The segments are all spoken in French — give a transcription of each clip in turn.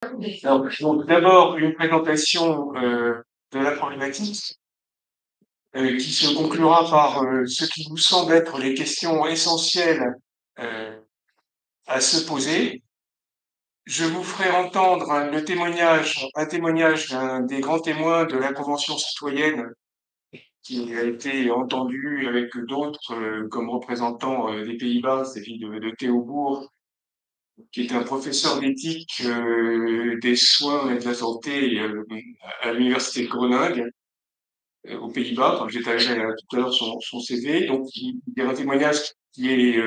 Alors, donc d'abord une présentation de la problématique qui se conclura par ce qui vous semble être les questions essentielles à se poser. Je vous ferai entendre un témoignage d'un des grands témoins de la Convention citoyenne qui a été entendu avec d'autres comme représentants des Pays-Bas, il s'agit de Theo Boer, qui est un professeur d'éthique des soins et de la santé à l'université de Groningue, aux Pays-Bas. Quand j'étais allé tout à l'heure son CV, donc il y a un témoignage qui est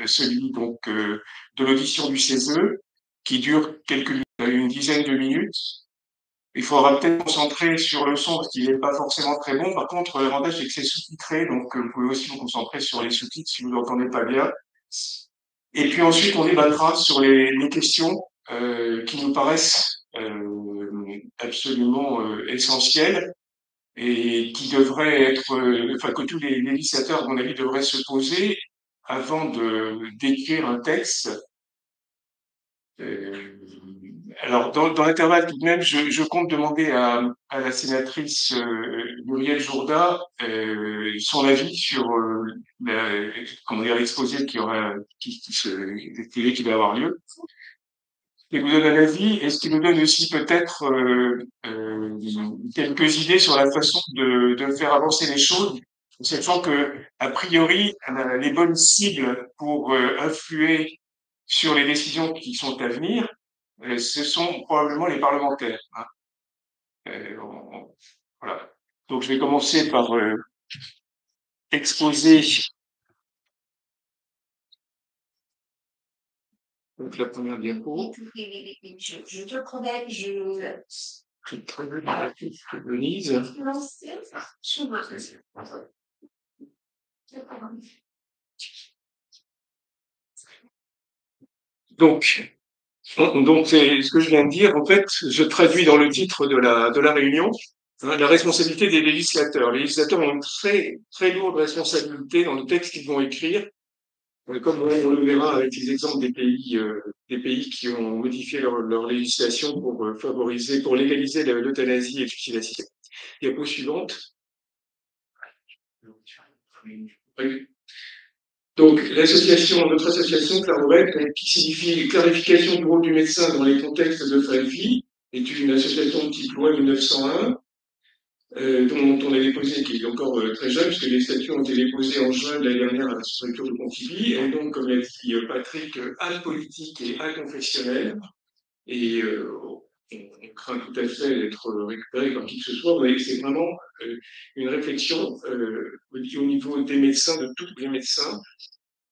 celui donc de l'audition du CESE, qui dure une dizaine de minutes. Il faudra peut-être concentrer sur le son parce qu'il n'est pas forcément très bon. Par contre, l'avantage c'est que c'est sous-titré, donc vous pouvez aussi vous concentrer sur les sous-titres si vous n'entendez pas bien. Et puis ensuite, on débattra sur les questions qui nous paraissent absolument essentielles et qui devraient être, enfin que tous les législateurs, à mon avis, devraient se poser avant d'écrire un texte. Euh, alors, dans l'intervalle, tout de même, je compte demander à la sénatrice Muriel Jourda son avis sur comment dire, l'exposé qui va avoir lieu. Et vous donne un avis, et ce qui nous donne aussi peut-être quelques idées sur la façon de faire avancer les choses, sachant que, a priori, les bonnes cibles pour influer sur les décisions qui sont à venir, ce sont probablement les parlementaires. Hein. Voilà. Donc je vais commencer par exposer donc, la première diapo. Je te promets, je prévu de Venise. Donc c'est ce que je viens de dire. En fait, je traduis dans le titre de la réunion hein, la responsabilité des législateurs. Les législateurs ont une très très lourde responsabilité dans le texte qu'ils vont écrire. Comme on le verra avec les exemples des pays qui ont modifié leur législation pour favoriser, pour légaliser l'euthanasie et le suicide assisté. Diapo suivante. Oui. Donc, notre association Clairvoyante, qui signifie clarification du rôle du médecin dans les contextes de fin de vie, est une association de type loi 1901, dont on a déposé, qui est encore très jeune, puisque les statuts ont été déposés en juin de l'année dernière à la structure de Pontivy, et donc, comme l'a dit Patrick, apolitique et inconfessionnelle, et on craint tout à fait d'être récupéré par qui que ce soit, mais c'est vraiment une réflexion au niveau des médecins, de tous les médecins,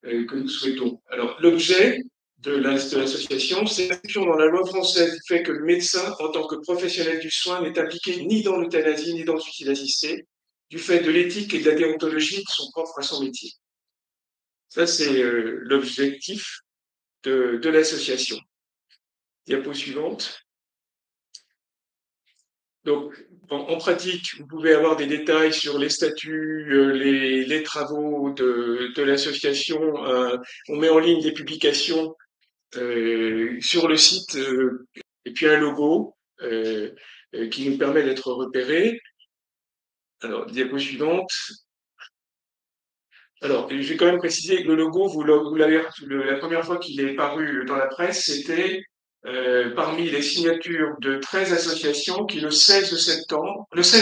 que nous souhaitons. Alors, l'objet de l'association, c'est l'inscription dans la loi française du fait que le médecin, en tant que professionnel du soin, n'est impliqué ni dans l'euthanasie ni dans le suicide assisté, du fait de l'éthique et de la déontologie qui sont propres à son métier. Ça, c'est l'objectif de l'association. Diapo suivante. Donc, en pratique, vous pouvez avoir des détails sur les statuts, les travaux de l'association. On met en ligne des publications sur le site et puis un logo qui nous permet d'être repérés. Alors, diapo suivante. Alors, je vais quand même préciser que le logo, vous l'avez la première fois qu'il est paru dans la presse, c'était parmi les signatures de 13 associations qui, le 16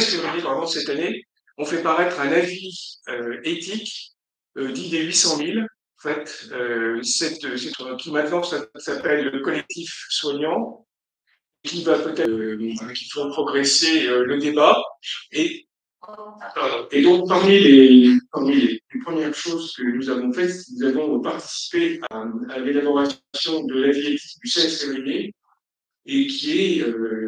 février, pardon, cette année, ont fait paraître un avis éthique dit des 800 000. En fait, qui maintenant s'appelle le collectif soignant, qui va peut-être qui font progresser le débat. Et donc, parmi les premières choses que nous avons faites, nous avons participé à l'élaboration de l'avis éthique du 16 février et qui est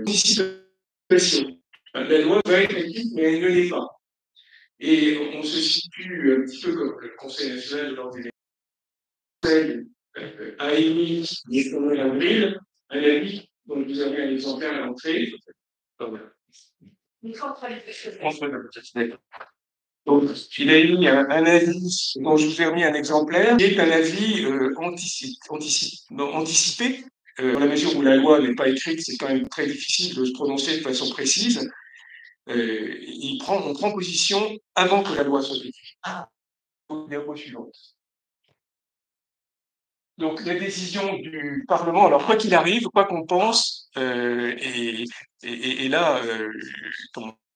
anticipation. La loi va être écrite, mais elle ne l'est pas. Et on se situe un petit peu comme le Conseil national de l'ordre des médecins a émis le 1er avril un avis dont vous avez un exemplaire à l'entrée. Donc, il a émis un avis dont je vous ai remis un exemplaire, qui est un avis anticipé, dans la mesure où la loi n'est pas écrite, c'est quand même très difficile de se prononcer de façon précise. On prend position avant que la loi soit écrite. Au suivant. Donc les décisions du Parlement, alors quoi qu'il arrive, quoi qu'on pense, et là,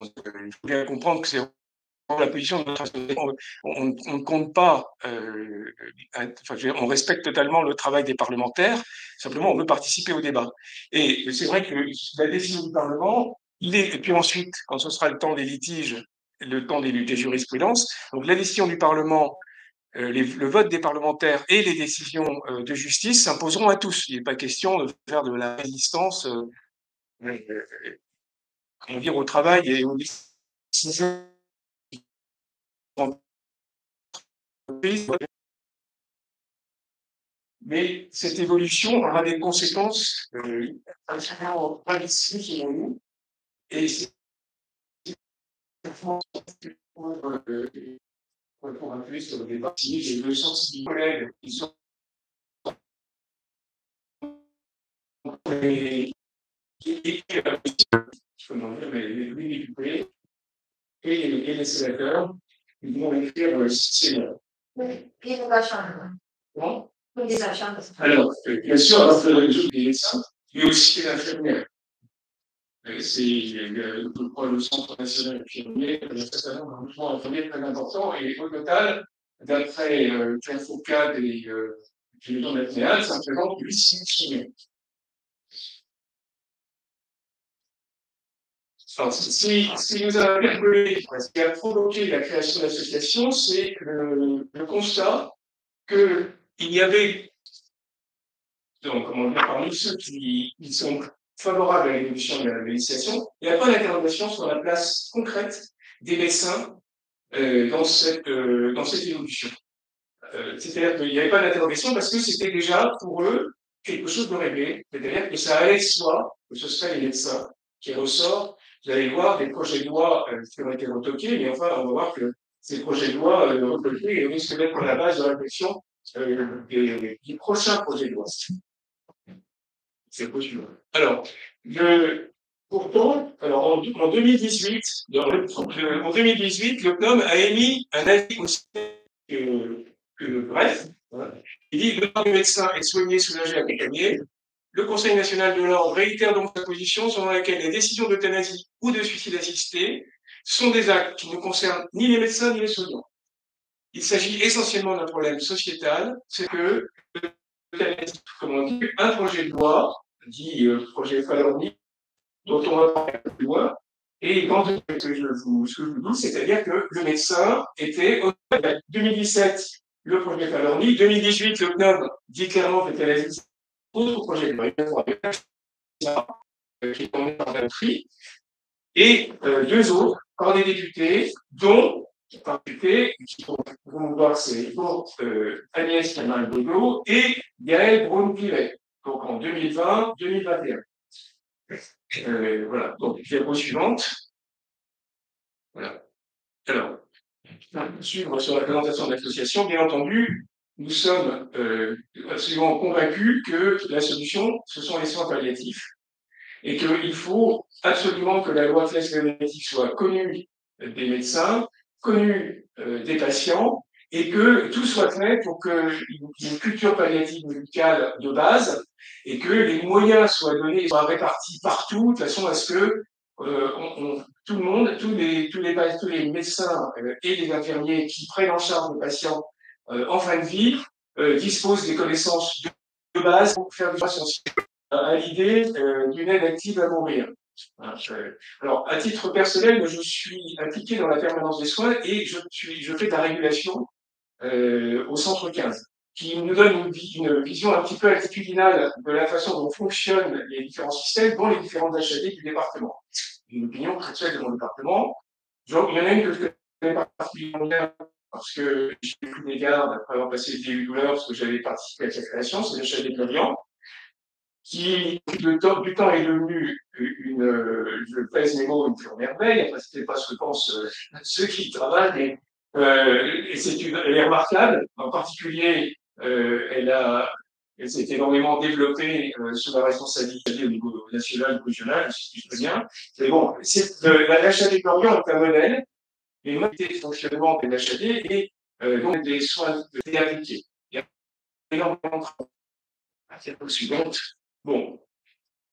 il faut bien comprendre que c'est la position de notre association. On ne compte pas, on respecte totalement le travail des parlementaires, simplement on veut participer au débat. Et c'est vrai que la décision du Parlement, et puis ensuite, quand ce sera le temps des litiges, le temps des jurisprudences, donc la décision du Parlement, le vote des parlementaires et les décisions de justice s'imposeront à tous. Il n'est pas question de faire de la résistance comment dire, au travail et aux décisions entreprises. Mais cette évolution aura des conséquences absolument gravissime selon nous. Et c'est pour appuyer sur le débat, j'ai 206 collègues qui sont les députés et les sénateurs qui vont écrire c'est comment alors, bien sûr, les médecins, mais aussi les infirmières. C'est, je crois, le Centre national infirmier, il y a certainement un mouvement infirmier très important, et au total, d'après Claire Foucault et Génération Nationale, ça représente 800 millions. Alors, ce qui nous a interpellé, ce qui a provoqué la création de l'association, c'est le constat qu'il y avait, donc, comment dire, parmi ceux qui sont favorables à l'évolution de la législation, il n'y a pas d'interrogation sur la place concrète des médecins dans cette évolution. C'est-à-dire qu'il n'y avait pas d'interrogation parce que c'était déjà pour eux quelque chose de réglé, c'est-à-dire que ça allait de soi, que ce serait les médecins qui ressortent. Vous allez voir des projets de loi qui ont été retoqués, mais enfin, on va voir que ces projets de loi retoqués risquent d'être la base de réflexion des prochains projets de loi. C'est possible. Alors, pourtant, alors en 2018, en 2018, le CNOM a émis un avis aussi bref. Voilà. Il dit le droit du médecin est soigné, soulagé, accompagné. Le Conseil national de l'ordre réitère donc sa position selon laquelle les décisions d'euthanasie ou de suicide assisté sont des actes qui ne concernent ni les médecins ni les soignants. Il s'agit essentiellement d'un problème sociétal, c'est que l'euthanasie, comme on dit, un projet de loi, dit projet Falorni, dont on va parler plus loin, et quand ce que je vous dis, c'est-à-dire que le médecin était, en 2017, le projet Falorni, 2018, le CNOM dit clairement que l'euthanasie, autre projet de loi, qui est tombé par un tri, et deux autres, par des députés, dont un député qui vont voir, c'est Agnès Camargue-Bodo et Gaël Braun-Pivet, donc en 2020-2021. Voilà, donc diapo suivante. Voilà. Alors, suivre sur la présentation de l'association, bien entendu, nous sommes absolument convaincus que la solution, ce sont les soins palliatifs, et qu'il faut absolument que la loi classique soit connue des médecins, connue des patients, et que tout soit fait pour qu'il y ait une culture palliative médicale de base, et que les moyens soient donnés, soient répartis partout, de façon à ce que tout le monde, tous les médecins et les infirmiers qui prennent en charge les patients en fin de vie disposent des connaissances de base pour faire des patients à l'idée d'une aide active à mourir. Alors, à titre personnel, je suis impliqué dans la permanence des soins et je fais de la régulation au centre 15, qui nous donne une vision un petit peu attitudinale de la façon dont fonctionnent les différents systèmes dans les différentes HAD du département. Une opinion très actuelle de mon département. Donc, il y en a une que je connais particulièrement bien parce que j'ai pris des gardes après avoir passé des douleurs parce que j'avais participé à sa création, c'est le HAD de Lorient, qui, du temps est devenu je pèse mes mots, une pure merveille. Enfin, c'était pas ce que pensent ceux qui y travaillent, mais elle est remarquable. En particulier, elle a elle s'est énormément développée sous la responsabilité au niveau national ou régional, si je peux dire. Mais bon, la HAD Lorient est un modèle, les modalités de fonctionnement de l'HAD et donc des soins de réalité. Il y a énormément de travail. La diapo suivante. Bon.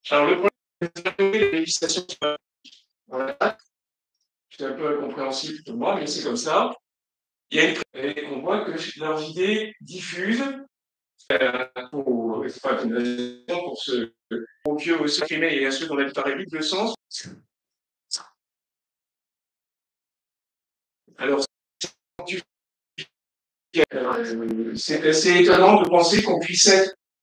Alors, le problème, c'est la législation. Voilà. C'est un peu incompréhensible pour moi, mais c'est comme ça. Il y a et on voit que leurs idées diffusent pour ceux aux vieux supprimés et à ceux dont la paraît vite le sens. Alors, c'est assez étonnant de penser qu'on puisse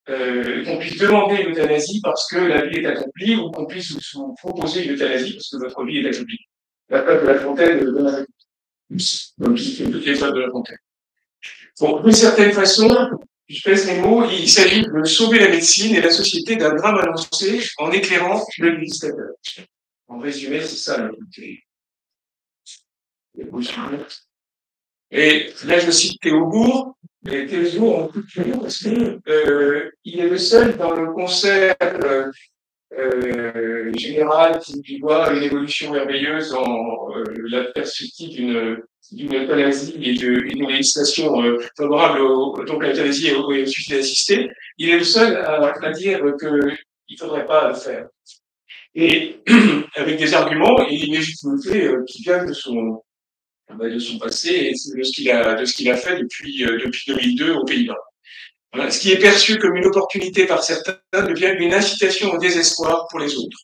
demander l'euthanasie parce que la vie est accomplie ou qu'on puisse vous proposer une euthanasie parce que votre vie est accomplie. La peuple de La Fontaine de la donc, toutes les œuvres de La Fontaine. Bon, d'une certaine façon, je pèse mes mots, il s'agit de sauver la médecine et la société d'un drame annoncé en éclairant le législateur. En résumé, c'est ça le et là, je cite Théobourg, et Théobourg en coup de cœur parce qu'il est le seul dans le concert général qui voit une évolution merveilleuse dans la perspective d'une euthanasie et d'une législation favorable donc à l'euthanasie et au suicide assisté. Il est le seul à dire qu'il ne faudrait pas le faire. Et avec des arguments et une légitimité qui vient de son passé et de ce qu'il a fait depuis 2002 aux Pays-Bas. Voilà. Ce qui est perçu comme une opportunité par certains devient une incitation au désespoir pour les autres.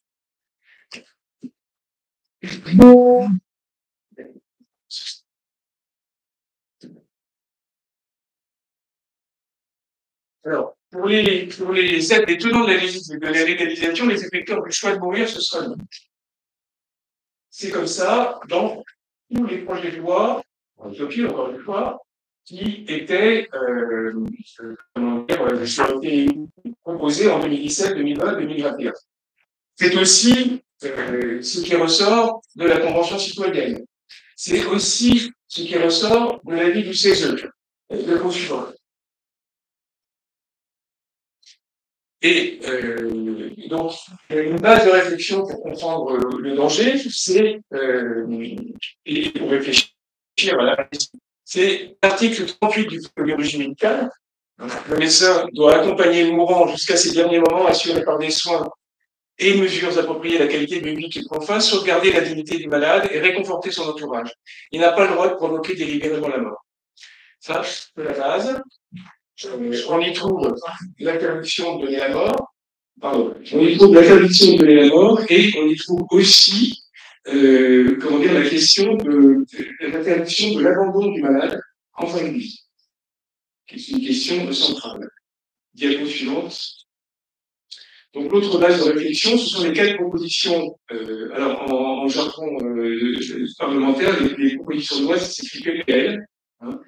Alors, pour les tenants de la légalisation, les effecteurs du choix de mourir, ce sera nous. C'est comme ça dans tous les projets de loi, en utopie encore une fois, qui étaient proposés en 2017, 2020, 2021. C'est aussi ce qui ressort de la Convention citoyenne. C'est aussi ce qui ressort de l'avis du CESE, le consulat. Et donc, une base de réflexion pour comprendre le danger, c'est, et pour réfléchir à la question, c'est l'article 38 du Code de biologie médicale. Le médecin doit accompagner le mourant jusqu'à ses derniers moments, assuré par des soins et mesures appropriées à la qualité de vie qu'il prend fin, sauvegarder la dignité du malade et réconforter son entourage. Il n'a pas le droit de provoquer délibérément la mort. Ça, c'est la base. On y trouve l'interdiction de donner la mort, on y trouve l'interdiction de donner la mort et on y trouve aussi, la question de l'interdiction de l'abandon du malade en fin de vie. C'est une question centrale. Diapo suivante. Donc l'autre base de réflexion, ce sont les 4 propositions. Alors en jargon parlementaire, les propositions de loi, ça s'écrit PPL. Hein.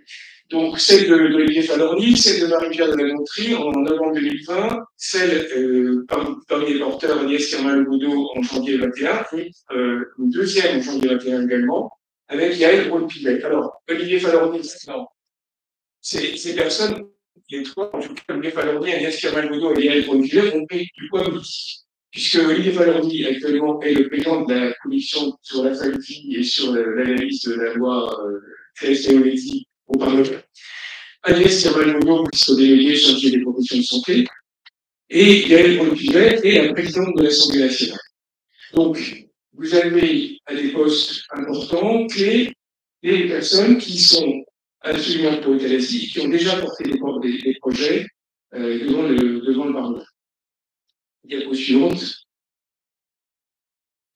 Donc celle d'Olivier Falorni, celle de Marie-Pierre de la Gontrie en novembre 2020, celle parmi les porteurs Agnès Kirman-Legaudot en janvier 2021, et une deuxième en janvier 2021 également, avec Yael Braun-Pivet. Alors, Olivier Falorni, non. Ces personnes, les trois, en tout cas, Olivier Falorni, Agnès Kirman-Legaudot et Yael Braun-Pivet, ont pris du poids politique. Puisque Olivier Falorni, actuellement, est le président de la commission sur la safety et sur l'analyse de la loi Théoléti au Parlement. Agnès Kirman-Legaudot, qui sont déléguée chargée des professions de santé, et Yael Braun-Pivet est la présidente de l'Assemblée nationale. Donc, vous avez à des postes importants, clés, des personnes qui sont absolument pour l'euthanasie et qui ont déjà porté des projets devant le Parlement. Diapo suivante.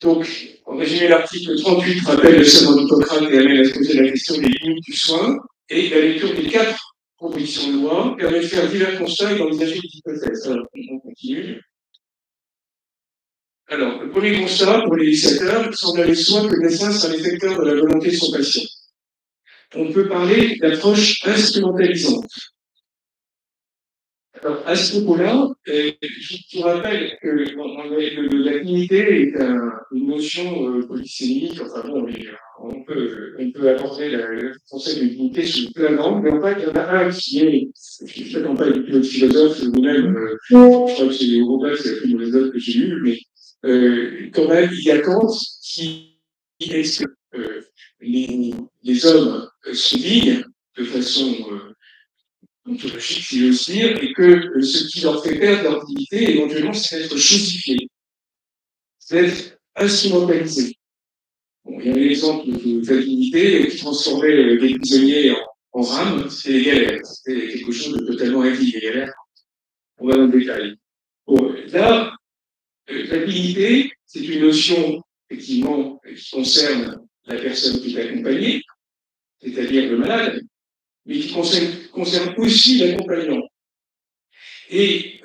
Donc, en résumé, l'article 38 rappelle le serment d'Hippocrate et amène à se poser la question des limites du soin, et la lecture des 4 propositions de loi permet de faire divers constats et d'envisager des hypothèses. Alors, on continue. Alors, le premier constat pour les législateurs semble aller de soi que le médecin sera l'effecteur de la volonté de son patient. On peut parler d'approche instrumentalisante. Alors, à ce propos-là, je vous rappelle que la dignité est une notion polysémique. Enfin bon, on peut aborder le concept de dignité sous plein d'angles, mais en fait, il y en a un qui est je n'attends pas être pilote philosophe, vous-même, je crois que c'est Robert, c'est la plus mauvaise note que j'ai eue, mais quand même, il y a Kant qui explique que les hommes se dignes de façon ontologique, si j'ose dire, et que ce qui leur fait perdre leur dignité, éventuellement, c'est d'être chosifié, c'est d'être instrumentalisé. Bon, il y a l'exemple de la dignité qui transformait des prisonniers en rames, c'était les galères. C'était quelque chose de totalement indigne, les galères. On va dans le détail. Bon, là, la dignité, c'est une notion, effectivement, qui concerne la personne qui est accompagnée, c'est-à-dire le malade, mais qui concerne aussi l'accompagnant. Et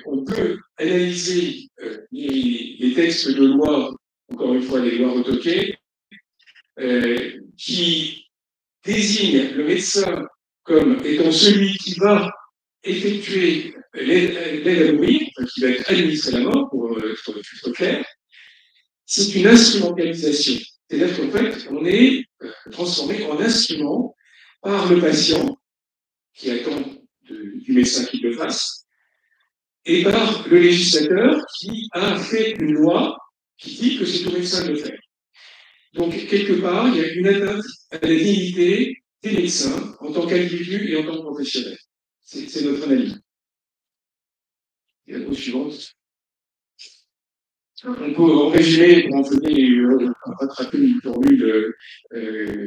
on peut analyser les textes de loi, encore une fois, les lois retoquées, qui désigne le médecin comme étant celui qui va effectuer l'aide à mourir, qui va être administré la mort, pour être clair, c'est une instrumentalisation. C'est-à-dire qu'en fait, on est transformé en instrument par le patient, qui attend du médecin qu'il le fasse, et par le législateur qui a fait une loi qui dit que c'est au médecin de le faire. Donc, quelque part, il y a une atteinte à la dignité des médecins en tant qu'individus et en tant que professionnels. C'est notre analyse. Et la pause suivante. On peut en résumer, pour en donner, rattraper une formule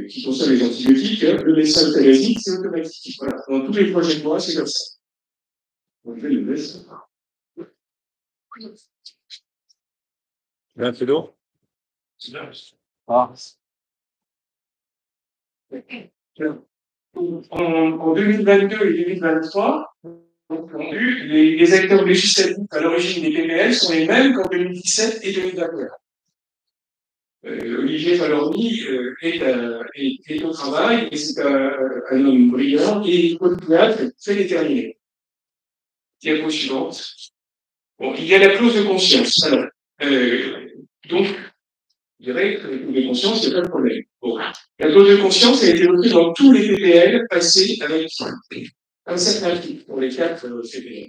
qui concerne les antibiotiques, le médecin euthanasique, c'est automatique. Voilà. Dans tous les projets de loi, c'est comme ça. On fait le laisse. Là, c'est lourd. Ah. En 2022 et 2023, les acteurs législatifs à l'origine des PPL sont les mêmes qu'en 2017 et 2021. Olivier Falorni est au travail, et c'est un homme brillant, et Paul Pouat fait déterminer. Diapo suivante. Bon, il y a la clause de conscience. Alors, donc, je dirais que les consciences, il n'y a pas de problème. Bon. La clause de conscience a été reprise dans tous les PPL passés avec un certain type pour les 4 PPL.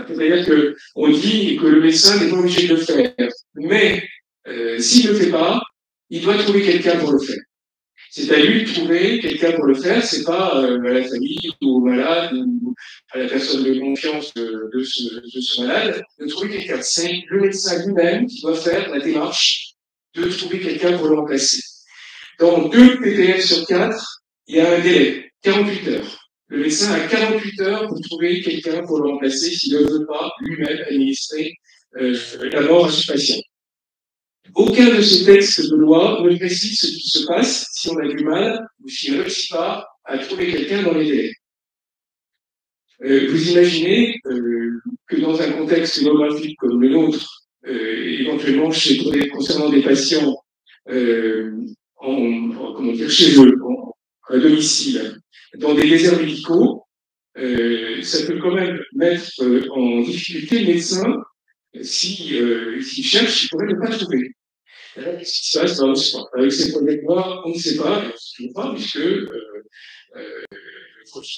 C'est-à-dire qu'on dit que le médecin n'est pas obligé de le faire, mais s'il ne le fait pas, il doit trouver quelqu'un pour le faire. C'est à lui de trouver quelqu'un pour le faire, c'est pas à la famille ou au malade ou à la personne de confiance de ce malade de trouver quelqu'un. C'est le médecin lui-même qui doit faire la démarche de trouver quelqu'un pour le remplacer. Dans 2 PPL sur 4, il y a un délai, 48 heures. Le médecin a 48 heures pour trouver quelqu'un pour le remplacer s'il ne veut pas lui-même administrer la mort à ce patient. Aucun de ces textes de loi ne précise ce qui se passe si on a du mal ou s'il ne réussit pas à trouver quelqu'un dans les délais. Vous imaginez que dans un contexte géographique comme le nôtre, éventuellement concernant des patients chez eux, à domicile, dans des déserts médicaux, ça peut quand même mettre en difficulté le médecin s'il cherche, il pourrait ne pas trouver. Qu'est-ce qui se passe? On ne sait pas. Avec ces projets de loi, on ne sait pas, et on ne sait toujours pas, puisque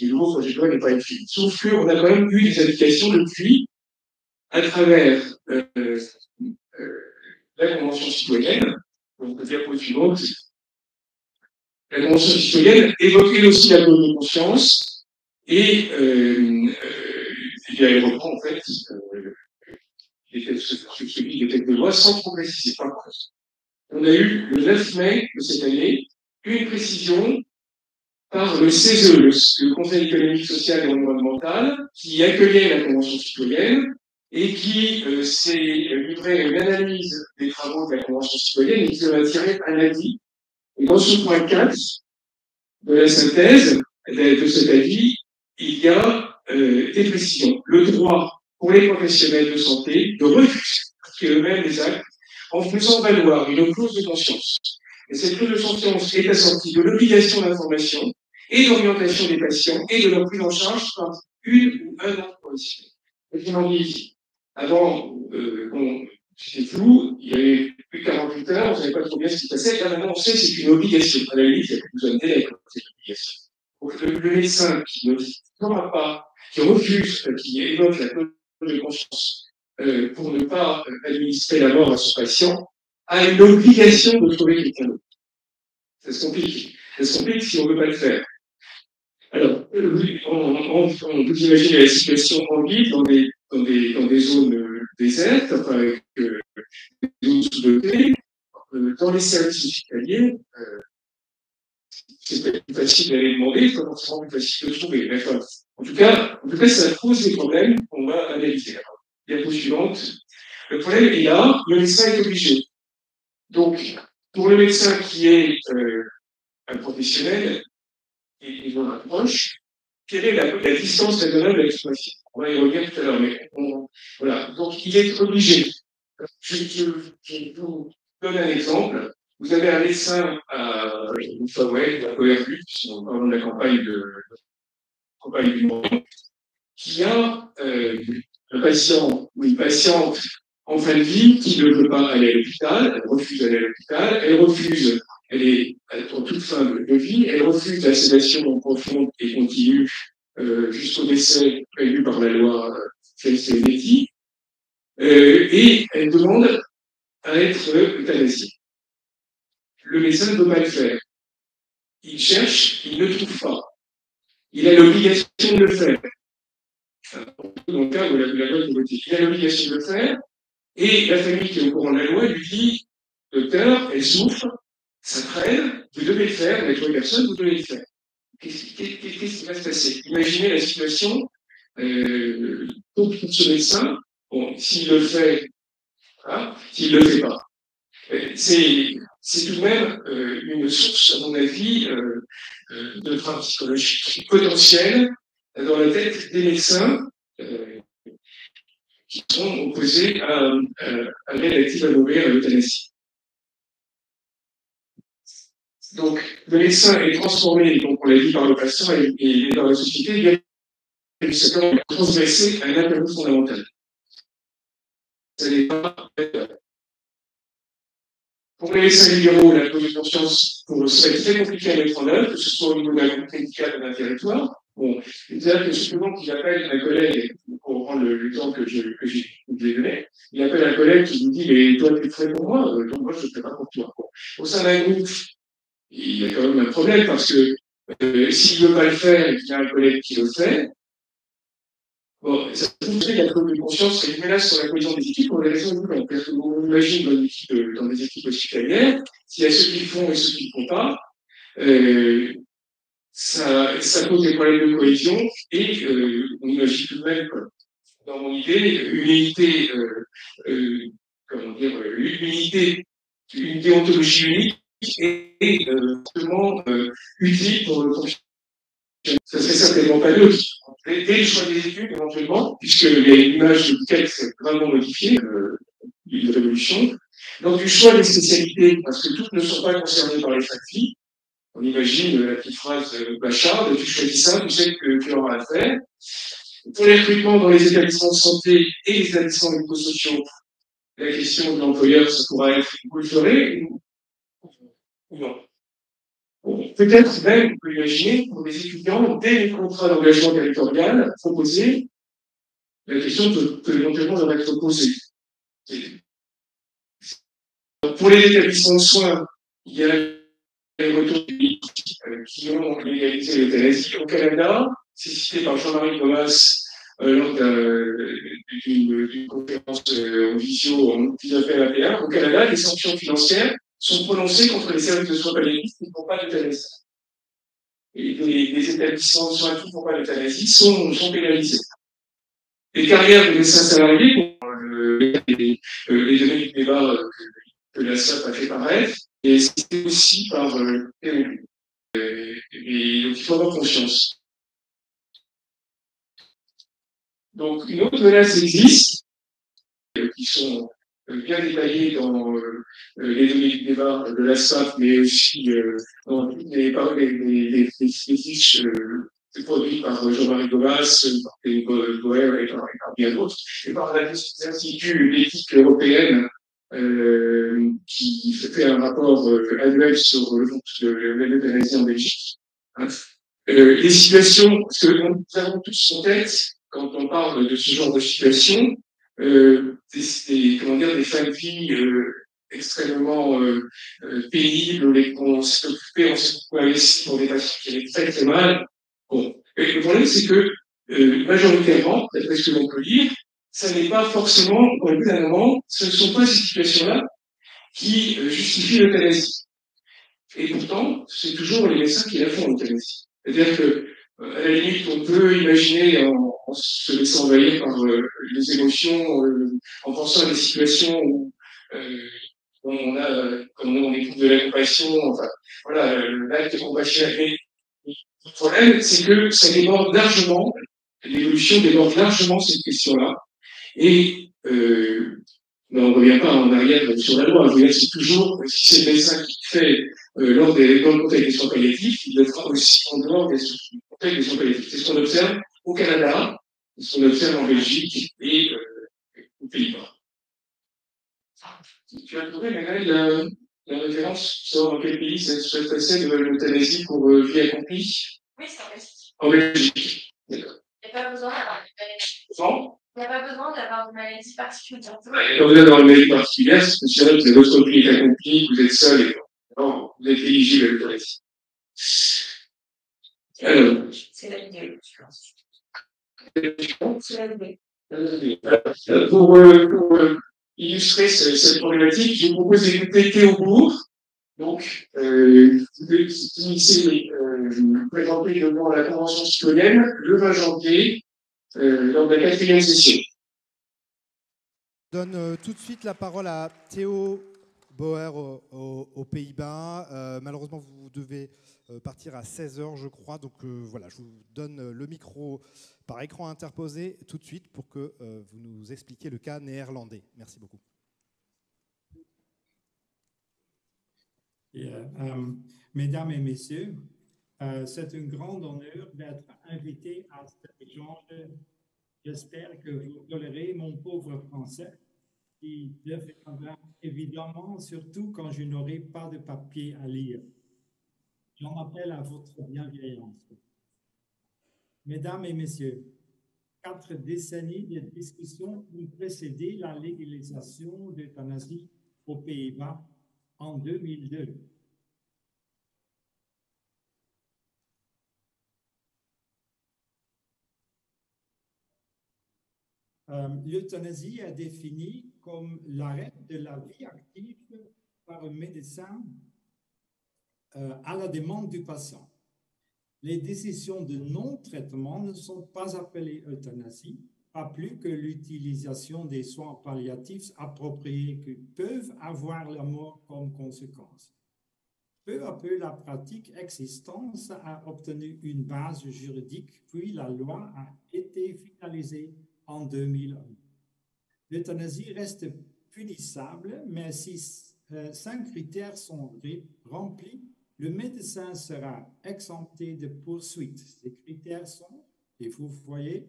le nouveau projet de loi n'est pas écrit. Sauf qu'on a quand même eu des applications depuis, à travers la Convention citoyenne. Donc, diapo suivante. La Convention citoyenne évoquait aussi la clause de conscience, et elle reprend en fait celui des textes de loi sans trop préciser. On a eu le 9 mai de cette année une précision par le CESE, le Conseil économique, social et environnemental, qui accueillait la Convention citoyenne et qui s'est livré à une analyse des travaux de la Convention citoyenne et qui en a tiré un avis. Et dans ce point 4 de la synthèse de cet avis, il y a des précisions. Le droit pour les professionnels de santé de refuser eux-mêmes les actes en faisant valoir une clause de conscience. Et cette clause de conscience est assortie de l'obligation d'information et d'orientation des patients et de leur prise en charge par une ou un autre professionnel. Et je m'en dis ici. Avant, c'était flou, il y avait plus de 48 heures, on ne savait pas trop bien ce qui passait. Là, maintenant, on sait que c'est une obligation. À la limite, il n'y a plus besoin de délai, c'est une obligation. Donc, le médecin qui ne fera pas, qui refuse, qui évoque la clause de conscience pour ne pas administrer la mort à son patient, a une obligation de trouver quelqu'un d'autre. Ça se complique. Ça se complique si on ne veut pas le faire. Alors, vous imaginez la situation en ville dans des zones désertes, enfin, avec des zones sous-dotées, dans les services hospitaliers, c'est peut-être plus facile d'aller demander, c'est pas forcément plus facile de trouver. Mais enfin, en tout cas, ça pose des problèmes qu'on va analyser. Alors, diapo suivante. Le problème est là, le médecin est obligé. Donc, pour le médecin qui est un professionnel et dans un proche, quelle est la distance raisonnable avec ce patient? On va y revenir tout à l'heure, mais voilà. Donc, il est obligé. Je vous donne un exemple. Vous avez un médecin à Oufawel, à Coerlu, dans la campagne du monde, qui a un patient ou une patiente en fin de vie qui ne veut pas aller à l'hôpital, elle refuse d'aller à l'hôpital, elle est en toute fin de vie, elle refuse la sédation profonde et continue jusqu'au décès prévu par la loi Felsen-Betty, et elle demande à être euthanasiée. Le médecin ne peut pas le faire. Il cherche, il ne trouve pas. Il a l'obligation de le faire. Dans le cas où la loi est votée, il a l'obligation de le faire, et la famille qui est au courant de la loi lui dit, docteur, elle souffre, ça traîne, vous devez le faire, vous n'avez trouvé personne, vous devez le faire. Qu'est-ce qui va se passer? Imaginez la situation pour ce médecin, bon, s'il le fait, voilà, s'il ne le fait pas. C'est tout de même une source, à mon avis, de trauma psychologique potentiel dans la tête des médecins qui sont opposés à l'aide active à mourir, à l'euthanasie. Donc, le médecin est transformé, donc on l'a dit, par le patient et dans la société, il a transgressé un intérêt fondamental. Ça n'est pas pour les médecins libéraux, la prise de conscience serait très compliquée à mettre en œuvre, que ce soit au niveau d'un groupe médical ou d'un territoire. Bon, c'est-à-dire que souvent qu'il appelle un collègue, pour reprendre l'exemple que j'ai donné, il appelle un collègue qui lui dit mais toi tu es prêt pour moi, donc moi je ne fais pas pour toi. Bon. Au sein d'un groupe, il y a quand même un problème parce que s'il ne veut pas le faire et qu'il y a un collègue qui le fait, bon, ça prouve que la prise de conscience serait une menace sur la cohésion des équipes pour des raisons évidentes. Parce qu'on imagine dans des équipes hospitalières, s'il y a ceux qui le font et ceux qui ne le font pas, ça pose des problèmes de cohésion et on imagine tout de même, dans mon idée, une unité, comment dire, une unité, une déontologie unique est vraiment utile pour le fonctionnement. Ça serait certainement pas neutre. Dès le choix des études, éventuellement, puisque l'image de texte est vraiment modifiée, une révolution. Donc, du choix des spécialités, parce que toutes ne sont pas concernées par les fractures. On imagine la petite phrase Bachar, tu choisis ça, tu sais que tu auras à faire. Pour les recrutements dans les établissements de santé et les établissements médico-sociaux, la question de l'employeur, ça pourra être vous le ferez ou non. Peut-être même, on peut imaginer, pour les étudiants, dès les contrats d'engagement territorial, proposer, la question peut éventuellement leur être posée. Pour les établissements de soins, il y a les retours qui ont légalisé l'euthanasie au Canada. C'est cité par Jean-Marie Thomas lors d'une conférence en visio en 1921. Au Canada, les sanctions financières sont prononcées contre les services de soins palliatifs qui ne font pas d'euthanasie. Et les établissements de soins qui ne font pas d'euthanasie sont pénalisés. Les carrières de médecins salariés, les données du débat que la SAP a fait paraître, et c'est aussi par et donc il faut avoir conscience. Donc une autre menace existe, qui sont bien détaillées dans les données du débat de la SAP, mais aussi dans les fiches produites par Jean-Marie Gobas, par Théo Goer et par bien d'autres, et par l'Institut d'éthique européenne qui fait un rapport annuel sur le l'euthanasie en Belgique. Hein. Les situations, parce que nous avons tous en tête, quand on parle de ce genre de situation, comment dire, des fins de vie extrêmement pénibles, qu'on s'est occupé, on s'est beaucoup investi pour des patients qui allaient très très mal. Bon. Et le problème, c'est que majoritairement, d'après ce que l'on peut lire, ça n'est pas forcément, au bout d'un moment, ce ne sont pas ces situations-là qui justifient l'euthanasie. Et pourtant, c'est toujours les médecins qui la font, l'euthanasie. C'est-à-dire que, à la limite, on peut imaginer, en se laissant envahir par les émotions, en pensant à des situations où on a, comme on éprouve de la compassion, enfin, voilà, l'acte compassionné. Le problème, c'est que ça déborde largement, l'évolution déborde largement cette question-là. Et mais on ne revient pas en arrière sur la loi. Je veux dire, c'est toujours, si c'est le médecin qui fait dans le contexte des soins palliatifs, il devra aussi en dehors des contexte des soins palliatifs. C'est ce qu'on observe au Canada, c'est ce qu'on observe en Belgique et aux Pays-Bas. Tu as trouvé, Manuel, la référence sur dans quel pays ça se passait de l'euthanasie pour vie accomplie? Oui, c'est en Belgique. En Belgique. D'accord. Il n'y a pas besoin d'avoir une maladie. Comment? Il n'y a pas besoin d'avoir une maladie particulière. Il n'y a pas besoin d'avoir une maladie particulière, parce que si vous avez votre vie est accomplie, vous êtes seul et non, vous êtes éligible à l'euthanasie. Alors. C'est la vidéo, je pense. C'est la vidéo. Pour illustrer cette problématique, je vous propose d'écouter Théo Bourg. Donc, qui s'est présenté devant la Convention citoyenne le 20 janvier, lors de la 4e session. Je donne tout de suite la parole à Théo Bauer aux Pays-Bas. Malheureusement, vous devez partir à 16h, je crois. Donc voilà, je vous donne le micro par écran interposé tout de suite pour que vous nous expliquiez le cas néerlandais. Merci beaucoup. Mesdames et messieurs, c'est un grand honneur d'être invité à cet échange. J'espère que vous tolérez mon pauvre français, qui deviendra évidemment, surtout quand je n'aurai pas de papier à lire. J'en appelle à votre bienveillance. Mesdames et messieurs, 4 décennies de discussions ont précédé la légalisation de l'euthanasie aux Pays-Bas en 2002. L'euthanasie est définie comme l'arrêt de la vie active par un médecin à la demande du patient. Les décisions de non-traitement ne sont pas appelées euthanasie, pas plus que l'utilisation des soins palliatifs appropriés qui peuvent avoir la mort comme conséquence. Peu à peu, la pratique existante a obtenu une base juridique, puis la loi a été finalisée en 2001. L'euthanasie reste punissable, mais si 5 critères sont remplis, le médecin sera exempté de poursuites. Ces critères sont, et vous voyez,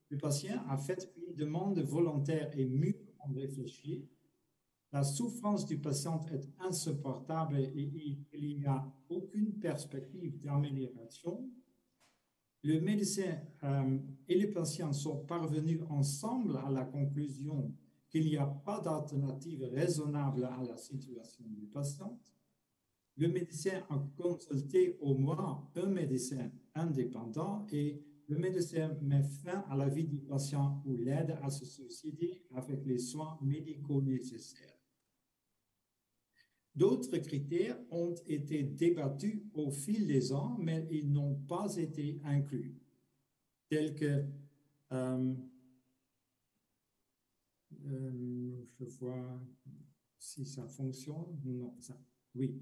le patient a fait une demande volontaire et mûrement réfléchie. La souffrance du patient est insupportable et il n'y a aucune perspective d'amélioration. Le médecin et le patient sont parvenus ensemble à la conclusion qu'il n'y a pas d'alternative raisonnable à la situation du patient. Le médecin a consulté au moins un médecin indépendant et le médecin met fin à la vie du patient ou l'aide à se suicider avec les soins médicaux nécessaires. D'autres critères ont été débattus au fil des ans, mais ils n'ont pas été inclus, tels que, je vois si ça fonctionne, non, ça, oui,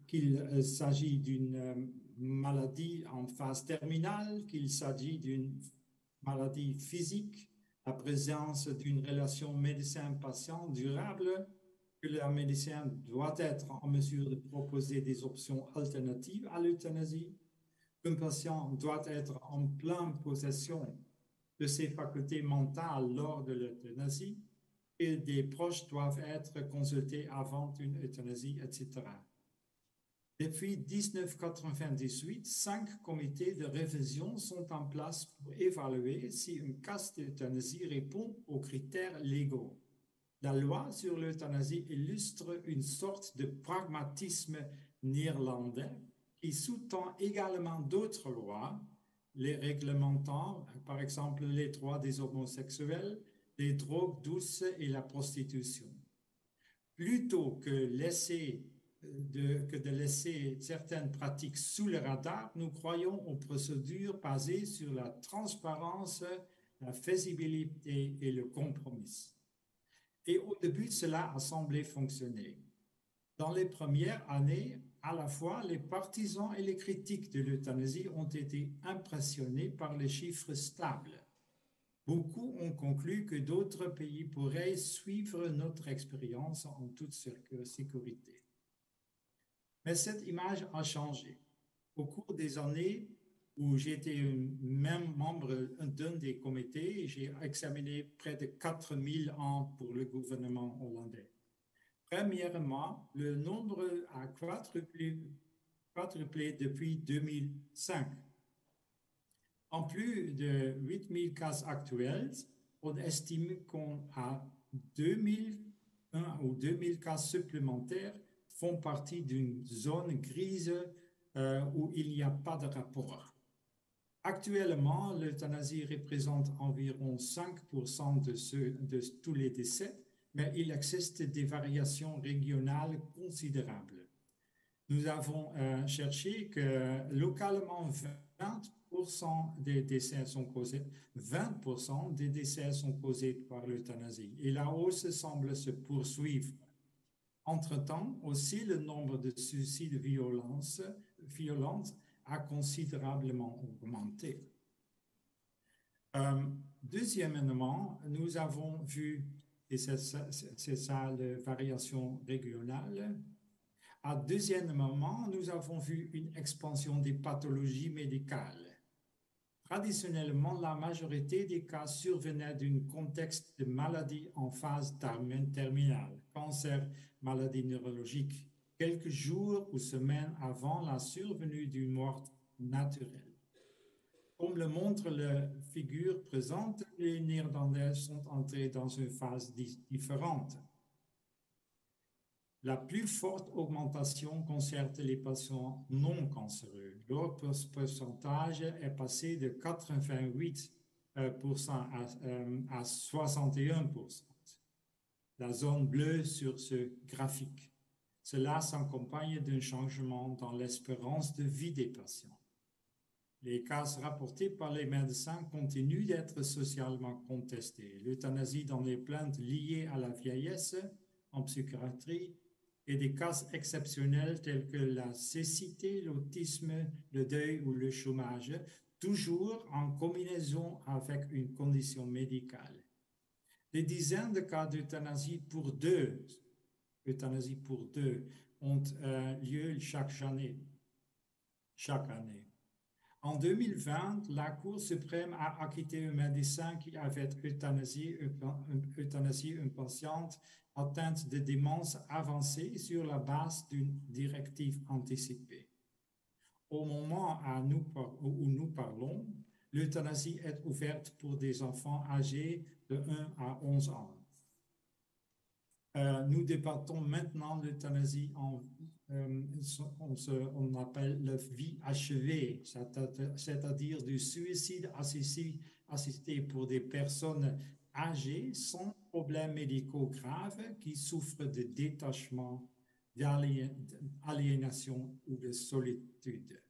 qu'il s'agit d'une maladie en phase terminale, qu'il s'agit d'une maladie physique, la présence d'une relation médecin-patient durable, que le médecin doit être en mesure de proposer des options alternatives à l'euthanasie, qu'un patient doit être en pleine possession de ses facultés mentales lors de l'euthanasie, et des proches doivent être consultés avant une euthanasie, etc. Depuis 1998, 5 comités de révision sont en place pour évaluer si une cas d'euthanasie répond aux critères légaux. La loi sur l'euthanasie illustre une sorte de pragmatisme néerlandais qui sous-tend également d'autres lois, les réglementant, par exemple les droits des homosexuels, les drogues douces et la prostitution. Plutôt que de laisser certaines pratiques sous le radar, nous croyons aux procédures basées sur la transparence, la faisabilité et le compromis. Et au début, cela a semblé fonctionner. Dans les premières années, à la fois, les partisans et les critiques de l'euthanasie ont été impressionnés par les chiffres stables. Beaucoup ont conclu que d'autres pays pourraient suivre notre expérience en toute sécurité. Mais cette image a changé. Au cours des années où j'étais même membre d'un des comités, j'ai examiné près de 4000 ans pour le gouvernement hollandais. Premièrement, le nombre a quadruplé depuis 2005. En plus de 8000 cas actuels, on estime qu'on a 2001 ou 2000 cas supplémentaires font partie d'une zone grise où il n'y a pas de rapport. Actuellement, l'euthanasie représente environ 5% de tous les décès, mais il existe des variations régionales considérables. Nous avons cherché que localement, 20% des décès sont causés, 20% des décès sont causés par l'euthanasie. Et la hausse semble se poursuivre. Entre-temps, aussi, le nombre de suicides violents a considérablement augmenté. Deuxièmement, nous avons vu, et c'est ça la variation régionale, deuxièmement, nous avons vu une expansion des pathologies médicales. Traditionnellement, la majorité des cas survenaient d'un contexte de maladie en phase terminale, cancer, maladie neurologique, quelques jours ou semaines avant la survenue d'une mort naturelle. Comme le montre la figure présente, les Néerlandais sont entrés dans une phase différente. La plus forte augmentation concerne les patients non cancéreux. Leur pourcentage est passé de 88% à 61%. La zone bleue sur ce graphique. Cela s'accompagne d'un changement dans l'espérance de vie des patients. Les cas rapportés par les médecins continuent d'être socialement contestés. L'euthanasie dans les plaintes liées à la vieillesse en psychiatrie et des cas exceptionnels tels que la cécité, l'autisme, le deuil ou le chômage, toujours en combinaison avec une condition médicale. Des dizaines de cas d'euthanasie pour deux ont lieu chaque année. En 2020, la Cour suprême a acquitté un médecin qui avait euthanasié une patiente atteinte de démence avancée sur la base d'une directive anticipée. Au moment où nous parlons, l'euthanasie est ouverte pour des enfants âgés de 1 à 11 ans. Nous débattons maintenant l'euthanasie on appelle la vie achevée, c'est-à-dire du suicide assisté pour des personnes âgées sans problèmes médicaux graves qui souffrent de détachement, d'aliénation ou de solitude.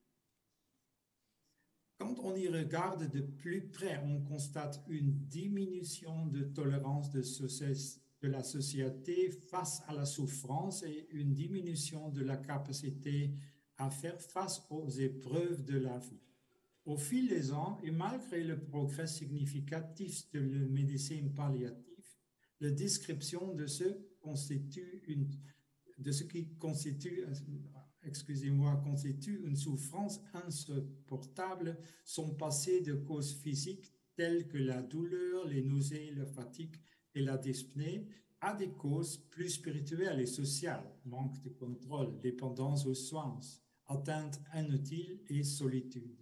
Quand on y regarde de plus près, on constate une diminution de tolérance de la société face à la souffrance et une diminution de la capacité à faire face aux épreuves de la vie. Au fil des ans, et malgré le progrès significatif de la médecine palliative, la description de ce qui constitue une souffrance insupportable sont passées de causes physiques telles que la douleur, les nausées, la fatigue et la dyspnée a des causes plus spirituelles et sociales, manque de contrôle, dépendance aux soins, atteinte inutile et solitude.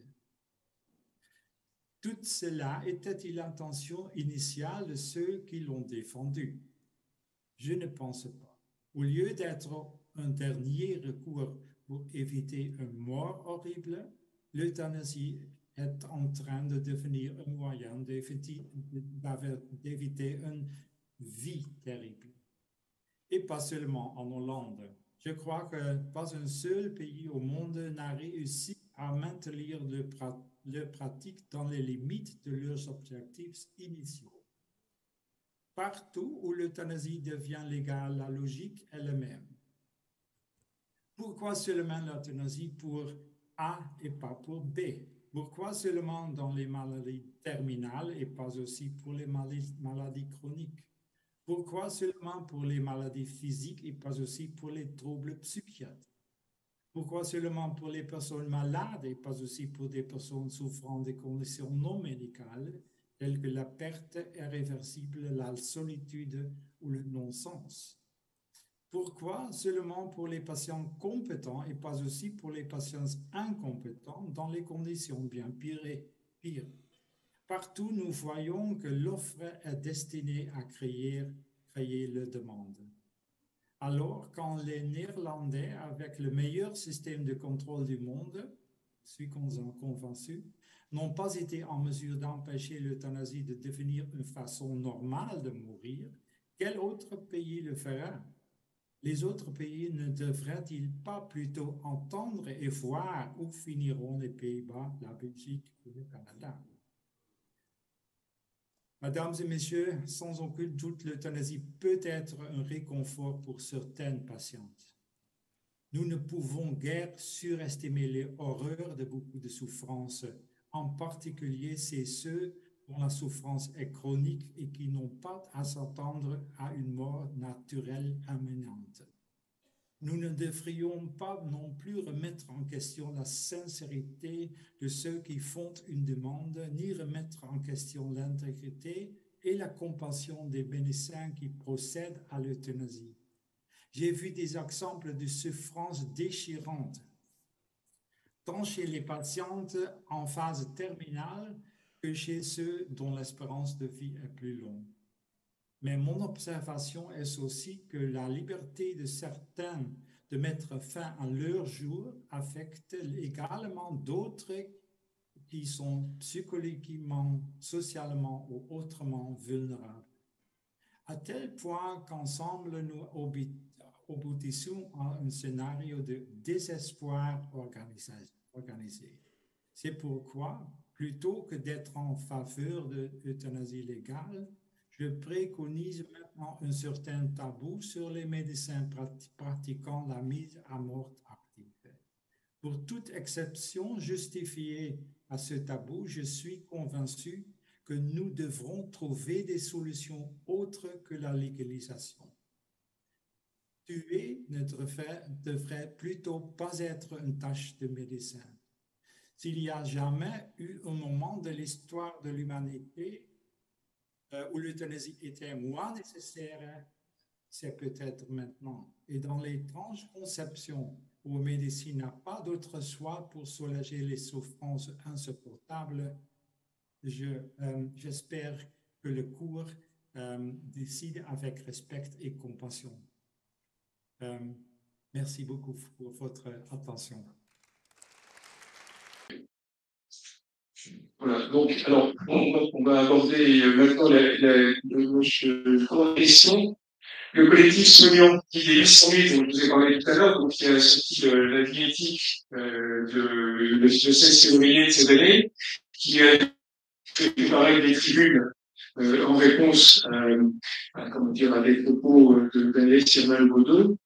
Tout cela était l'intention initiale de ceux qui l'ont défendu? Je ne pense pas. Au lieu d'être un dernier recours pour éviter une mort horrible, l'euthanasie est en train de devenir un moyen d'éviter une vie terrible. Et pas seulement en Hollande. Je crois que pas un seul pays au monde n'a réussi à maintenir leur pratique dans les limites de leurs objectifs initiaux. Partout où l'euthanasie devient légale, la logique est la même. Pourquoi seulement l'euthanasie pour A et pas pour B? Pourquoi seulement dans les maladies terminales et pas aussi pour les maladies chroniques? Pourquoi seulement pour les maladies physiques et pas aussi pour les troubles psychiatriques? Pourquoi seulement pour les personnes malades et pas aussi pour des personnes souffrant de conditions non médicales telles que la perte irréversible, la solitude ou le non-sens? Pourquoi seulement pour les patients compétents et pas aussi pour les patients incompétents dans les conditions bien pires? Partout, nous voyons que l'offre est destinée à créer la demande. Alors, quand les Néerlandais, avec le meilleur système de contrôle du monde, celui qu'on a convaincu, n'ont pas été en mesure d'empêcher l'euthanasie de devenir une façon normale de mourir, quel autre pays le fera? Les autres pays ne devraient-ils pas plutôt entendre et voir où finiront les Pays-Bas, la Belgique ou le Canada? Mesdames et messieurs, sans aucun doute, l'euthanasie peut être un réconfort pour certaines patientes. Nous ne pouvons guère surestimer les horreurs de beaucoup de souffrances, en particulier ceux dont la souffrance est chronique et qui n'ont pas à s'attendre à une mort naturelle imminente. Nous ne devrions pas non plus remettre en question la sincérité de ceux qui font une demande, ni remettre en question l'intégrité et la compassion des médecins qui procèdent à l'euthanasie. J'ai vu des exemples de souffrance déchirante, tant chez les patientes en phase terminale que chez ceux dont l'espérance de vie est plus longue. Mais mon observation est aussi que la liberté de certains de mettre fin à leur jour affecte également d'autres qui sont psychologiquement, socialement ou autrement vulnérables. À tel point qu'ensemble nous aboutissons à un scénario de désespoir organisé. C'est pourquoi, plutôt que d'être en faveur de l'euthanasie légale, je préconise maintenant un certain tabou sur les médecins pratiquant la mise à mort active. Pour toute exception justifiée à ce tabou, je suis convaincu que nous devrons trouver des solutions autres que la légalisation. Tuer ne devrait plutôt pas être une tâche de médecin. S'il y a jamais eu un moment de l'histoire de l'humanité où l'euthanasie était moins nécessaire, c'est peut-être maintenant. Et dans l'étrange conception où la médecine n'a pas d'autre choix pour soulager les souffrances insupportables, j'espère que le cours décide avec respect et compassion. Merci beaucoup pour votre attention. Voilà, donc, alors, on va aborder maintenant la question. Le collectif Soignant, qui est 800 000, dont je vous ai parlé tout à l'heure, donc qui a sorti la vie éthique le 16 février de cette année, qui a fait pareil des tribunes en réponse à des propos de Daniel Sirmal-Baudot,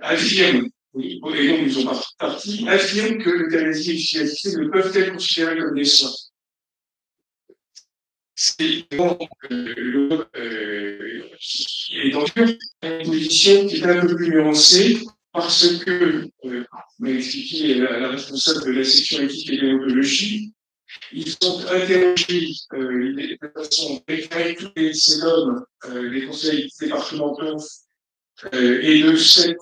affirme, et donc ils ont parti, affirme que l'euthanasie et l'efficacité ne peuvent être considérées comme des soins. C'est dans une position qui est un peu plus nuancée, parce que, on m'a expliqué à la responsable de la section éthique et déontologie, Ils ont interrogé de façon déclarée tous les CEDOM, les conseils départementaux, et de cette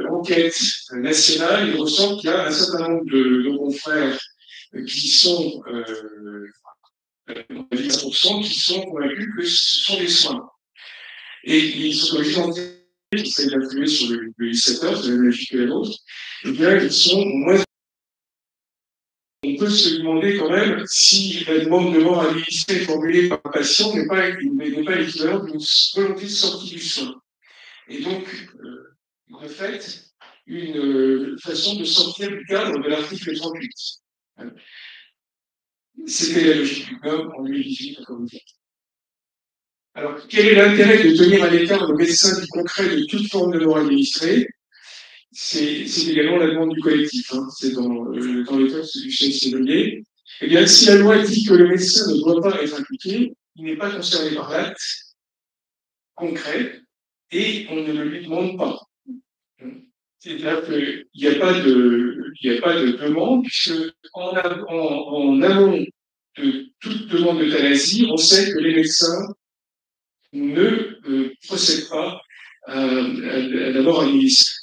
enquête nationale, il ressort qu'il y a un certain nombre de confrères qui sont, on va dire 100%, qui sont convaincus que ce sont des soins. Et ils sont obligés d'en dire, qui essaient d'influer sur le législateur, c'est la même logique que la nôtre, et bien ils sont moins. On peut se demander quand même si la demande de mort administrée formulée par le patient n'est pas l'équivalent d'une volonté de sortie du soin. Et donc, de fait, une façon de sortir du cadre de l'article 38. C'était la logique du COM en 2018, comme vous dites. Alors, quel est l'intérêt de tenir à l'écart le médecin du concret de toute forme de mort administrée? C'est également la demande du collectif, hein. C'est dans le texte du CNCD. Eh bien, si la loi dit que le médecin ne doit pas être impliqué, il n'est pas concerné par l'acte concret et on ne le lui demande pas. C'est-à-dire qu'il n'y a pas de demande, puisque en amont de toute demande d'euthanasie, on sait que les médecins ne procèdent pas à la mort administrée,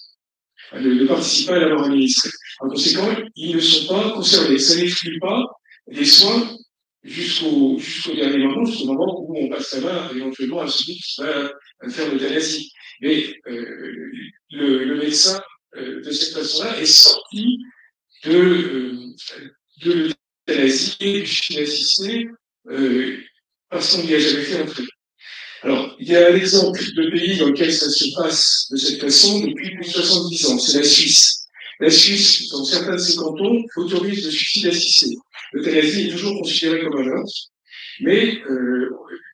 ne participent pas à la mort administrée. En conséquent, ils ne sont pas concernés. Ça n'exclut pas les soins jusqu'au dernier moment, jusqu'au moment où on passe la main éventuellement à celui qui va faire l'euthanasie. Mais le médecin, de cette façon-là, est sorti de l'euthanasie et du suicide assisté parce qu'on n'y a jamais fait entrer. Alors, il y a un exemple de pays dans lequel ça se passe de cette façon depuis plus de 70 ans, c'est la Suisse. La Suisse, dans certains de ses cantons, autorise le suicide assisté. L'euthanasie est toujours considérée comme un meurtre, mais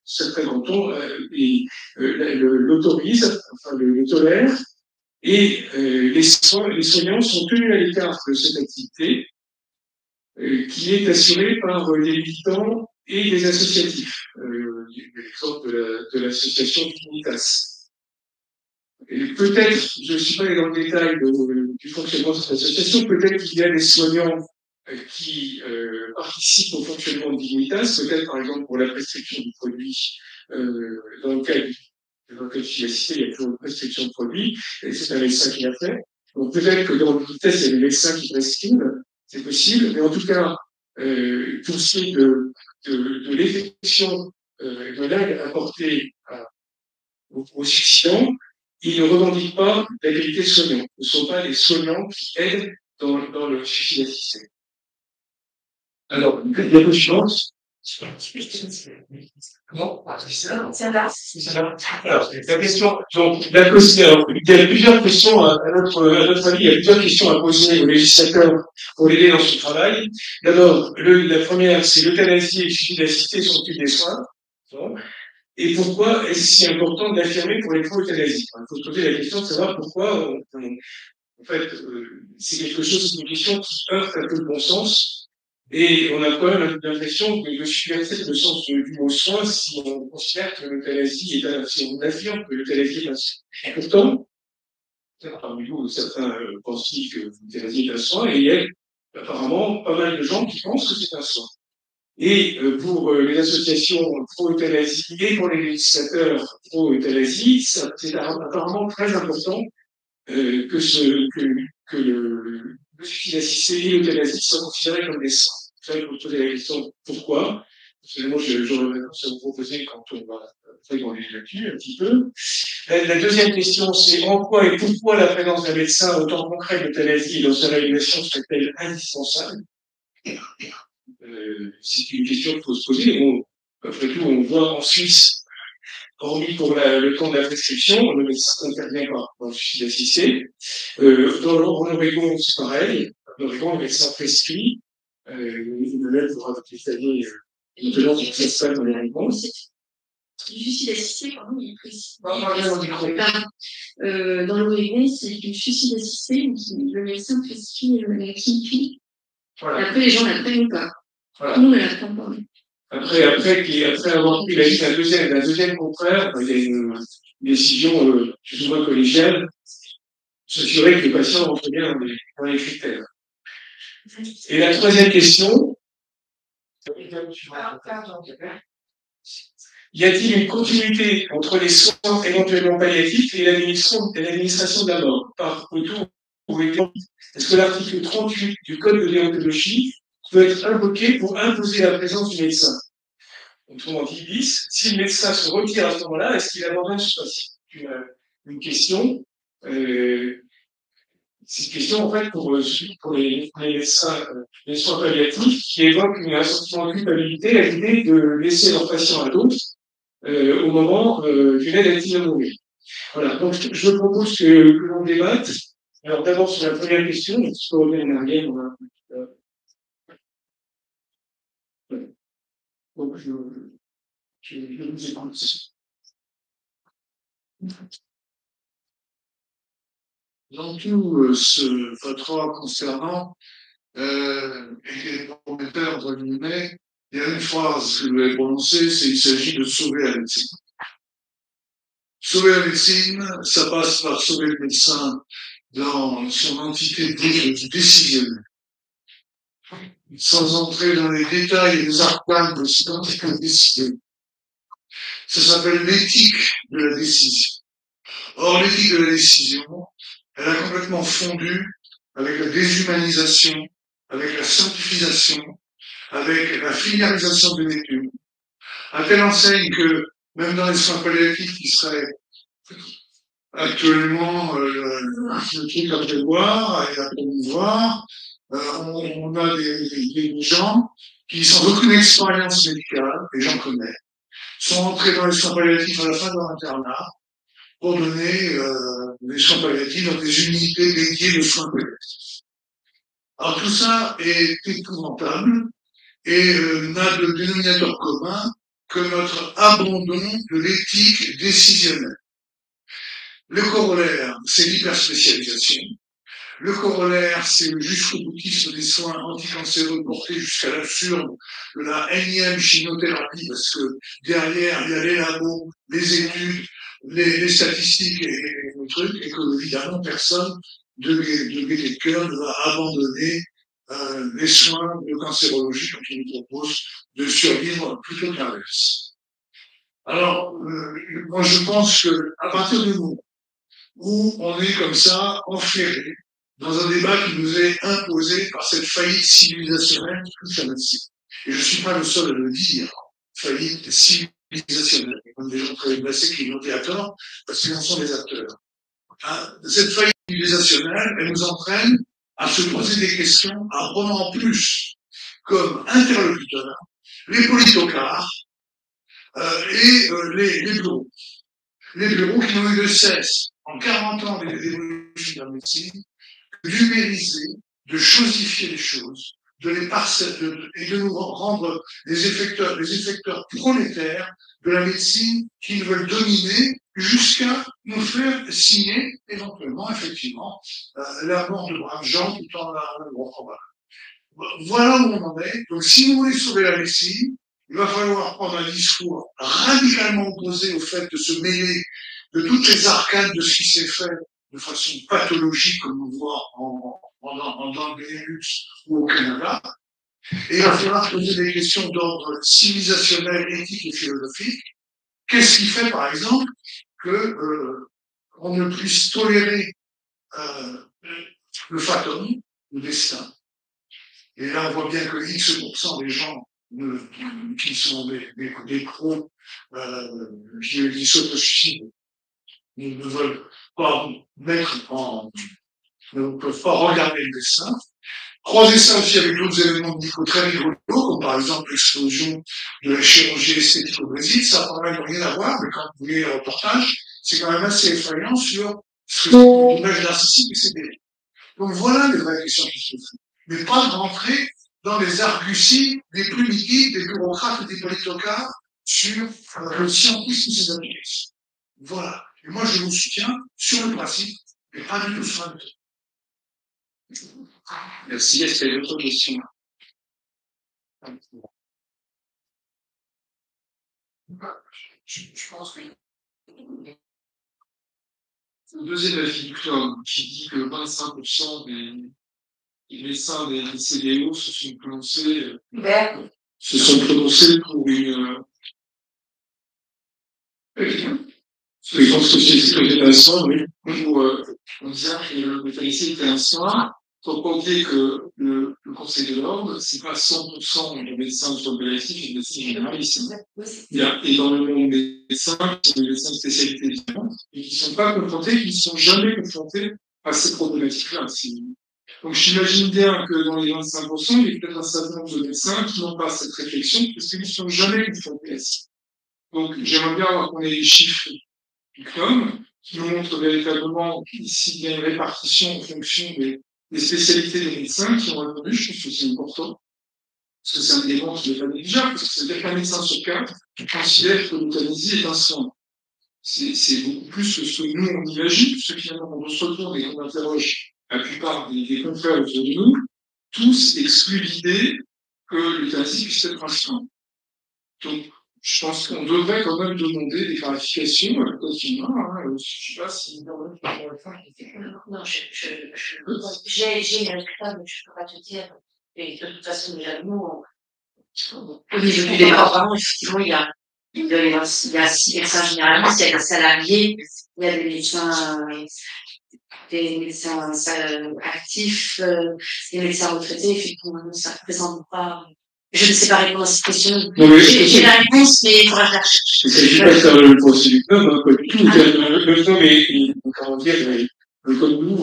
certains cantons l'autorisent, enfin le tolèrent, et les soignants sont tenus à l'écart de cette activité qui est assurée par des militants et des associatifs. L'exemple de l'association Dignitas. Et peut-être, je ne suis pas allé dans le détail du fonctionnement de cette association, peut-être qu'il y a des soignants qui participent au fonctionnement de Dignitas, peut-être par exemple pour la prescription du produit, dans le cas du assisté, il y a toujours une prescription de produit, et c'est un médecin qui l'a fait. Donc peut-être que dans le test, il y a des médecins qui prescrivent, c'est possible, mais en tout cas, pour ce qui est de l'effection de l'aide apportée aux suicidants, ils ne revendiquent pas la qualité de soignant. Ce ne sont pas les soignants qui aident dans le suicide assisté. Alors, la diapo suivante. Comment? Alors, la question, donc, il y a plusieurs questions, à notre avis, il y a plusieurs questions à poser au législateur pour l'aider dans son travail. D'abord, la première, c'est l'euthanasie et le suicide assisté sont-ils des soins? Et pourquoi est-ce si important de l'affirmer pour les pro-euthanasie? Il faut se poser la question de savoir pourquoi, en fait, c'est quelque chose, c'est une question qui heurte un peu le bon sens. Et on a quand même l'impression de subvertir le sens du mot soin si on considère que l'euthanasie est un, si on affirme que l'euthanasie est un soin. Pourtant, parmi vous, certains pensent que l'euthanasie est un soin, et il y a apparemment pas mal de gens qui pensent que c'est un soin. Et pour les associations pro-euthanasie et pour les législateurs pro-euthanasie, c'est apparemment très important que le suicide assisté et l'euthanasie soient considérés comme des soins. Ça, il faut poser la question pourquoi. Personnellement, j'aurais une réponse à vous proposer quand on va faire dans les là-dessus un petit peu. La deuxième question, c'est en quoi et pourquoi la présence d'un médecin au temps concret de l'euthanasie dans sa réalisation serait-elle indispensable? C'est une question qu'il faut se poser. Après tout, on voit en Suisse, hormis pour le temps de la prescription, le médecin n'intervient pas dans le suicide assisté. En Oregon, c'est pareil. En Oregon, le médecin prescrit. Le maître faudra détailler maintenant ce qui se passe dans les réponses. Du suicide assisté, pardon, il est précis. Dans l'Oregon, c'est du suicide assisté, le médecin prescrit la clinique. Voilà. Après, les gens l'apprennent ou pas. Voilà. Nous, on ne l'apprend pas. Après avoir pris l'avis d'un deuxième confrère, il y a une décision plus ou moins collégiale, s'assurer que les patients rentrent bien dans les critères. Et la troisième question, Y a-t-il une continuité entre les soins éventuellement palliatifs et l'administration de la mort par retour au vétérinaire? Est-ce que l'article 38 du Code de déontologie peut être invoqué pour imposer la présence du médecin? Autrement dit, bis, si le médecin se retire à ce moment-là, est-ce qu'il abandonne ce patient? Une question. C'est une question, en fait, pour les médecins, les soins palliatifs, qui évoquent un sentiment de culpabilité à l'idée de laisser leur patient à d'autres au moment d'une aide active à mourir. Voilà, donc je propose que l'on débatte. Alors d'abord sur la première question, je peux revenir en arrière. Donc je vous écoute. Dans tout ce fatras concernant les propriétaires, entre guillemets, il y a une phrase que vous avez prononcée, c'est qu'il s'agit de sauver la médecine. Sauver la médecine, ça passe par sauver le médecin dans son entité décisionnelle. Sans entrer dans les détails et les arcanes de cette entité décisionnelle. Ça s'appelle l'éthique de la décision. Or, l'éthique de la décision, elle a complètement fondu avec la déshumanisation, avec la scientifisation, avec la filiarisation de l'étude, à telle enseigne que même dans les soins palliatifs qui seraient actuellement le truc à prévoir et à promouvoir, on a des gens qui, sans aucune expérience médicale, et j'en connais, sont entrés dans les soins palliatifs à la fin de leur internat pour donner des soins palliatifs dans des unités dédiées de soins palliatifs. Alors tout ça est épouvantable et n'a de dénominateur commun que notre abandon de l'éthique décisionnelle. Le corollaire, c'est l'hyperspécialisation. Le corollaire, c'est le jusqu'au boutisme des soins anticancéreux portés jusqu'à l'absurde de la énième chimiothérapie, parce que derrière, il y a les labos, les études, les statistiques et les trucs, et que, évidemment, personne de gaieté de cœur ne va abandonner les soins de cancérologie quand on nous propose de survivre plutôt que l'inverse. Alors, moi, je pense que à partir du moment où on est comme ça, enferré, dans un débat qui nous est imposé par cette faillite civilisationnelle qui touche la médecine. Et je ne suis pas le seul à le dire, faillite civilisationnelle. Il y a des gens très blessés qui l'ont dit à tort, parce qu'ils en sont des acteurs. Cette faillite civilisationnelle, elle nous entraîne à se poser des questions, à prendre en plus comme interlocuteurs les politocrates et les bureaux. Les bureaux qui n'ont eu de cesse, en 40 ans d'évolution de la médecine, de numériser, de chosifier les choses, de les et de nous rendre les effecteurs prolétaires de la médecine qui nous veulent dominer jusqu'à nous faire signer, éventuellement, effectivement, la mort de braves gens tout en la probable. Voilà où on en est. Donc, si vous voulez sauver la médecine, il va falloir prendre un discours radicalement opposé au fait de se mêler de toutes les arcanes de ce qui s'est fait de façon pathologique, comme on voit dans le Benelux ou au Canada. Et il va falloir poser des questions d'ordre civilisationnel, éthique et philosophique. Qu'est-ce qui fait, par exemple, que on ne puisse tolérer le fatum, le destin? Et là, on voit bien que X% des gens qui sont des pros qui s'autosuicident ne veulent pas ne peuvent pas regarder le dessin. Croiser ça aussi avec d'autres éléments médicaux très rigolos, comme par exemple l'explosion de la chirurgie esthétique au Brésil, ça n'a quand même rien à voir, mais quand vous voyez le reportage, c'est quand même assez effrayant sur ce que c'est l'image narcissique et c'est délire. Donc voilà les vraies questions qui se posent. Mais pas de rentrer dans les arguties des primitifs, des bureaucrates et des politocrates sur le scientisme et ses applications. Voilà. Et moi, je vous soutiens sur le principe, et pas du tout sur la méthode. Merci. Est-ce qu'il y a d'autres questions? Je pense que le deuxième avis du club qui dit que 25% des médecins des CDO se sont prononcés se sont prononcés pour une... Je pense que c'est un soin, oui. On disait que l'euthanasie était un soin. Faut pas oublier que le Conseil de l'ordre, c'est pas 100% les médecins de palliatifs et les médecins généralistes. Il y a énormément de médecins qui sont des médecins de spécialité différentes et qui ne sont pas confrontés, qui ne sont jamais confrontés à ces problématiques-là. Donc, j'imagine bien que dans les 25%, il y a peut-être un certain nombre de médecins qui n'ont pas cette réflexion parce qu'ils ne sont jamais confrontés à ça. Donc, j'aimerais bien avoir qu'on ait les chiffres du CNOM qui nous montrent véritablement ici il y a une répartition en fonction des spécialités des médecins qui ont répondu. Je trouve que c'est important. Parce que c'est un élément qui n'est pas négligeable, parce que c'est-à-dire qu'un médecin sur 4 considère que l'euthanasie est un soin. C'est beaucoup plus que ce que nous, on imagine, ce qui on se retourne et qu'on interroge la plupart des confrères autour de nous, tous excluent l'idée que l'euthanasie puisse être un soin. Donc, je pense qu'on devrait quand même demander des clarifications à l'autre humain. Je ne sais pas si... Non, j'ai une résultat, mais je ne peux pas te dire. Et de toute façon, déjà, nous, au niveau du département, effectivement, il y a 6 médecins généralistes, il y a des salariés, il y a des médecins actifs, des médecins retraités, effectivement, ça ne représente pas. Je ne sais pas répondre à cette question. J'ai la réponse, mais il faudra la rechercher. Il ne s'agit pas de faire le procès du CNOM, pas du tout. Le CNOM est, comment dire, comme nous,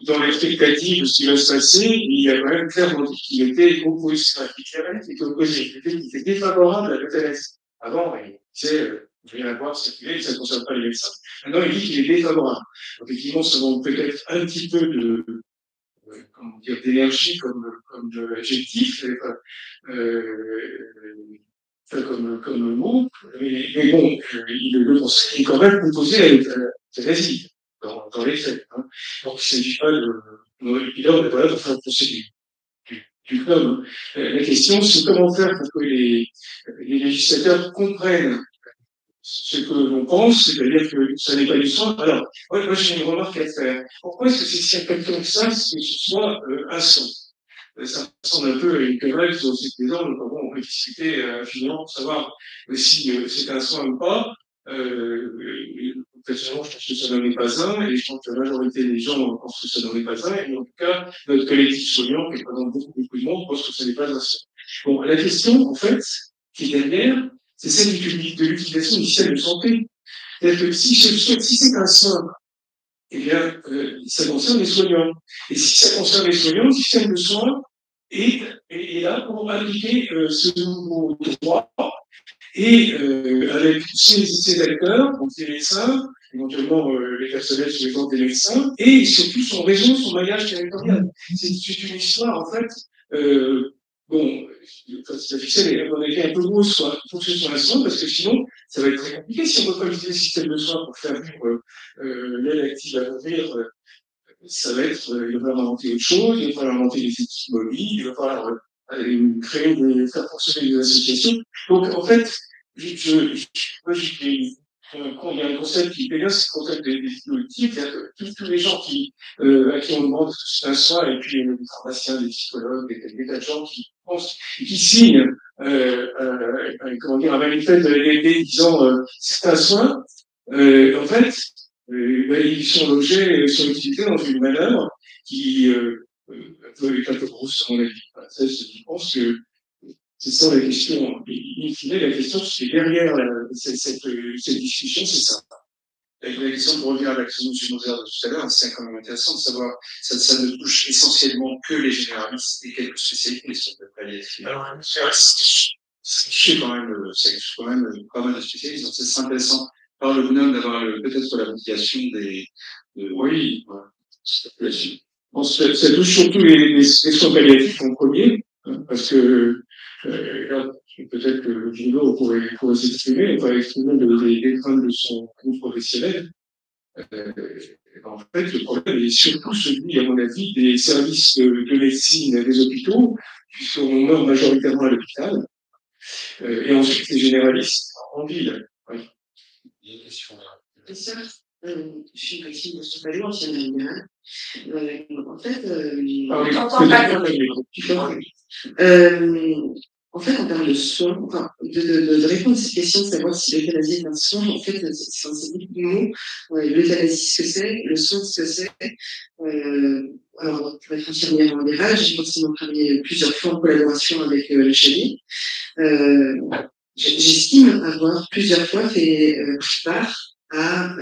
dans l'expectative de ce qui va se passer, il y a quand même clairement dit qu'il était opposé, qu'il était défavorable à l'euthanasie. Avant, il disait, vous allez la voir circuler, ça ne concerne pas les médecins. Maintenant, il dit qu'il est défavorable. Donc, effectivement, ça manque peut-être un petit peu de, comment dire, d'énergie comme adjectif, comme mot, mais bon, le conseil est quand même composé à l'euthanasie, dans les faits. Hein. Donc, il ne s'agit pas de... Et là, on est pas là pour faire le procès du CNOM. La question, c'est comment faire pour que les législateurs comprennent ce que l'on pense, c'est-à-dire que ça n'est pas du soin. Alors, moi j'ai une remarque à faire. Pourquoi est-ce que c'est si important que ça, que ce soit un soin? Ça ressemble un peu à une querelle sur ces présents, donc bon, on peut discuter finalement pour savoir si c'est un soin ou pas. Personnellement, je pense que ça n'en est pas un, et je pense que la majorité des gens pensent que ça n'en est pas un, et en tout cas, notre collectif soignant, qui représente beaucoup de monde, pense que ce n'est pas un soin. Bon, la question, en fait, qui est derrière, c'est celle de l'utilisation du système de santé. C'est-à-dire que si c'est un soin, eh bien, ça concerne les soignants. Et si ça concerne les soignants, le système de soins est là pour appliquer ce nouveau droit et avec ces acteurs, donc les médecins, éventuellement les personnels suivants des médecins, et surtout son réseau, son maillage territorial. C'est une histoire, en fait, bon, la ficelle on a été un peu grosse, soit fonctionner sur l'instant, parce que sinon, ça va être très compliqué si on ne peut pas utiliser le système de soins pour faire vivre l'aide active à mourir. Ça va être, il va falloir inventer autre chose, il va falloir inventer des équipes mobiles, il va falloir faire fonctionner des associations. Donc, en fait, moi, il y a un concept qui est bien, c'est le concept des politiques, c'est-à-dire que tous les gens à qui on demande un soin, et puis les pharmaciens, les psychologues, des tas de gens qui pensent, qui signent, comment dire, un manifeste de l'ADP disant c'est un soin, en fait, ils sont logés, sont utilisés dans une manœuvre qui est un peu grosse, à mon avis. Je pense que c'est ça la question. In fine, la question, c'est derrière cette discussion, c'est ça. La question, pour revenir à la question de M. Moser de tout à l'heure, c'est quand même intéressant de savoir, ça ne touche essentiellement que les généralistes et quelques spécialités sur le palliatif. Alors, c'est quand même pas mal de spécialistes, donc c'est intéressant par le bonheur d'avoir peut-être la motivation oui, bon, ça touche surtout les soins palliatifs en premier, hein, parce que là, peut-être que Gino pourrait s'exprimer, pourrait exprimer les craintes de son groupe professionnel. En fait, le problème est surtout celui, à mon avis, des services de médecine des hôpitaux, qui sont morts majoritairement à l'hôpital, et ensuite les généralistes en ville. Oui. Il y a une question là. C'est ça. Je suis Maxime de Soupalou, ancienne animale. En fait, j'entends pas bien. en fait, en termes de soins, enfin, de répondre à cette question de savoir si l'euthanasie est un soin, en fait, c'est beaucoup de mots. L'euthanasie, ce que c'est, le soin, ce que c'est. Alors, pour être infirmière en libéral, j'ai forcément travaillé plusieurs fois en collaboration avec le Chali. J'estime avoir plusieurs fois fait part à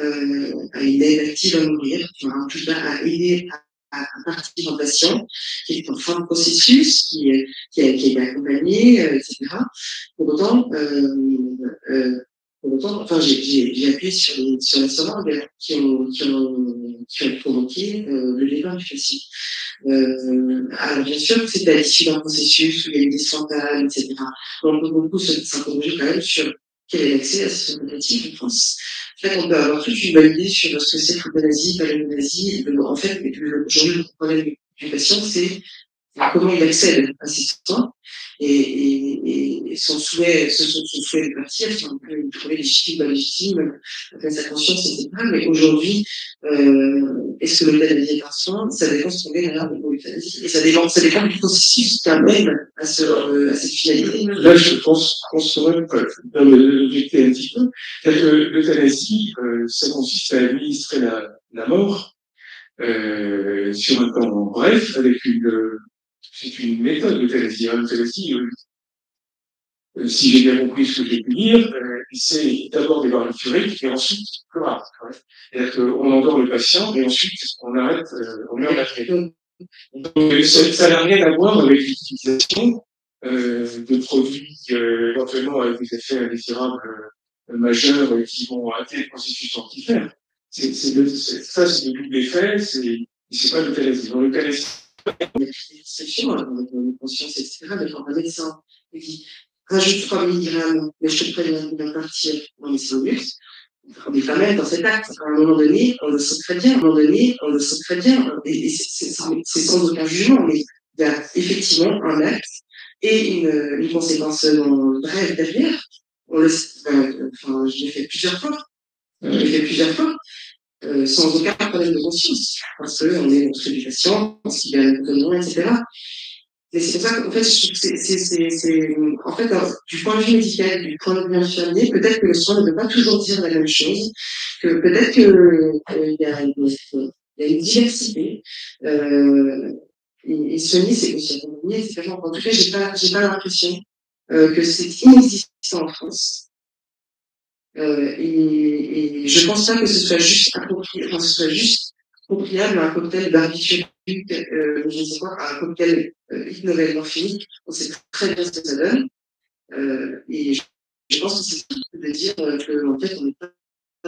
une aide active à mourir, enfin, en tout cas à aider à partir en patient, qui est en fin de processus, qui a été accompagné, etc. Pour autant, enfin, j'ai appuyé sur les seringues qui ont provoqué le départ du facile. Alors bien sûr, c'est à l'issue d'un processus où il y a eu des scandales, etc. On peut beaucoup s'interroger quand même sur quel est l'accès à cette tentative en France. En fait, on peut avoir toute une bonne idée sur ce que c'est l'euthanasie, pas l'euthanasie. En fait, aujourd'hui, le problème du patient, c'est comment il accède à ces soins et son souhait de partir, si on peut le trouver légitime, pas légitime, après sa conscience, etc. Mais aujourd'hui, est-ce que l'euthanasie est un soin? Ça dépend de ce qu'on met derrière le mot euthanasie. Et ça dépend du processus qui amène à cette finalité. Là, je pense qu'on saurait l'objecter un petit peu. C'est-à-dire que l'euthanasie, ça consiste à administrer la mort sur un temps bref, avec c'est une méthode d'euthanasie. L'euthanasie, si j'ai bien compris ce que j'ai pu dire, c'est d'abord des barbituriques et ensuite le rare. C'est-à-dire qu'on endort le patient et ensuite on arrête, on meurt d'après. Donc ça n'a rien à voir avec l'utilisation de produits éventuellement avec des effets indésirables majeurs qui vont arrêter le processus mortifère. Ça, c'est le double effet, c'est pas l'euthanasie. Dans l'euthanasie, l'exception, la conscience, etc., mais quand un médecin lui dit rajoute 3 milligrammes, mais je te préviens, il va partir dans les 5 minutes, on n'est pas même dans cet acte. À un moment donné, on le sent très bien. À un moment donné, on le sent très bien. Et c'est sans aucun jugement, mais il y a effectivement un acte et une conséquence brève derrière. Enfin, je l'ai fait plusieurs fois. Sans aucun problème de conscience, parce qu'on est notre éducation, parce qu'il y a un comportement, etc. Mais c'est pour ça qu'en fait, je trouve que en fait, alors, du point de vue médical, du point de vue infirmier, peut-être que le soin ne veut pas toujours dire la même chose, que peut-être qu'il y a une diversité, et soigner, c'est aussi accompagner, etc. En tout cas, j'ai pas l'impression, que c'est inexistant en France. Et je pense pas que ce soit juste appropriable à un cocktail barbiturique, je ne sais pas, à un cocktail hypnovel morphinique. On sait très bien ce que ça donne. Et je pense que c'est tout de dire qu'en fait, on n'est pas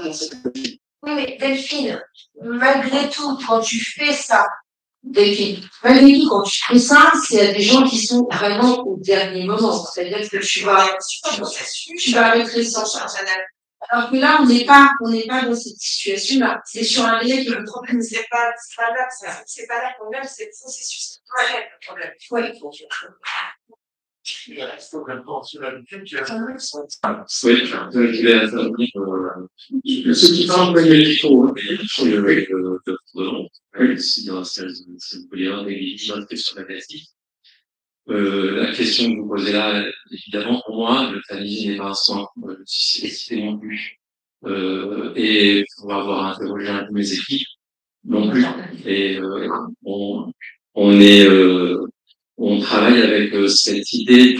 dans cette approche. Oui, mais Delphine, malgré tout, quand tu fais ça, malgré tout, quand tu fais ça, c'est à des gens qui sont vraiment au dernier moment. C'est-à-dire que tu vas rétrécir en charge. Alors que là, on n'est pas dans cette situation-là. C'est sur un lien qui est le problème. C'est pas là le problème, c'est le processus. Ouais, le problème. Ouais. Il reste vraiment sur l'habitude qui a Oui, je vais intervenir ce qui parle médicaux. sur le oui, c'est dans c'est vous voulez avoir des limites sur la maladie. La question que vous posez là, évidemment, pour moi, l'euthanasie n'est pas un soin, si c'est non plus. Et pour avoir interrogé un peu mes équipes, non plus. Et on travaille avec cette idée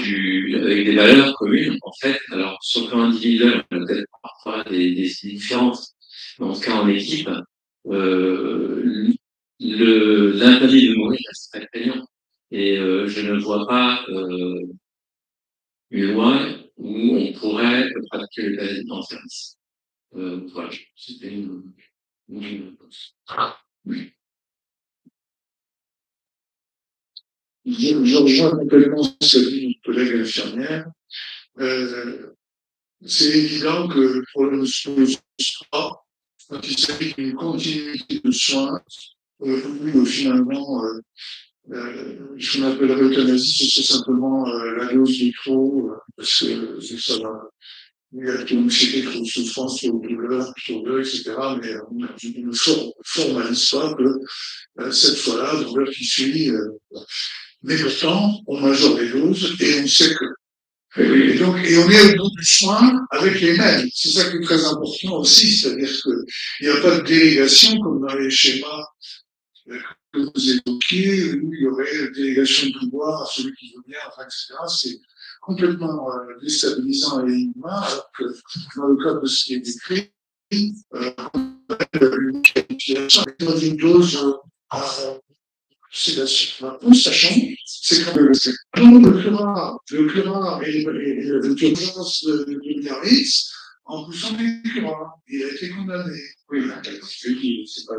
avec des valeurs communes, en fait. Alors, sur le plan individuel, on a peut-être parfois des idées différentes. Mais en tout cas, en équipe, l'interdit de mourir reste très prégnant. Et je ne vois pas une loi où on pourrait pratiquer l'euthanasie dans le service. Voilà, c'était une réponse. Oui. Je rejoins complètement ce que dit notre collègue infirmière. C'est évident que le problème se pose pas quand il s'agit d'une continuité de soins, finalement, ce qu'on appelle l'euthanasie, c'est simplement la dose de trop, parce que ça va. Il y a une anxiété, trop de souffrance, trop de douleur, trop de, etc. Mais on ne formalise pas que cette fois-là, douleur qui suit. Mais pourtant, on majeure les doses et on sait que Et on est au bout du soin avec les mêmes. C'est ça qui est très important aussi, c'est-à-dire qu'il n'y a pas de délégation comme dans les schémas que vous évoquiez, où il y aurait délégation de pouvoir à celui qui veut bien, enfin, etc. C'est complètement déstabilisant et inhumain, alors que dans le cas de ce qui est décrit, une qualification dans une dose c'est la sachant, c'est que le climat et l'urgence de Biarritz en poussant les climat. Il a été condamné. Oui, c'est pas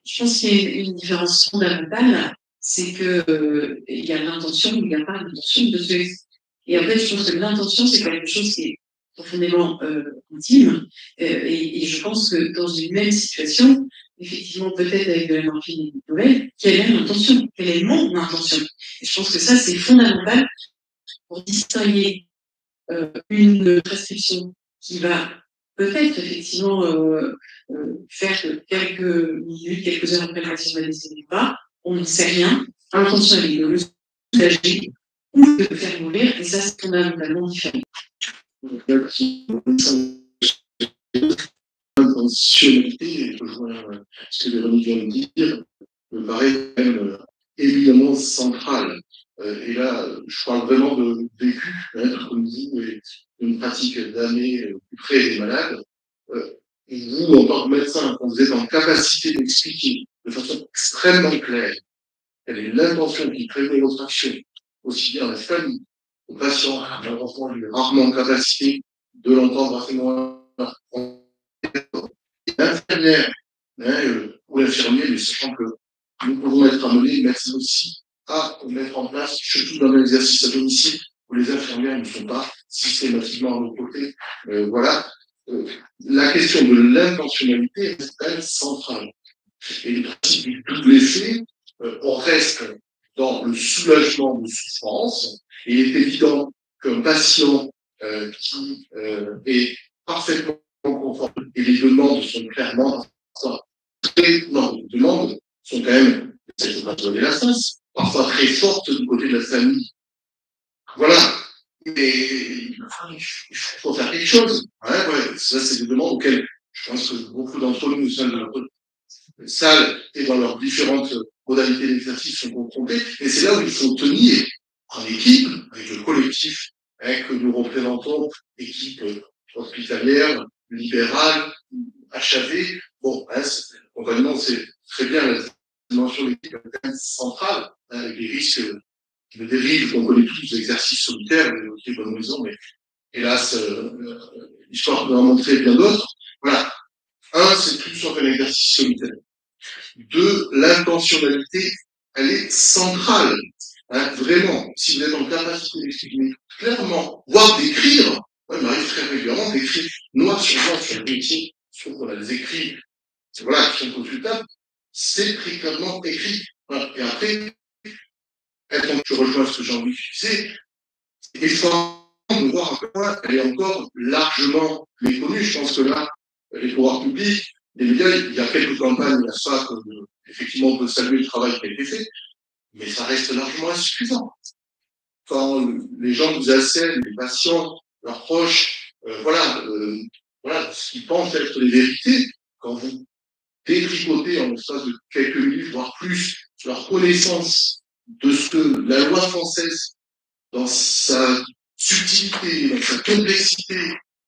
Je pense qu'il y a une différence fondamentale, c'est que il y a l'intention, mais il n'y a pas l'intention de tuer. Et après, je pense que l'intention, c'est quelque chose qui est profondément intime. Et je pense que dans une même situation, effectivement, peut-être avec de la morphine nouvelle, quelle est l'intention? Quelle est mon intention? Et je pense que ça, c'est fondamental pour distinguer une prescription qui va peut-être effectivement faire que quelques minutes, quelques heures après l'action de la décision pas, on ne sait rien, l'intention est de le soulager ou de le faire mourir, et ça c'est fondamentalement différent. L'intentionnalité, je vois ce que Véronique vient de dire, me paraît quand même évidemment centrale. Et là, je parle vraiment de vécu, comme vous, et d'une pratique d'années plus près des malades. Vous, en tant que médecin, quand vous êtes en capacité d'expliquer de façon extrêmement claire quelle est l'intention qui prévaut votre action, aussi bien à la famille, aux patients, malheureusement, il est rarement en capacité de l'entendre à ce moment-là. L'infirmière ou l'infirmier, mais sachant que nous pouvons être amenés, médecins aussi, à mettre en place, surtout dans l'exercice à domicile, où les infirmières ne sont pas systématiquement à nos côtés. Voilà. La question de l'intentionnalité est quand même centrale. Et le principe du double effet, on reste dans le soulagement de souffrance, et il est évident qu'un patient qui est parfaitement conforme, et les demandes sont clairement non, les demandes sont quand même, c'est pas donner la sens, parfois très fortes du côté de la famille. Voilà. Mais il faut faire quelque chose. Ouais. Ça, c'est des demandes auxquelles je pense que beaucoup d'entre nous, au sein de notre salle et dans leurs différentes modalités d'exercice sont confrontés. Et c'est là où il faut tenir en équipe, avec le collectif que nous représentons, équipe hospitalière, libérale, HAV. Bon, spontanément, c'est très bien la dimension de l'équipe centrale, avec les risques de dérive qu'on connaît tous, l'exercice solitaire, les bonnes maisons, mais hélas, l'histoire peut en montrer bien d'autres. Voilà. Un, c'est plus sur un exercice solitaire. Deux, l'intentionnalité, elle est centrale. Vraiment, si vous êtes en capacité d'exprimer clairement, voire d'écrire, il m'arrive très régulièrement d'écrire noir sur le métier, je trouve qu'on a des écrits, voilà, qui sont consultables, c'est très clairement écrit. Voilà. Et après, je rejoins ce que Jean-Louis disait, il faut de voir à quel point elle est encore largement méconnue. Je pense que là, les pouvoirs publics, les médias, il y a quelques campagnes à ça, effectivement, on peut saluer le travail qui a été fait, mais ça reste largement insuffisant. Quand les gens vous assènent, les patients, leurs proches, voilà, ce qu'ils pensent être les vérités, quand vous détricotez en l'espace de quelques minutes, voire plus, leur connaissance de ce que la loi française, dans sa subtilité, dans sa complexité,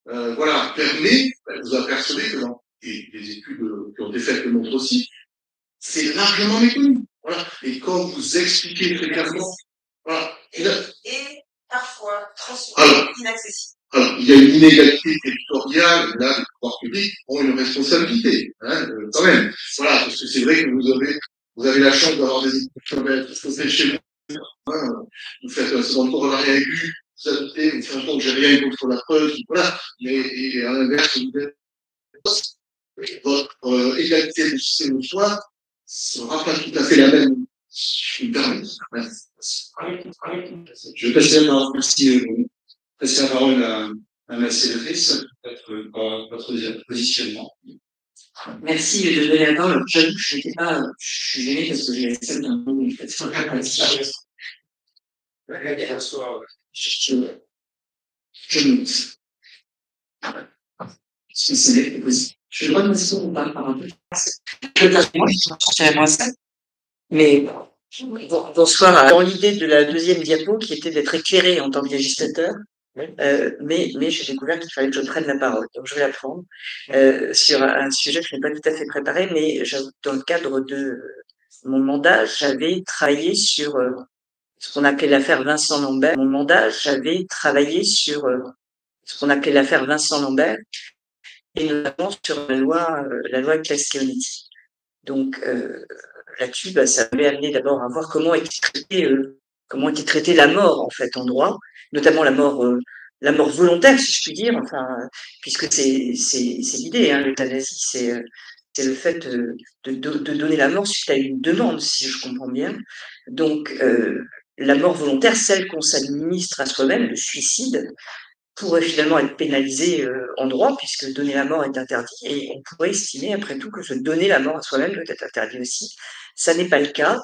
permet, vous apercevez que dans les études qui ont été faites le montrent aussi, c'est largement méconnu. Voilà. Et quand vous expliquez très clairement, voilà. Et parfois trop souvent inaccessible. Alors, il y a une inégalité territoriale, là, les pouvoirs publics ont une responsabilité, quand même. Voilà, parce que c'est vrai que vous avez la chance d'avoir des équipes qui sont chez vous. Vous faites un second corollaire aigu, vous habitez, vous faites un compte, j'ai rien contre la preuve, voilà. Mais, et à l'inverse, votre égalité de soins sera pas tout à fait la même. Je me permets. Je vais passer la parole, passer la parole à ma sénatrice, peut-être pour votre positionnement. Merci de donner la parole. J'avoue que je suis gênée parce que j'ai la scène d'un mot. Je note. Je vois une façon on parle par un peu. Moi, je suis moins ça. Mais bonsoir. Dans l'idée de la deuxième diapo, qui était d'être éclairé en tant que législateur, mais j'ai découvert qu'il fallait que je prenne la parole. Donc, je vais la prendre sur un sujet que je n'ai pas tout à fait préparé, mais dans le cadre de mon mandat, j'avais travaillé sur ce qu'on appelait l'affaire Vincent Lambert. Mon mandat, j'avais travaillé sur ce qu'on appelait l'affaire Vincent Lambert, et notamment sur la loi Claes-Leonetti. Donc là-dessus, ça avait amené d'abord à voir comment était traitée la mort en fait en droit, notamment la mort volontaire, si je puis dire. Enfin, puisque c'est l'idée, hein, l'euthanasie, c'est le fait de donner la mort suite à une demande, si je comprends bien. Donc la mort volontaire, celle qu'on s'administre à soi-même, le suicide, pourrait finalement être pénalisé en droit, puisque donner la mort est interdit, et on pourrait estimer, après tout, que se donner la mort à soi-même doit être interdit aussi. Ça n'est pas le cas.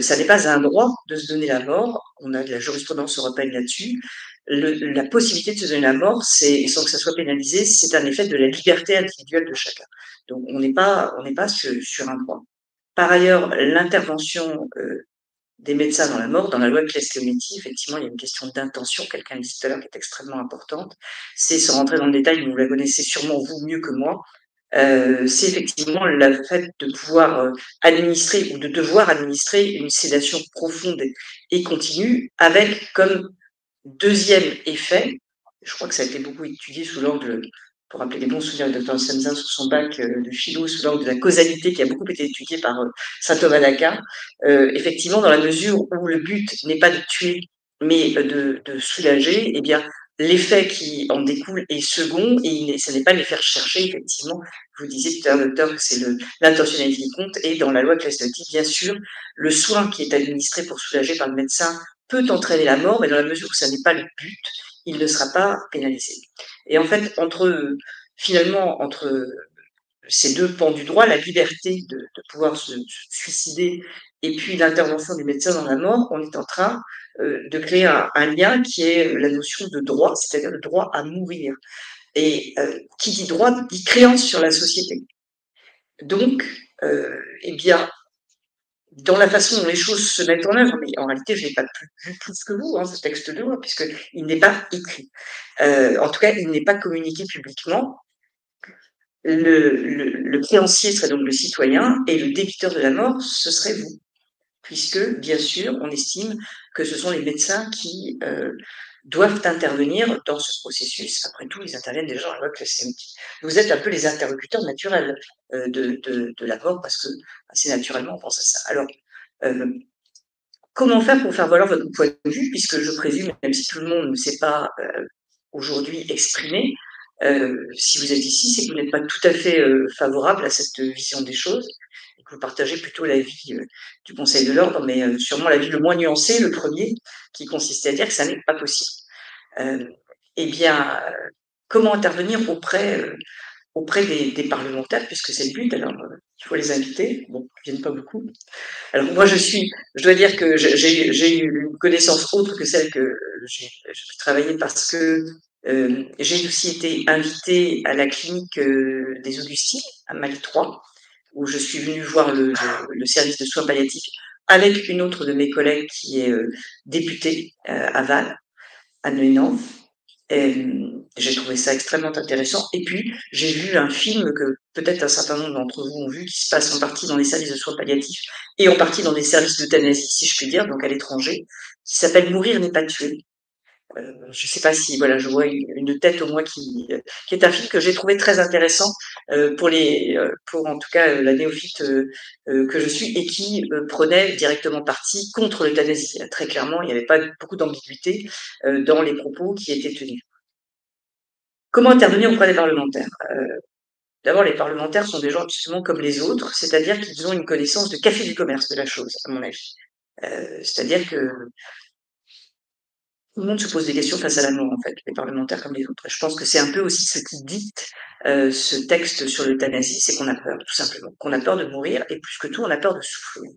Ça n'est pas un droit de se donner la mort. On a de la jurisprudence européenne là-dessus. La possibilité de se donner la mort, sans que ça soit pénalisé, c'est un effet de la liberté individuelle de chacun. Donc on n'est pas sur un droit. Par ailleurs, l'intervention des médecins dans la mort, dans la loi Claes-Leonetti, effectivement, il y a une question d'intention, quelqu'un dit tout à l'heure, qui est extrêmement importante. C'est, sans rentrer dans le détail, vous la connaissez sûrement vous mieux que moi, c'est effectivement le fait de pouvoir administrer ou de devoir administrer une sédation profonde et continue, avec comme deuxième effet, je crois que ça a été beaucoup étudié sous l'angle, pour rappeler les bons souvenirs de Dr. Samsa sur son bac de philo, sous l'angle de la causalité, qui a beaucoup été étudié par saint Thomas d'Aquin, effectivement, dans la mesure où le but n'est pas de tuer, mais de soulager, eh bien, l'effet qui en découle est second, et ce n'est pas l'effet recherché, effectivement. Vous disiez tout à l'heure, docteur, que c'est l'intentionnalité qui compte, et dans la loi Claes-Leonetti, bien sûr, le soin qui est administré pour soulager par le médecin peut entraîner la mort, mais dans la mesure où ça n'est pas le but, il ne sera pas pénalisé. Et en fait, finalement, entre ces deux pans du droit, la liberté de pouvoir se suicider et puis l'intervention du médecin dans la mort, on est en train de créer un lien qui est la notion de droit, c'est-à-dire le droit à mourir. Et qui dit droit dit créance sur la société. Donc, eh bien, dans la façon dont les choses se mettent en œuvre, mais en réalité, je n'ai pas vu plus que vous, ce texte de loi, puisqu'il n'est pas écrit. En tout cas, il n'est pas communiqué publiquement. Le créancier serait donc le citoyen, et le débiteur de la mort, ce serait vous. Puisque, bien sûr, on estime que ce sont les médecins qui doivent intervenir dans ce processus. Après tout, ils interviennent déjà dans la loi Claes-Leonetti. Vous êtes un peu les interlocuteurs naturels de la mort, parce que assez naturellement, on pense à ça. Alors, comment faire pour faire valoir votre point de vue, puisque je présume, même si tout le monde ne s'est pas aujourd'hui exprimé, si vous êtes ici, c'est que vous n'êtes pas tout à fait favorable à cette vision des choses, et que vous partagez plutôt l'avis du Conseil de l'Ordre, mais sûrement l'avis le moins nuancé, le premier, qui consistait à dire que ça n'est pas possible. Eh bien, comment intervenir auprès des parlementaires, puisque c'est le but, alors il faut les inviter, bon, ils viennent pas beaucoup. Alors moi, je dois dire que j'ai eu une connaissance autre que celle que j'ai travaillé, parce que j'ai aussi été invitée à la clinique des Augustines, à Mali 3, où je suis venue voir le service de soins palliatifs avec une autre de mes collègues qui est députée à Vannes, à Neuilly. J'ai trouvé ça extrêmement intéressant. Et puis, j'ai vu un film que peut-être un certain nombre d'entre vous ont vu, qui se passe en partie dans les services de soins palliatifs et en partie dans les services d'euthanasie, si je puis dire, donc à l'étranger, qui s'appelle Mourir n'est pas tuer. Je ne sais pas si, voilà, je vois une tête au moins qui est un film que j'ai trouvé très intéressant pour en tout cas la néophyte que je suis, et qui prenait directement parti contre l'euthanasie. Très clairement, il n'y avait pas beaucoup d'ambiguïté dans les propos qui étaient tenus. Comment intervenir auprès des parlementaires? D'abord, les parlementaires sont des gens absolument comme les autres, c'est-à-dire qu'ils ont une connaissance de café du commerce de la chose, à mon avis. C'est-à-dire que tout le monde se pose des questions face à la mort, en fait, les parlementaires comme les autres. Et je pense que c'est un peu aussi ce qui dicte ce texte sur l'euthanasie, c'est qu'on a peur, tout simplement. Qu'on a peur de mourir, et plus que tout, on a peur de souffrir.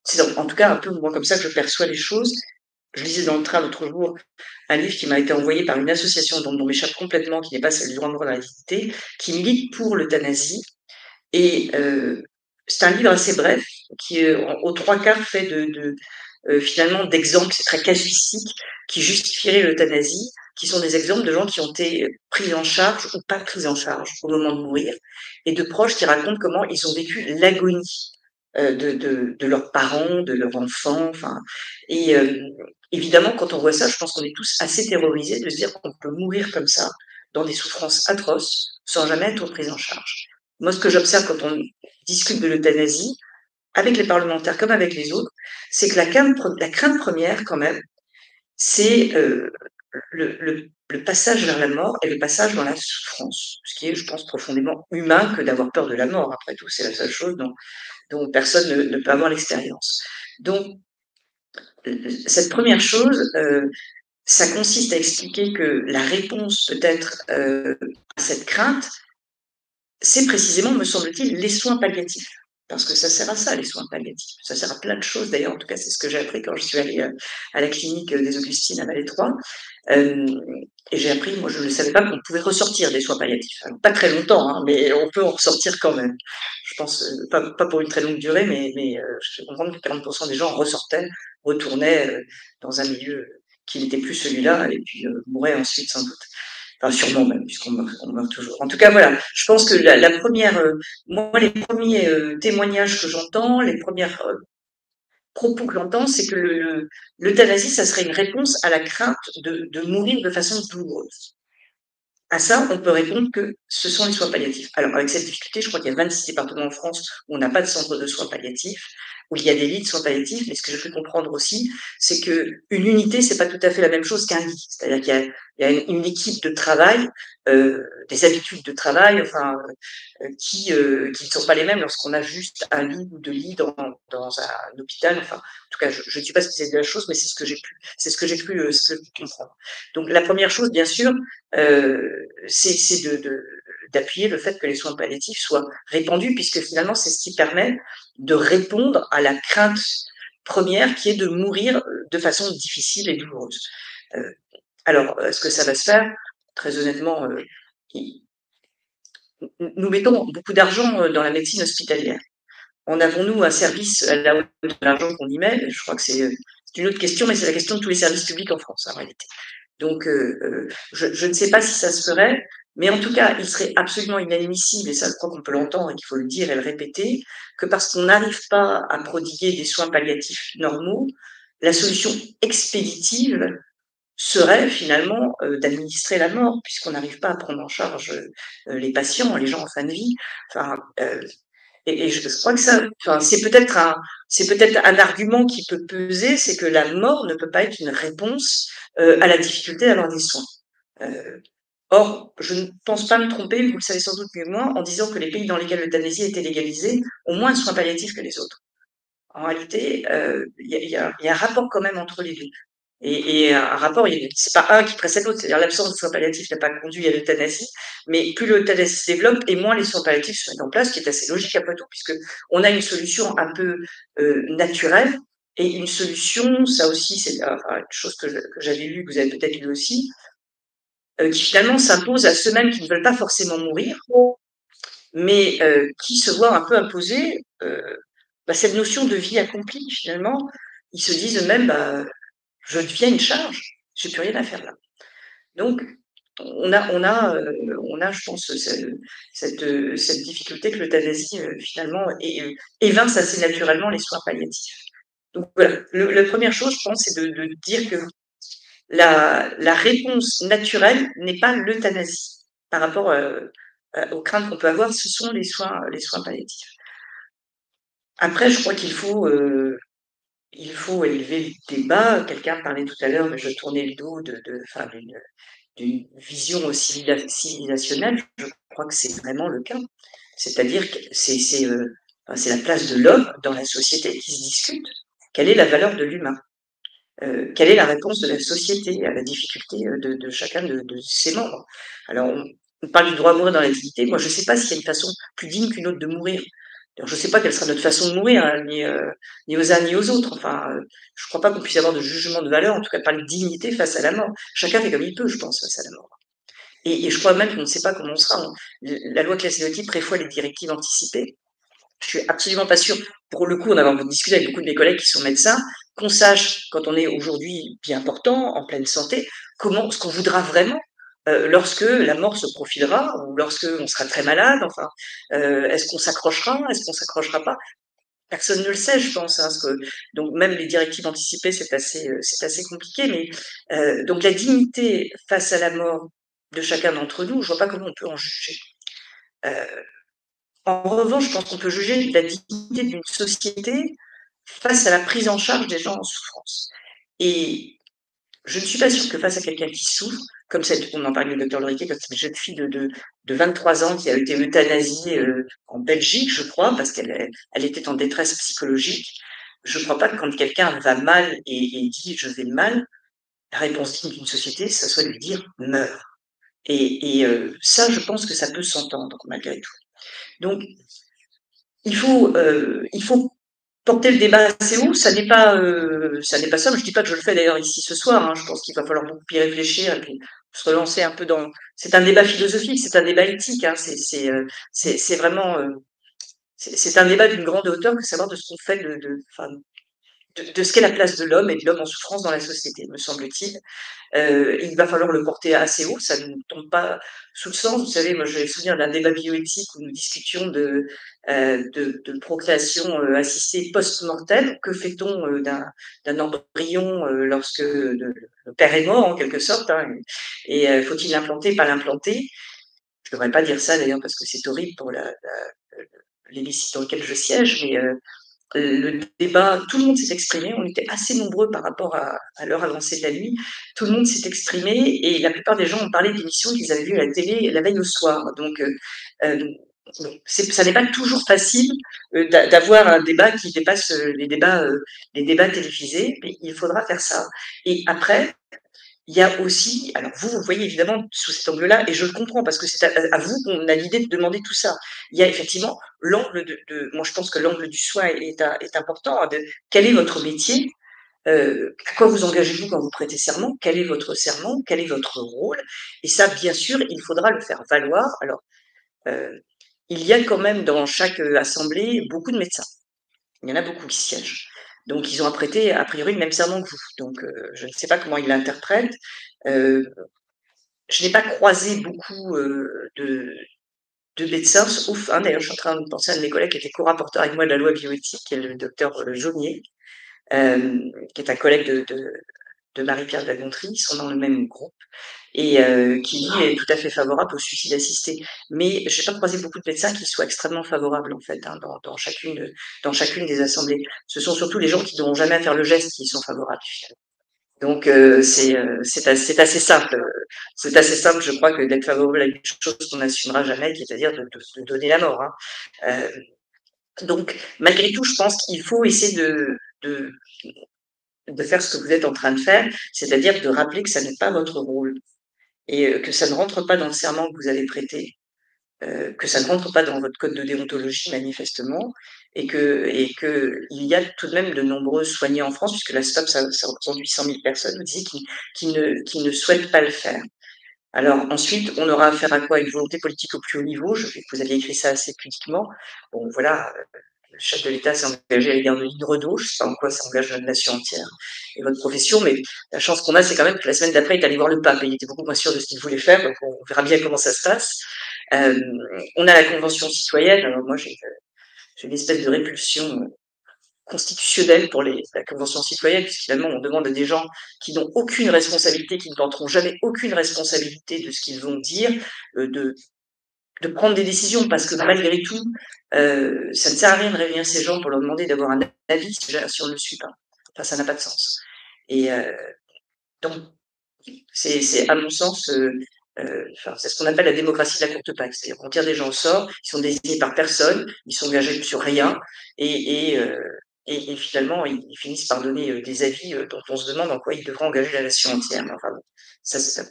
C'est en tout cas un peu moi comme ça que je perçois les choses. je lisais dans le train l'autre jour un livre qui m'a été envoyé par une association dont m'échappe complètement, qui n'est pas celle du droit de mort dans la dignité, qui milite pour l'euthanasie. Et c'est un livre assez bref, qui aux 3/4 fait finalement d'exemples, c'est très casuistique, qui justifieraient l'euthanasie, qui sont des exemples de gens qui ont été pris en charge ou pas pris en charge au moment de mourir, et de proches qui racontent comment ils ont vécu l'agonie de leurs parents, de leurs enfants, enfin, et évidemment, quand on voit ça, je pense qu'on est tous assez terrorisés de se dire qu'on peut mourir comme ça, dans des souffrances atroces, sans jamais être pris en charge. Moi, ce que j'observe quand on discute de l'euthanasie, avec les parlementaires comme avec les autres, c'est que la crainte première, quand même, c'est le passage vers la mort et le passage dans la souffrance, ce qui est, je pense, profondément humain que d'avoir peur de la mort. Après tout, c'est la seule chose dont personne ne peut avoir l'expérience. Donc, cette première chose, ça consiste à expliquer que la réponse peut-être à cette crainte, c'est précisément, me semble-t-il, les soins palliatifs. Parce que ça sert à ça, les soins palliatifs. Ça sert à plein de choses, d'ailleurs. En tout cas, c'est ce que j'ai appris quand je suis allée à la clinique des Augustines à Valais 3. Et j'ai appris, moi, je ne savais pas qu'on pouvait ressortir des soins palliatifs. Alors, pas très longtemps, hein, mais on peut en ressortir quand même. Je pense, pas pour une très longue durée, mais je peux comprendre que 40% des gens ressortaient, retournaient dans un milieu qui n'était plus celui-là, et puis mouraient ensuite, sans doute. Enfin, sûrement même, puisqu'on meurt toujours. En tout cas, voilà. Je pense que la première, moi, les premiers témoignages que j'entends, les premières propos que j'entends, c'est que l'euthanasie, ça serait une réponse à la crainte de mourir de façon douloureuse. À ça, on peut répondre que ce sont les soins palliatifs. Alors, avec cette difficulté, je crois qu'il y a 26 départements en France où on n'a pas de centre de soins palliatifs, où il y a des lits de soins palliatifs, mais ce que je peux comprendre aussi, c'est qu'une unité, c'est pas tout à fait la même chose qu'un lit. C'est-à-dire qu'il y a une équipe de travail, des habitudes de travail, enfin, qui ne sont pas les mêmes lorsqu'on a juste un lit ou deux lits dans un hôpital. Enfin, en tout cas, je ne suis pas spécialiste de la chose, mais c'est ce que j'ai pu comprendre. Donc, la première chose, bien sûr, c'est d'appuyer le fait que les soins palliatifs soient répandus, puisque finalement, c'est ce qui permet de répondre à la crainte première qui est de mourir de façon difficile et douloureuse. Alors, est-ce que ça va se faire? Très honnêtement, nous mettons beaucoup d'argent dans la médecine hospitalière. En avons-nous un service à la hauteur de l'argent qu'on y met? Je crois que c'est une autre question, mais c'est la question de tous les services publics en France, en réalité. Donc, je ne sais pas si ça se ferait, mais en tout cas, il serait absolument inadmissible, et ça, je crois qu'on peut l'entendre et qu'il faut le dire et le répéter, que parce qu'on n'arrive pas à prodiguer des soins palliatifs normaux, la solution expéditive serait finalement d'administrer la mort, puisqu'on n'arrive pas à prendre en charge les patients, les gens en fin de vie. Enfin, et je crois que ça, enfin, c'est peut-être un argument qui peut peser, c'est que la mort ne peut pas être une réponse à la difficulté d'avoir des soins. Or, je ne pense pas me tromper, vous le savez sans doute mieux que moi, en disant que les pays dans lesquels l'euthanasie a été légalisée ont moins de soins palliatifs que les autres. En réalité, il y a un rapport quand même entre les deux. Et un rapport, c'est pas un qui précède l'autre, c'est-à-dire l'absence de soins palliatifs n'a pas conduit à l'euthanasie, mais plus l'euthanasie se développe et moins les soins palliatifs se mettent en place, ce qui est assez logique après tout, puisque on a une solution un peu naturelle et une solution, ça aussi c'est une chose que j'avais lue, que vous avez peut-être lu aussi, qui finalement s'impose à ceux-mêmes qui ne veulent pas forcément mourir, mais qui se voient un peu imposer cette notion de vie accomplie finalement. Ils se disent eux-mêmes, je deviens une charge, j'ai plus rien à faire là. Donc, on a, je pense, cette difficulté que l'euthanasie finalement évince assez naturellement les soins palliatifs. Donc voilà, la première chose, je pense, c'est de dire que la réponse naturelle n'est pas l'euthanasie par rapport aux craintes qu'on peut avoir, ce sont les soins palliatifs. Après, je crois qu'il faut élever le débat. Quelqu'un parlait tout à l'heure, mais je tournais le dos d'une vision civilisationnelle. Je crois que c'est vraiment le cas. C'est-à-dire que c'est la place de l'homme dans la société qui se discute. Quelle est la valeur de l'humain? Quelle est la réponse de la société à la difficulté de chacun de ses membres? Alors, on parle du droit à mourir dans la dignité. Moi, je ne sais pas s'il y a une façon plus digne qu'une autre de mourir. Alors, je ne sais pas quelle sera notre façon de mourir, hein, ni aux uns ni aux autres. Enfin, je ne crois pas qu'on puisse avoir de jugement de valeur, en tout cas pas de dignité face à la mort. Chacun fait comme il peut, je pense, face à la mort. Et je crois même qu'on ne sait pas comment on sera. La loi classe prévoit les directives anticipées. Je suis absolument pas sûre. Pour le coup, on a discuté avec beaucoup de mes collègues qui sont médecins, qu'on sache, quand on est aujourd'hui bien portant, en pleine santé, ce qu'on voudra vraiment lorsque la mort se profilera ou lorsque on sera très malade. Enfin, est-ce qu'on s'accrochera, est-ce qu'on s'accrochera pas? Personne ne le sait, je pense. Hein, donc même les directives anticipées, c'est assez compliqué. Mais donc la dignité face à la mort de chacun d'entre nous, je vois pas comment on peut en juger. En revanche, je pense qu'on peut juger de la dignité d'une société face à la prise en charge des gens en souffrance. Et je ne suis pas sûre que face à quelqu'un qui souffre, comme on en parlait du docteur Loriquet, comme cette jeune fille de 23 ans qui a été euthanasiée en Belgique, je crois, parce qu'elle était en détresse psychologique. Je ne crois pas que quand quelqu'un va mal et dit « je vais mal », la réponse digne d'une société, ça soit de lui dire « meurs ». Et ça, je pense que ça peut s'entendre malgré tout. Donc, il faut porter le débat assez haut. Ça n'est pas ça. Je dis pas que je le fais d'ailleurs ici ce soir. Hein. Je pense qu'il va falloir beaucoup y réfléchir et puis se relancer un peu dans. C'est un débat philosophique, c'est un débat éthique. Hein. C'est vraiment c'est un débat d'une grande hauteur que savoir de ce qu'on fait de ce qu'est la place de l'homme et de l'homme en souffrance dans la société, me semble-t-il. Il va falloir le porter assez haut, ça ne tombe pas sous le sens. Vous savez, moi, j'ai le souvenir d'un débat bioéthique où nous discutions de procréation assistée post-mortem. Que fait-on d'un embryon lorsque le père est mort, en quelque sorte, hein, et faut-il l'implanter, pas l'implanter? Je ne devrais pas dire ça, d'ailleurs, parce que c'est horrible pour l'hémicycle dans lequel je siège, mais le débat, tout le monde s'est exprimé, on était assez nombreux par rapport à l'heure avancée de la nuit, tout le monde s'est exprimé et la plupart des gens ont parlé d'émissions qu'ils avaient vues à la télé la veille au soir. Donc, ça n'est pas toujours facile d'avoir un débat qui dépasse les débats télévisés, mais il faudra faire ça. Et après, il y a aussi, alors vous voyez évidemment sous cet angle-là, et je le comprends parce que c'est à vous qu'on a l'idée de demander tout ça. Il y a effectivement l'angle moi je pense que l'angle du soin est important. Hein, quel est votre métier? À quoi vous engagez-vous quand vous prêtez serment? Quel est votre serment? Quel est votre rôle? Et ça, bien sûr, il faudra le faire valoir. Alors, il y a quand même dans chaque assemblée beaucoup de médecins. Il y en a beaucoup qui siègent. Donc, ils ont prêté, a priori, le même serment que vous. Donc, je ne sais pas comment ils l'interprètent. Je n'ai pas croisé beaucoup de médecins, sauf un, d'ailleurs, je suis en train de penser à un de mes collègues qui était co-rapporteur avec moi de la loi bioéthique, qui est le docteur Jaunier, qui est un collègue de Marie-Pierre de la Gontrie, ils sont dans le même groupe, et qui, lui, est tout à fait favorable au suicide assisté. Mais je n'ai pas croisé beaucoup de médecins qui soient extrêmement favorables, en fait, hein, dans chacune des assemblées. Ce sont surtout les gens qui n'auront jamais à faire le geste qui y sont favorables. Donc, c'est assez simple. C'est assez simple, je crois, que d'être favorable à quelque chose qu'on n'assumera jamais, c'est-à-dire de donner la mort. Hein. Donc, malgré tout, je pense qu'il faut essayer de faire ce que vous êtes en train de faire, c'est-à-dire de rappeler que ça n'est pas votre rôle et que ça ne rentre pas dans le serment que vous avez prêté, que ça ne rentre pas dans votre code de déontologie manifestement, et que il y a tout de même de nombreux soignés en France, puisque la STOP, ça représente 800 000 personnes, vous disiez, qui ne souhaitent pas le faire. Alors ensuite, on aura affaire à quoi? Une volonté politique au plus haut niveau. Vous aviez écrit ça assez pudiquement. Bon, voilà, le chef de l'État s'est engagé à l'égard de l'Hydre-d'eau. Je ne sais pas en quoi ça engage notre nation entière et votre profession, mais la chance qu'on a, c'est quand même que la semaine d'après, il est allé voir le pape et il était beaucoup moins sûr de ce qu'il voulait faire, donc on verra bien comment ça se passe. On a la Convention citoyenne. Alors moi, j'ai une espèce de répulsion constitutionnelle pour la Convention citoyenne, puisque finalement, on demande à des gens qui n'ont aucune responsabilité, qui ne tenteront jamais aucune responsabilité de ce qu'ils vont dire, de prendre des décisions, parce que malgré tout, ça ne sert à rien de réunir ces gens pour leur demander d'avoir un avis si on ne le suit pas. Enfin, ça n'a pas de sens. Et donc, c'est à mon sens, c'est ce qu'on appelle la démocratie de la courte paille. C'est-à-dire qu'on tire des gens au sort, ils sont désignés par personne, ils sont engagés sur rien, et et finalement, ils finissent par donner des avis dont on se demande en quoi ils devraient engager la nation entière. Mais enfin bon, ça, c'est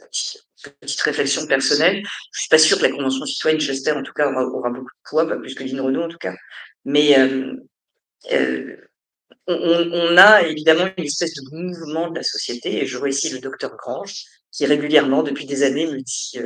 une petite réflexion personnelle. Je suis pas sûre que la Convention citoyenne, j'espère en tout cas, aura beaucoup de poids, pas plus que Lynn Renault en tout cas. Mais on a évidemment une espèce de mouvement de la société, et je vois ici le docteur Grange, qui régulièrement, depuis des années, me dit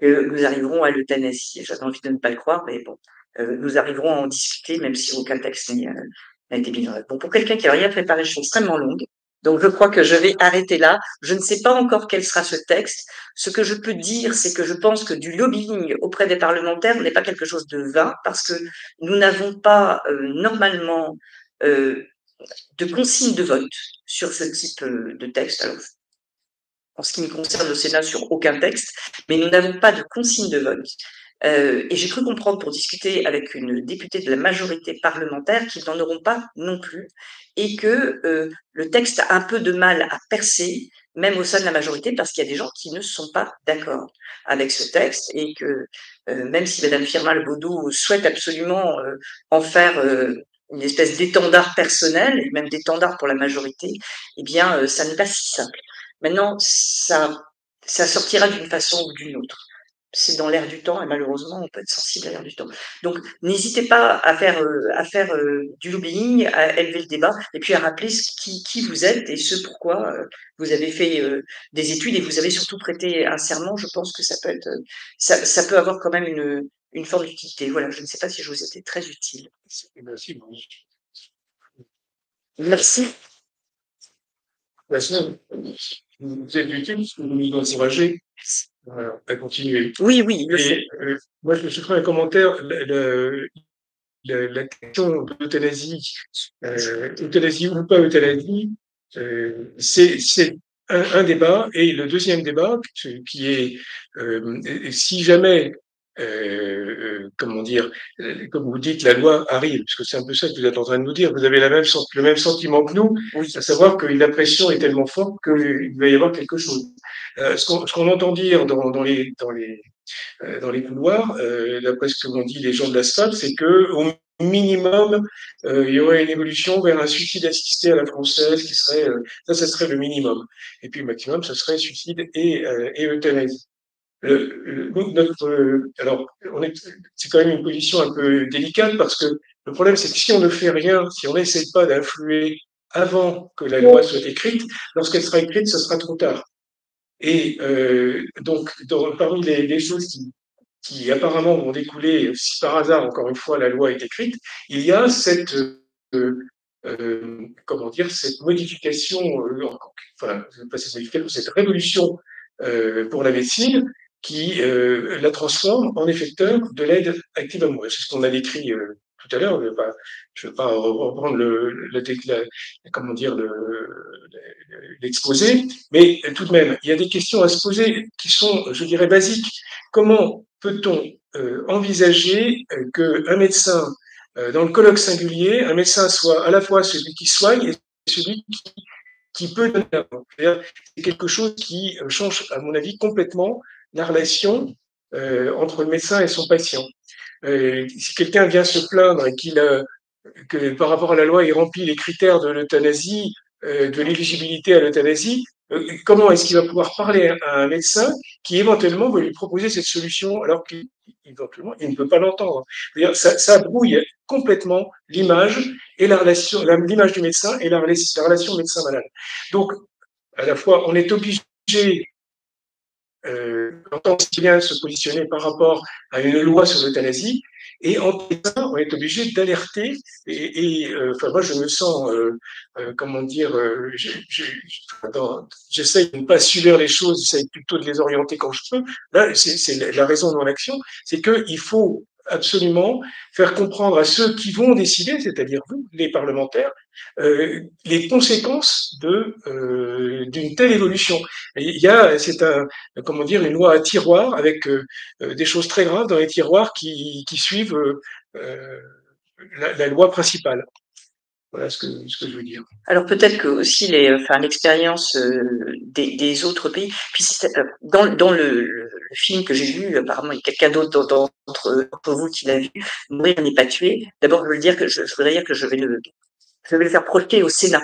que nous arriverons à l'euthanasie. J'avais envie de ne pas le croire, mais bon, nous arriverons à en discuter, même si aucun texte n'a été mis en œuvre. Bon, pour quelqu'un qui n'a rien préparé, je suis extrêmement longue, donc je crois que je vais arrêter là. Je ne sais pas encore quel sera ce texte. Ce que je peux dire, c'est que je pense que du lobbying auprès des parlementaires n'est pas quelque chose de vain, parce que nous n'avons pas normalement de consignes de vote sur ce type de texte. Alors, en ce qui me concerne, le Sénat sur aucun texte, mais nous n'avons pas de consigne de vote. Et j'ai cru comprendre, pour discuter avec une députée de la majorité parlementaire, qu'ils n'en auront pas non plus, et que le texte a un peu de mal à percer, même au sein de la majorité, parce qu'il y a des gens qui ne sont pas d'accord avec ce texte, et que même si Madame Firmin-Lebaudot souhaite absolument en faire une espèce d'étendard personnel, et même d'étendard pour la majorité, eh bien, ça n'est pas si simple. Maintenant, ça sortira d'une façon ou d'une autre. C'est dans l'air du temps, et malheureusement, on peut être sensible à l'air du temps. Donc, n'hésitez pas à faire du lobbying, à élever le débat, et puis à rappeler qui vous êtes et ce pourquoi vous avez fait des études, et vous avez surtout prêté un serment. Je pense que ça peut être, ça peut avoir quand même une forme d'utilité. Voilà, je ne sais pas si je vous ai été très utile. Merci. Merci. Vous êtes utile parce que vous nous encouragez à continuer. Oui, il le fait. Moi, je ferai un commentaire. La question de l'euthanasie, euthanasie ou pas euthanasie, c'est un débat. Et le deuxième débat, qui est si jamais, comment dire, comme vous dites, la loi arrive, parce que c'est un peu ça que vous êtes en train de nous dire, vous avez le même sentiment que nous, à savoir que la pression est tellement forte qu'il va y avoir quelque chose. Ce qu'on entend dire dans les couloirs, d'après ce que m'ont dit les gens de l'ASFAP, c'est que au minimum, il y aurait une évolution vers un suicide assisté à la française, qui serait ça serait le minimum. Et puis le maximum, ce serait suicide et euthanasie. Alors, c'est quand même une position un peu délicate, parce que le problème, c'est que si on ne fait rien, si on n'essaie pas d'influer avant que la loi soit écrite, lorsqu'elle sera écrite, ce sera trop tard. Et donc, parmi les choses qui apparemment vont découler, si par hasard, encore une fois, la loi est écrite, il y a cette comment dire, cette modification, enfin, je ne sais pas si c'est modification, cette révolution pour la médecine qui la transforme en effecteur de l'aide active à mourir. C'est ce qu'on a décrit tout à l'heure. Je ne vais pas reprendre comment dire, l'exposé, mais tout de même, il y a des questions à se poser qui sont, je dirais, basiques. Comment peut-on envisager qu'un médecin, dans le colloque singulier, un médecin soit à la fois celui qui soigne et celui qui peut donner la mort? C'est quelque chose qui change, à mon avis, complètement la relation entre le médecin et son patient. Si quelqu'un vient se plaindre et que par rapport à la loi, il remplit les critères de l'euthanasie, de l'éligibilité à l'euthanasie, comment est-ce qu'il va pouvoir parler à un médecin qui éventuellement va lui proposer cette solution alors qu'éventuellement il ne peut pas l'entendre? Ça brouille complètement l'image et la relation, l'image du médecin et la relation médecin-malade. Donc, à la fois, on est obligé en tant que citoyen, se positionner par rapport à une loi sur l'euthanasie, et en tant que ça, on est obligé d'alerter. Enfin, moi, je me sens, comment dire, j'essaye de ne pas subir les choses, j'essaye plutôt de les orienter quand je peux. Là, c'est la raison de mon action, c'est qu'il faut absolument faire comprendre à ceux qui vont décider, c'est-à-dire vous, les parlementaires, les conséquences d'une telle évolution. C'est comment dire, une loi à tiroir avec des choses très graves dans les tiroirs qui suivent la loi principale. Voilà ce que je veux dire. Alors peut-être que aussi l'expérience des autres pays. Puis dans le film que j'ai vu, apparemment il y a quelqu'un d'autre d'entre vous qui l'a vu, Mourir n'est pas tué. D'abord je voudrais dire que je vais je vais le faire projeter au Sénat.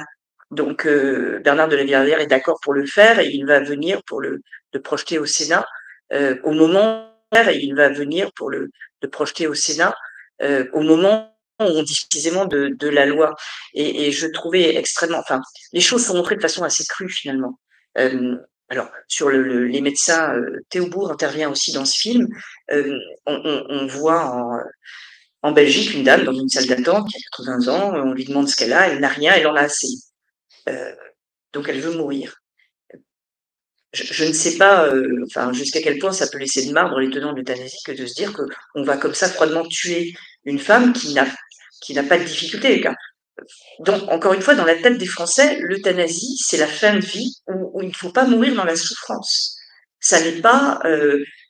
Donc Bernard de la Villardière est d'accord pour le faire et il va venir pour le projeter au Sénat au moment et il va venir pour le projeter au Sénat au moment où on dit précisément de la loi. Et je trouvais extrêmement, enfin, les choses sont montrées de façon assez crue finalement. Alors sur les médecins, Théobourg intervient aussi dans ce film. On voit en Belgique une dame dans une salle d'attente qui a 80 ans, on lui demande ce qu'elle a, elle n'a rien, elle en a assez. Donc elle veut mourir. Je ne sais pas, enfin jusqu'à quel point ça peut laisser de marbre les tenants de l'euthanasie que de se dire que on va comme ça froidement tuer une femme qui n'a pas de difficulté. Donc encore une fois, dans la tête des Français, l'euthanasie, c'est la fin de vie où il ne faut pas mourir dans la souffrance. Ça n'est pas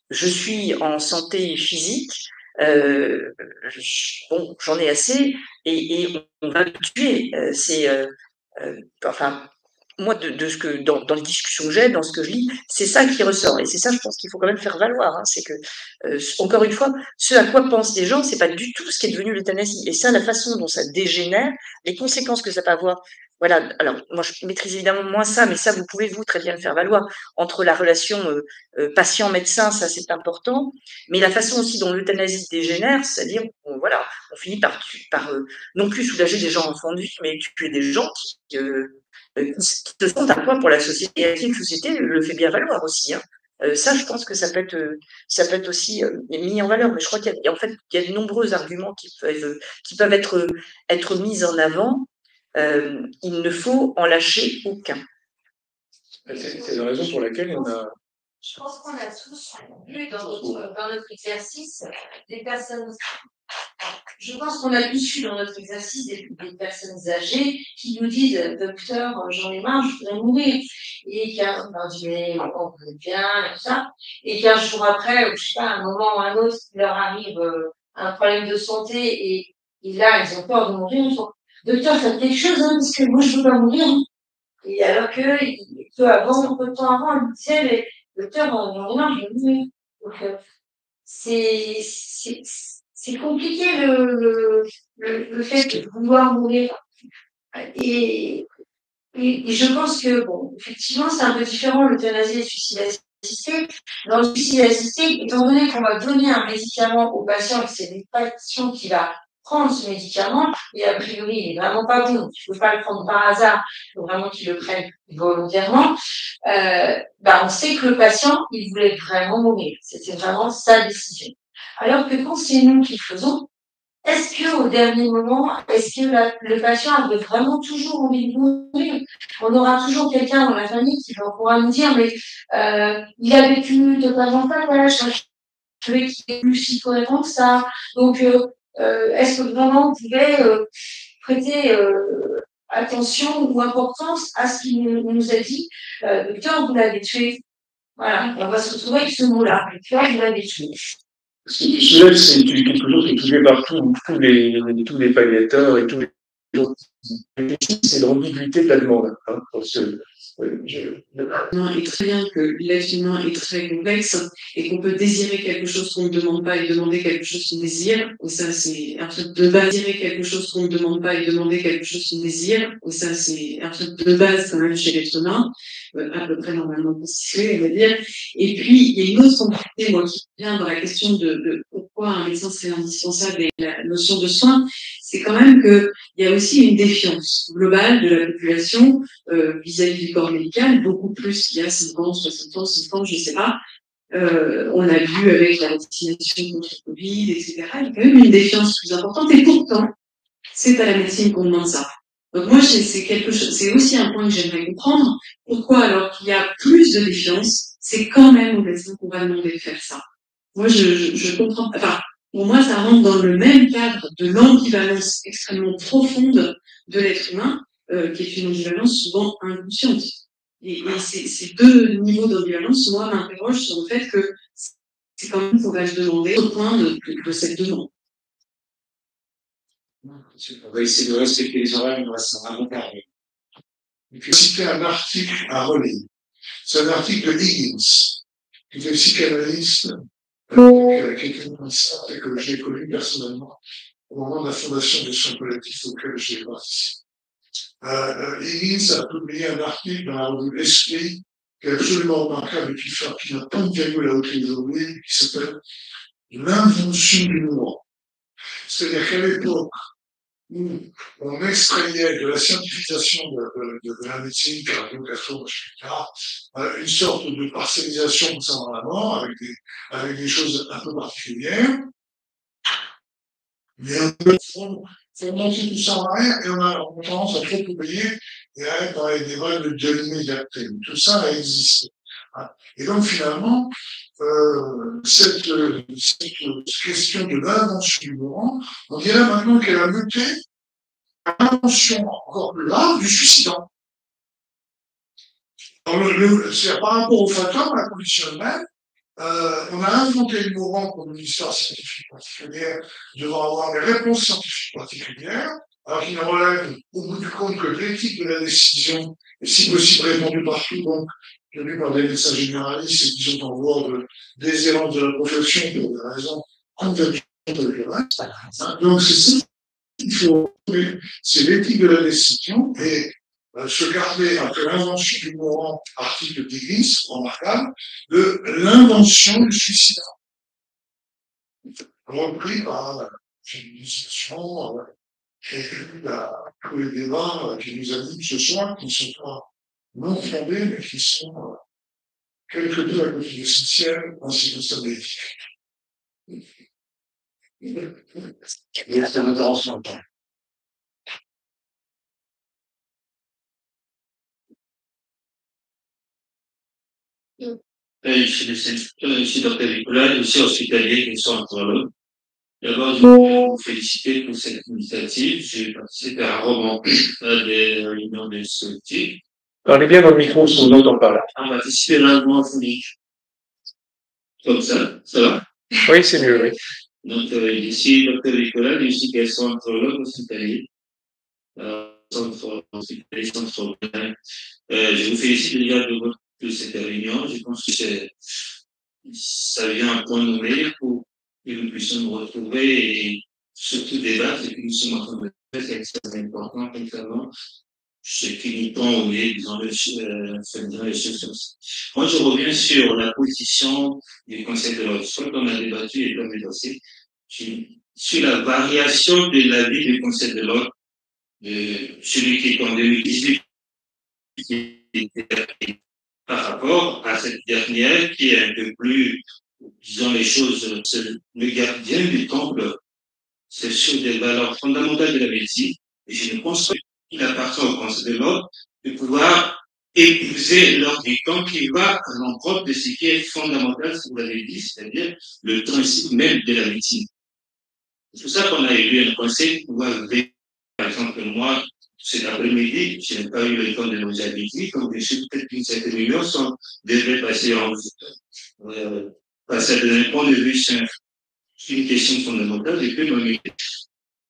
je suis en santé physique, bon, j'en ai assez et on va me tuer. Enfin, moi, de ce que dans les discussions que j'ai, dans ce que je lis, c'est ça qui ressort. Et c'est ça, je pense qu'il faut quand même faire valoir. Hein, c'est que, encore une fois, ce à quoi pensent les gens, c'est pas du tout ce qui est devenu l'euthanasie. Et ça, la façon dont ça dégénère, les conséquences que ça peut avoir. Voilà. Alors, moi, je maîtrise évidemment moins ça, mais ça, vous pouvez vous très bien le faire valoir entre la relation patient-médecin, ça c'est important. Mais la façon aussi dont l'euthanasie dégénère, c'est-à-dire, voilà, on finit par non plus soulager des gens en fin de vie, mais tuer des gens qui se sont un poids pour la société, et une société le fait bien valoir aussi. Hein. Ça, je pense que ça peut être aussi mis en valeur. Mais je crois qu'il y a, en fait, il y a de nombreux arguments qui peuvent être mis en avant. Il ne faut en lâcher aucun. C'est la raison pour laquelle on a. Je pense qu'on a tous vu dans notre exercice des personnes. Je pense qu'on a tous eu dans notre exercice des personnes âgées qui nous disent docteur, j'en ai marre, je voudrais mourir. Et qu'un on connaît bien et tout ça. Et qu'un jour après, je sais pas, un moment ou un autre, il leur arrive un problème de santé et là, ils ont peur de mourir. Ils font docteur, faites quelque chose, hein, parce que moi, je veux pas mourir. Et alors que, peu de temps avant, il disait, mais docteur, j'en ai marre, je veux mourir. Donc, c'est compliqué le fait de vouloir mourir. Et je pense que, bon, effectivement, c'est un peu différent l'euthanasie et le suicide assisté. Dans le suicide assisté, étant donné qu'on va donner un médicament au patient et que c'est le patient qui va prendre ce médicament, et a priori, il est vraiment pas bon, il ne faut pas le prendre par hasard, il faut vraiment qu'il le prenne volontairement, on sait que le patient, il voulait vraiment mourir. C'était vraiment sa décision. Alors que quand c'est nous qui le faisons, est-ce qu'au dernier moment, est-ce que le patient avait vraiment toujours envie de mourir? On aura toujours quelqu'un dans la famille qui pourra nous dire, mais il a vécu de pas en pas, je vais qu'il est plus si cohérent que ça. Donc, est-ce que vraiment on pouvait prêter attention ou importance à ce qu'il nous a dit, docteur, vous l'avez tué. Voilà, on va se retrouver avec ce mot-là. Docteur, vous l'avez tué. Celui-là, c'est quelque chose qui est touché par tous les palliateurs et tous les gens. C'est l'ambiguïté de la demande. Hein, est très bien que l'être humain est très complexe et qu'on peut désirer quelque chose qu'on ne demande pas et demander quelque chose qu'on désire. Et ça, c'est un truc de base. Désirer quelque chose qu'on ne demande pas et demander quelque chose qu'on désire. Et ça, c'est un truc de base quand même chez l'être humain, à peu près normalement constitué, on va dire. Et puis, il y a une autre complexité, moi, qui vient dans la question de pourquoi un médecin serait indispensable et la notion de soin, c'est quand même qu'il y a aussi une défiance globale de la population vis-à-vis du corps médical, beaucoup plus qu'il y a 5 ans, 60 ans, 100 ans, je ne sais pas. On l'a vu avec la vaccination contre le Covid, etc. Il y a quand même une défiance plus importante et pourtant, c'est à la médecine qu'on demande ça. Donc moi, c'est aussi un point que j'aimerais comprendre. Pourquoi, alors qu'il y a plus de défiance, c'est quand même aux médecins qu'on va demander de faire ça. Moi, je comprends. Enfin, pour moi, ça rentre dans le même cadre de l'ambivalence extrêmement profonde de l'être humain, qui est une ambivalence souvent inconsciente. Et ces deux niveaux d'ambivalence, moi, m'interrogent sur le fait que c'est quand même qu'on va se demander au point de cette demande. On va essayer de respecter les horaires, il nous reste un avant parler. Et puis, citer un article à relayer. C'est un article de Higgins, qui était psychanalyste, quelqu'un comme ça, et que j'ai connu personnellement au moment de la fondation des soins collectifs auxquels j'ai participé. Higgins a publié un article dans la revue L'Esprit, qui est absolument remarquable et qui n'a pas de virgule à aucune aujourd'hui, qui s'appelle L'invention du mouvement. C'est-à-dire qu'à l'époque où on extrayait de la scientification de la médecine, de la biographie, etc., une sorte de parcellisation concernant la mort, avec des choses un peu particulières, mais on fait monter tout ça en arrière et on a tendance à trop oublier et à être dans des règles de l'immédiateté. Tout ça a existé. Et donc finalement, cette question de l'invention du mourant, on dirait maintenant qu'elle a muté à l'invention encore plus large du suicidant. C'est par rapport au facteur, à la condition elle-même, on a inventé le mourant comme une histoire scientifique particulière, devant avoir des réponses scientifiques particulières, alors qu'il ne relève au bout du compte que de l'éthique de la décision, et si possible répondue partout, donc tenue par des médecins généralistes et qui sont en voie de déshérence de la profession pour des raisons convergentes avec le reste. Donc c'est ça qu'il faut trouver, c'est l'éthique de la décision et se garder, après l'invention du mourant, article d'Higgins, remarquable, de l'invention du suicide. Repris par la civilisation, et tous les débats qui nous animent ce soir, qui ne sont pas non fondés, mais qui sont quelque peu à côté essentiels en ce qui concerne l'éthique. C'est intéressant. Je suis docteur Nicolas, aussi hospitalier, qui sont anthropologue. D'abord, je voudrais vous féliciter pour cette initiative. J'ai participé à un roman à des réunions de ce type. Parlez bien dans le micro, si on entend par là. On va participer à un roman phonique. Comme ça va? Oui, c'est mieux, oui. Donc, je suis docteur Nicolas, je suis gastroentérologue hospitalier. Centre hospitalier, centre je vous félicite déjà de cette réunion. Je pense que ça vient un point nommé pour que nous puissions nous retrouver et surtout débattre ce que nous sommes en train de faire, c'est extrêmement important, notamment ce qui nous tend au nez, disons, les choses comme ça. Moi, je reviens sur la position du Conseil de l'ordre, soit qu'on a débattu et comme dossier, sur la variation de l'avis du Conseil de l'ordre, celui qui est en 2018, qui était par rapport à cette dernière qui est un peu plus, disons les choses, c'est le gardien du temple, c'est sur des valeurs fondamentales de la médecine, et je ne pense pas qu'il appartient au Conseil de l'ordre de pouvoir épouser l'ordre du temps qui va à l'encontre de ce qui est fondamental, ce que vous l'avez dit, c'est-à-dire le principe même de la médecine. C'est pour ça qu'on a élu un conseil pour pouvoir, par exemple, moi, cet après-midi, je n'ai pas eu le temps de nous habituer, comme je suis peut-être qu'une certaine union devait passer passer d'un point de vue simple. C'est une question fondamentale et que l'on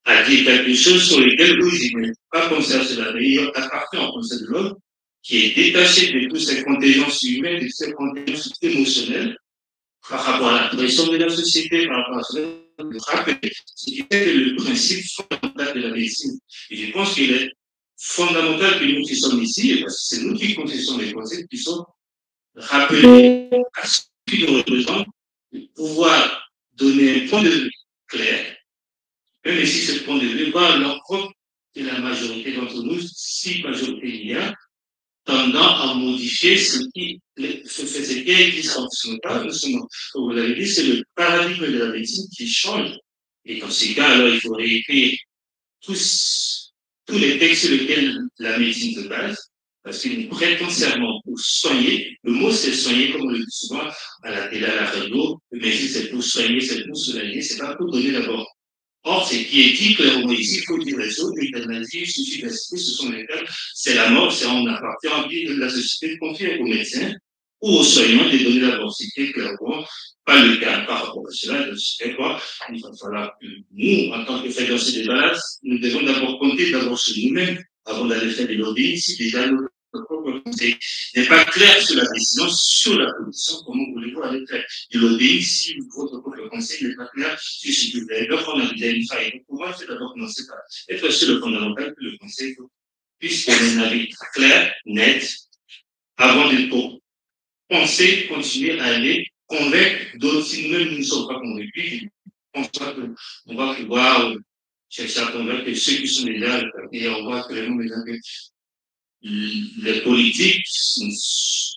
a dit quelque chose sur lequel vous n'êtes pas pensé à cela. Mais il appartient au Conseil de l'ordre qui est détaché de toutes ces contingences humaines, de toutes ces contingences émotionnelles par rapport à la pression de la société, par rapport à cela, de rappeler ce qui est le principe fondamental de la médecine. Et je pense qu'il est fondamental que nous qui sommes ici, parce que c'est nous qui connaissons les concepts qui sont rappelés à ceux qui nous représentent, de pouvoir donner un point de vue clair, même si ce point de vue va à l'encontre de la majorité d'entre nous, si majorité il y a, tendant à modifier ce qui existe en ce moment. Comme vous l'avez dit, c'est le paradigme de la médecine qui change. Et dans ces cas, alors, il faut réécrire tous les textes sur lesquels la médecine se base, parce que nous prêtons serment pour soigner. Le mot, c'est soigner, comme on le dit souvent à la télé, à la radio. Le médecine, c'est pour soigner, c'est pour soulager, c'est pas pour donner d'abord. Or, ce qui est dit clairement ici, il faut dire les choses, l'euthanasie, suicidacité, ce sont les cas, c'est la mort, c'est on appartient en vie de la société confiée aux médecins ou aux soignants de donner d'abord, ce qui est clairement pas le cas par rapport à cela. C'est quoi? Il va falloir que nous, en tant que faiseurs de ces débats, nous devons d'abord compter d'abord sur nous-mêmes avant d'aller faire des lobbies. Si déjà notre propre conseil n'est pas clair sur la décision, sur la position, comment voulez-vous aller faire du lobbying si votre propre conseil n'est pas clair sur ce que vous avez. Donc, on a déjà une faille. Donc, pour moi, il faut d'abord commencer par être sur le fondamental que le conseil puisse donner un avis clair, net, avant de penser, continuer à aller convaincre d'autres. Si nous-mêmes ne sommes pas convaincus, on va pouvoir chercher à convaincre ceux qui sont déjà, et on voit clairement maintenant que les politiques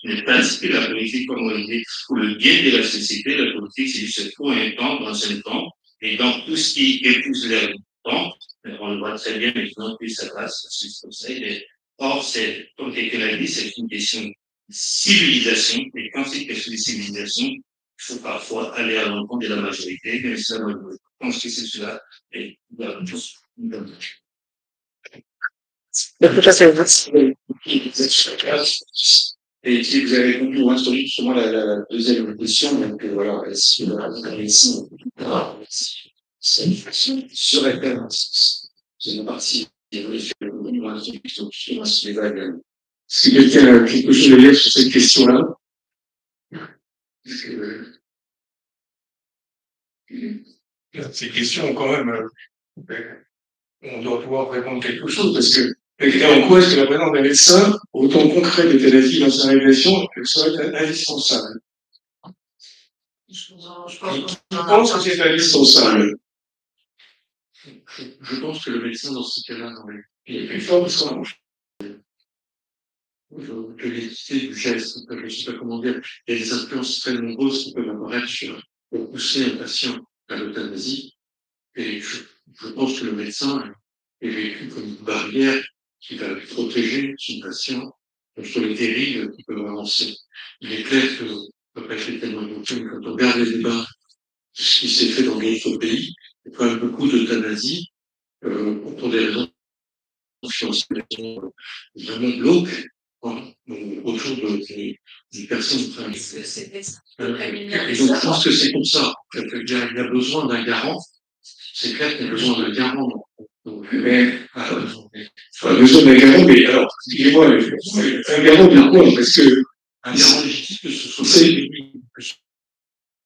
ne pratiquent plus la politique comme on dit pour le bien de la société. La politique, c'est juste pour un temps, dans un temps, et donc tout ce qui épouse leur temps, on le voit très bien maintenant que ça passe, c'est comme ça. Or, c'est, comme quelqu'un l'a dit, c'est une question de civilisation, et quand c'est une question de civilisation, il faut parfois aller à l'encontre de la majorité, mais ça, je pense que c'est cela, et voilà, tous. Et si vous avez compris ou introduit justement la deuxième question, donc voilà, est-ce que la médecine serait faire c'est une partie est-ce que quelqu'un a quelque chose à dire sur cette question-là? Ces questions, quand même, on doit pouvoir répondre quelque chose, parce que en quoi est-ce que la présence d'un médecin, autant concret d'euthanasie dans sa réalisation, serait indispensable? Je pense que c'est indispensable. Je pense que le médecin, dans ce cas-là, il est plus fort que son de l'équité du geste, je ne sais pas comment dire, il y a des influences très nombreuses qui peuvent apparaître pour pousser un patient à l'euthanasie, et je pense que le médecin est vécu comme une barrière qui va protéger son patient contre les dérives qui peuvent avancer. Il est clair que, comme l'a fait tellement évoqué, quand on regarde les débats, ce qui s'est fait dans d'autres pays, il y a quand même beaucoup d'euthanasie, pour des raisons financières, vraiment glauques, autour d'une personne. Et donc, je pense que c'est comme ça. Il y a besoin d'un garant. C'est clair qu'il y a besoin d'un garant. Mais, besoin d'un garant, mais alors, excusez-moi, un garant de quoi? Parce que, un garant légitime, que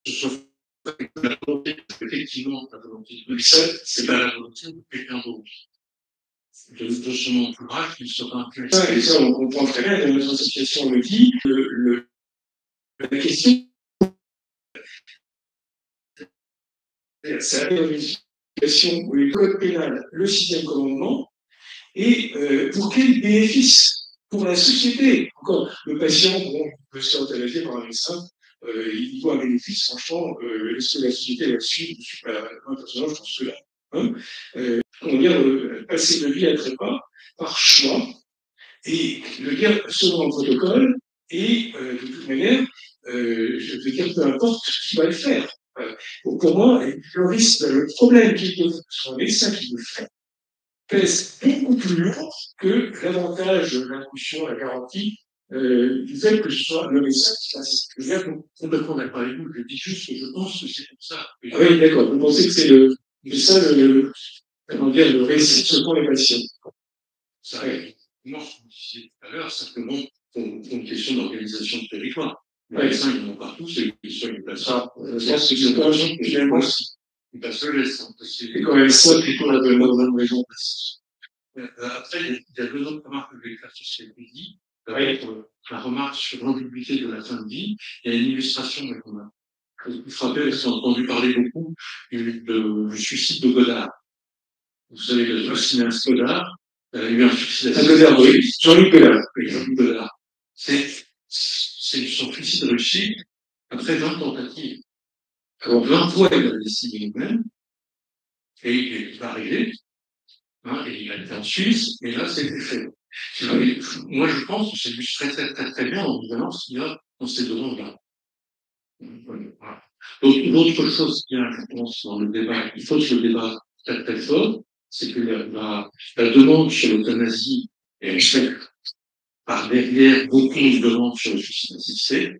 ce soit la volonté, effectivement, la volonté de ça, c'est pas la volonté de quelqu'un d'autre. De son entourage, il sera intéressant. Et ça, on comprend très bien, dans notre association, on le dit, la question, c'est une situation où le code pénal, le sixième commandement, et pour quel bénéfice? Pour la société. Encore, le patient, bon, il peut se faire euthanasier par un médecin, il voit un bénéfice, franchement, est-ce que la société là-dessus, je ne suis pas un personnage, je pense que là. Hein, on va dire, passer de vie à trépas par choix, et le dire selon le protocole, et de toute manière, je veux dire, peu importe qui va le faire. Pour moi, le risque, le problème qu'il pose sur un médecin qui le fait, pèse beaucoup plus lourd que l'avantage, l'inclusion, la garantie du fait que ce soit le médecin qui fasse. Je suis complètement d'accord avec vous. Je dis juste que je pense que c'est comme ça. Ah oui, d'accord. Vous pensez que c'est ça comment dire, le récit pour les patients. Ça arrive. Non, ce que vous disiez tout à l'heure, simplement pour une question d'organisation de territoire. Les médecins, ils en ont partout, c'est une question de placement. Je pense que c'est pas finalement aussi. Parce que c'est quand même ça plutôt la bonne raison. Après, il y a deux autres remarques que je vais faire sur ce que vous dites. La remarque sur l'ambiguïté de la fin de vie, il y a une illustration qu'on a. Vous frappez, parce qu'on a entendu parler beaucoup du suicide de Godard. Vous savez, le cinéaste Godard a eu un suicide. Godard, oui. Jean-Luc Godard. Jean-Luc Godard. C'est son suicide réussi après 20 tentatives. Alors, 20 fois, il a décidé lui-même, et il va arriver, hein, et il a été en Suisse, et là, c'était fait. Moi, je pense que c'est du très bien, en évidemment, ce qu'il y a dans ces demandes-là. Voilà. Donc, l'autre chose qu'il y a, je pense, dans le débat, il faut que le débat soit très fort, c'est que la demande sur l'euthanasie est faite par derrière beaucoup de demandes sur le suicide assisté,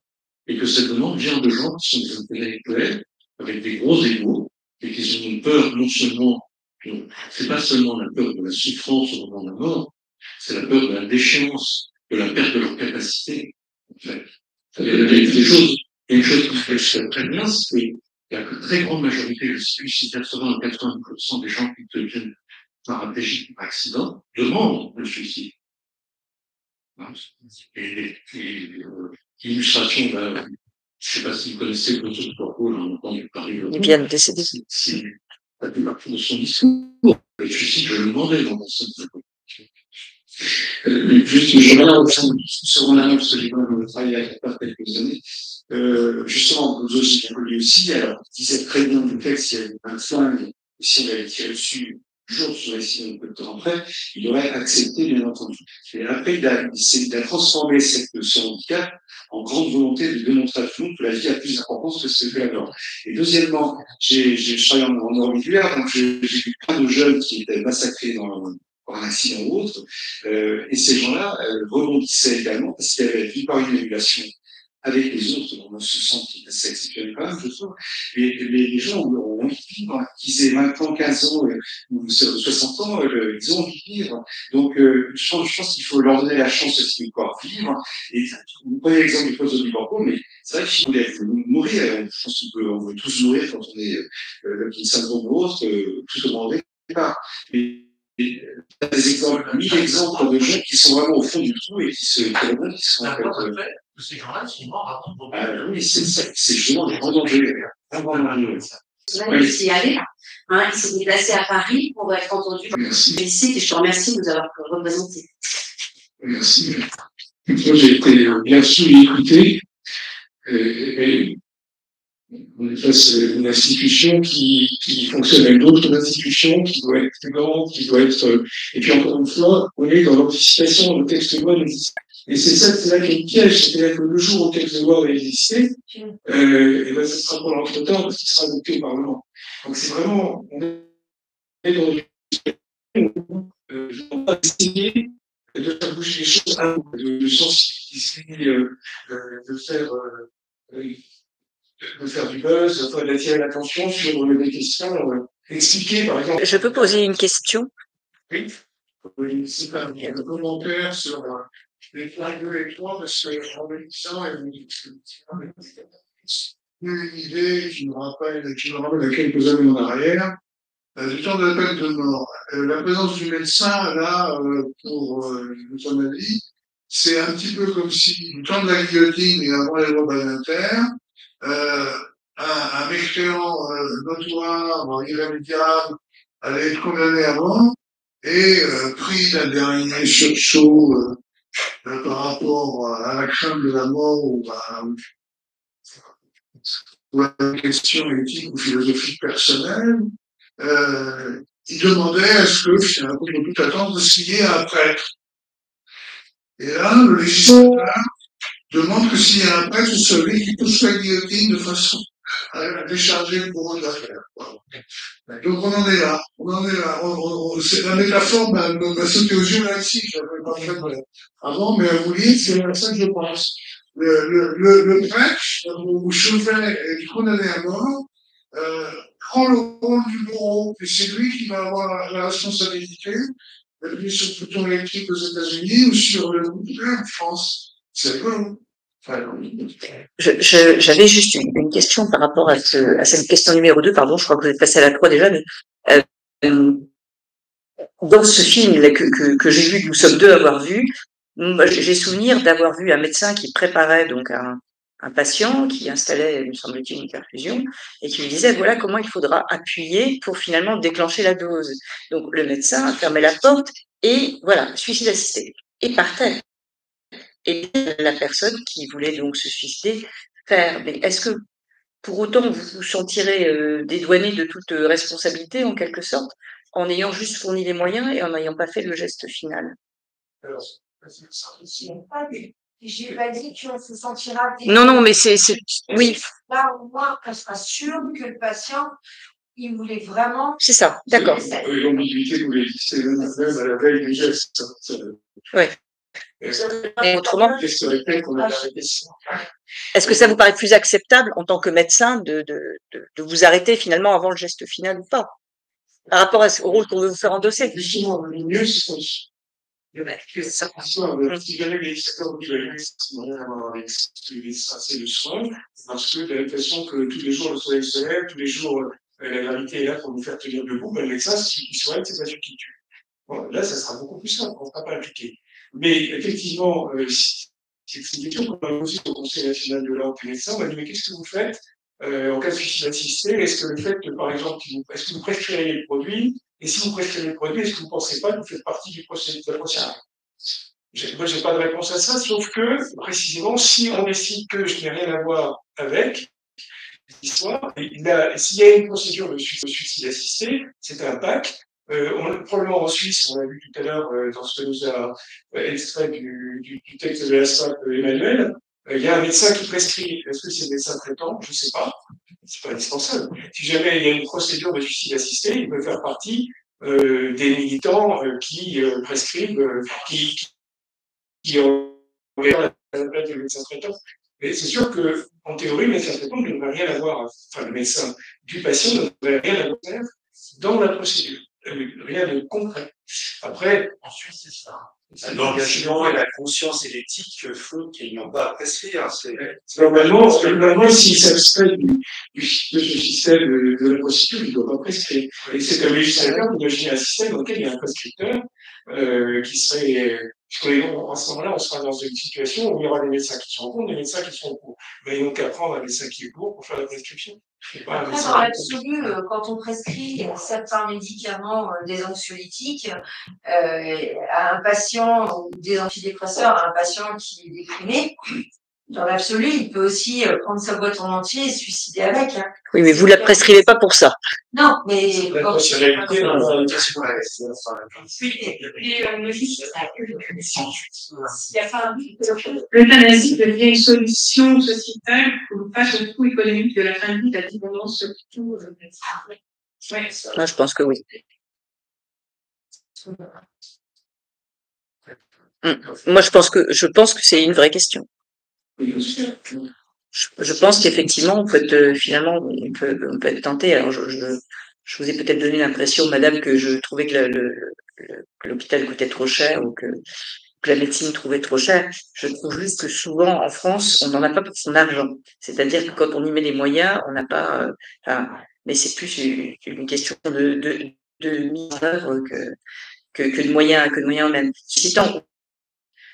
et que cette demande vient de gens qui sont des intellectuels, avec des gros égos, et qui ont une peur non seulement, c'est pas seulement la peur de la souffrance au moment de la mort, c'est la peur de la déchéance, de la perte de leur capacité. En fait. Il y a une chose qui se fait très bien, c'est qu'il y a une très grande majorité, je sais plus si 80 ou 90% des gens qui deviennent paraplégiques par accident demandent le suicide. Illustration, je ne sais pas si vous connaissez le Claude Porco, j'en ai entendu parler. Il vient de décéder. C'est la plupart de son discours. Et je le demandais dans mon sens. Juste, je reviens sur mon annonce, parce que j'ai quand même travaillé avec pas quelques années. Justement, vous aussi bien connu aussi, alors, il disait très bien du texte, s'il y avait un flingue, si on avait tiré dessus, jour sur les signes un peu de temps après, il aurait accepté, bien entendu. Et après, il a transformé son handicap en grande volonté de démontrer à tout le monde que la vie a plus d'importance que ce que la mort. Et deuxièmement, j'ai travaillé en Nord-Militaire, donc j'ai vu plein de jeunes qui étaient massacrés par un accident ou autre, et ces gens-là rebondissaient également parce qu'il y avait d'une part une émulation avec les autres, on se sent assez exceptionnel quand même, je trouve. Les gens ont envie de vivre, qu'ils aient 20 ans, 15 ans, ou 60 ans, ils ont envie de vivre. Donc, je pense qu'il faut leur donner la chance aussi de pouvoir vivre. Et vous prenez l'exemple du poste du Bordeaux, mais c'est vrai qu'il faut mourir. Je pense qu'on veut tous mourir quand on est le syndrome ou autre, tout au moins départ. Mais des exemples, 1000 exemples de gens qui sont vraiment au fond du trou et qui sont en fait. Ces gens-là sont morts avant de oui, c'est justement des grands dangers. Je suis y allé. Ils sont déplacés à Paris pour être entendus. Merci. Et je te remercie de nous avoir représentés. Merci. Moi, j'ai été bien sûr écouté. Et on est face à une institution qui fonctionne avec d'autres institutions, qui doit être plus grande, qui doit être. Et puis encore une fois, on est dans l'anticipation de texte de loi n'existe. Et c'est là qu'il y a une piège, c'est-à-dire que le jour où le texte de loi va exister, et ben, ce sera pour l'entretemps parce qu'il sera adopté au Parlement. Donc c'est vraiment, on est dans une situation où on va essayer de faire bouger les choses, de sensibiliser, de faire du buzz, d'attirer l'attention sur des questions, expliquer par exemple. Je peux poser une question? Oui. Oui, c'est un commentaire sur les flingues 2 et 3, parce que en me disant, une idée qui me rappelle à quelques années en arrière, du temps de la peine de mort. La présence du médecin, là, pour l'euthanasie, c'est un petit peu comme si, du temps de la guillotine et avant les lois Badinter, un mécréant notoire, irrémédiable, allait être condamné à mort et pris d'un dernier sursaut par rapport à la crainte de la mort ou à une question éthique ou philosophique personnelle, il demandait à ce que, finalement, il ne peut attendre de signer un prêtre. Et là, le législateur demande que s'il y a un prêtre, celui qui touche la guillotine de façon à décharger le bourreau de l'affaire. Donc on en est là. C'est la métaphore m'a sauté aux yeux là ici, je n'avais pas fait avant, mais à vous lire, c'est à ça que je pense. Le prêtre, ou chevet du condamné à mort, prend le rôle du bourreau, et c'est lui qui va avoir la responsabilité d'appuyer sur le bouton électrique aux États-Unis ou sur le bouton en France. C'est rigolo. J'avais juste une question par rapport à cette question numéro 2, pardon, je crois que vous êtes passé à la 3 déjà, mais dans ce film là, que j'ai vu, que nous sommes deux à avoir vu, j'ai souvenir d'avoir vu un médecin qui préparait donc un patient, qui installait, me semble-t-il, une perfusion, et qui lui disait voilà comment il faudra appuyer pour finalement déclencher la dose. Donc le médecin fermait la porte et voilà, suicide assisté, et partait. Et la personne qui voulait donc se suicider faire. Mais est-ce que pour autant vous vous sentirez dédouané de toute responsabilité en quelque sorte, en ayant juste fourni les moyens et en n'ayant pas fait le geste final? J'ai pas dit qu'on se sentira Non, mais c'est oui. Là, au moins, on sera sûr que le patient, il voulait vraiment. C'est ça, d'accord. L'ambiguïté voulait exister même à la veille du geste. Oui. Et autrement, est-ce que ça vous paraît plus acceptable en tant que médecin de vous arrêter finalement avant le geste final ou pas, par rapport au rôle qu'on veut vous faire endosser? Justement, le mieux, c'est ça. Si jamais les législateurs n'ont rien à voir avec le soin, parce que de la même façon que tous les jours le soleil se lève, tous les jours la gravité est là pour nous faire tenir debout, le médecin, s'il souhaite, c'est ça qui tue. Bon, là, ça sera beaucoup plus simple, on ne sera pas impliqué. Mais effectivement, c'est une question qu'on a posée au Conseil national de l'ordre des médecins. On m'a dit, mais qu'est-ce que vous faites en cas de suicide assisté? Est-ce que le fait que, par exemple, est-ce que vous prescrivez le produit? Et si vous prescrivez le produit, est-ce que vous ne pensez pas que vous faites partie du procédé de la procédure? Moi, j'ai pas de réponse à ça, sauf que, précisément, si on décide que je n'ai rien à voir avec l'histoire, s'il y a une procédure de suicide assisté, c'est un PAC. Probablement en Suisse, on l'a vu tout à l'heure dans ce que nous a extrait du texte de la SAP Emmanuel, il y a un médecin qui prescrit. Est-ce que c'est le médecin traitant? Je ne sais pas. C'est pas indispensable. Si jamais il y a une procédure de suicide assisté, il peut faire partie des militants qui prescrivent, qui ont la place du médecin traitant. Mais c'est sûr que, en théorie, le médecin traitant ne devrait rien avoir, enfin, le médecin du patient ne devrait rien avoir dans la procédure. Rien de concret. Après, ensuite, c'est ça. L'engagement et la conscience et l'éthique font qu'ils n'ont pas à prescrire. Normalement, s'il s'abstrait de ce système de la procédure, il ne doit pas prescrire. Et c'est un législateur d'imaginer un système dans lequel il y a un prescripteur qui serait. À ce moment-là, on sera dans une situation où il y aura des médecins qui sont contre, des médecins qui sont pour. Mais donc, apprendre un médecin qui est pour faire la prescription. Après, dans l'absolu, quand on prescrit certains médicaments, des anxiolytiques, à un patient ou des antidépresseurs, à un patient qui est déprimé, dans l'absolu, il peut aussi prendre sa boîte en entier et se suicider avec. Hein. Oui, mais vous ne la prescrivez pas pour ça. Non, mais quand l'euthanasie devient une solution sociétale face au coût économique de la fin de vie, de la dépendance, surtout. Moi, je pense que oui. Moi, je pense que c'est une vraie question. Je pense qu'effectivement, on peut être, finalement, on peut être tenté. Alors, je vous ai peut-être donné l'impression, madame, que je trouvais que l'hôpital coûtait trop cher ou que la médecine trouvait trop cher. Je trouve juste que souvent, en France, on n'en a pas pour son argent. C'est-à-dire que quand on y met les moyens, on n'a pas, mais c'est plus une question de mise en œuvre que de moyens humains. Si tant,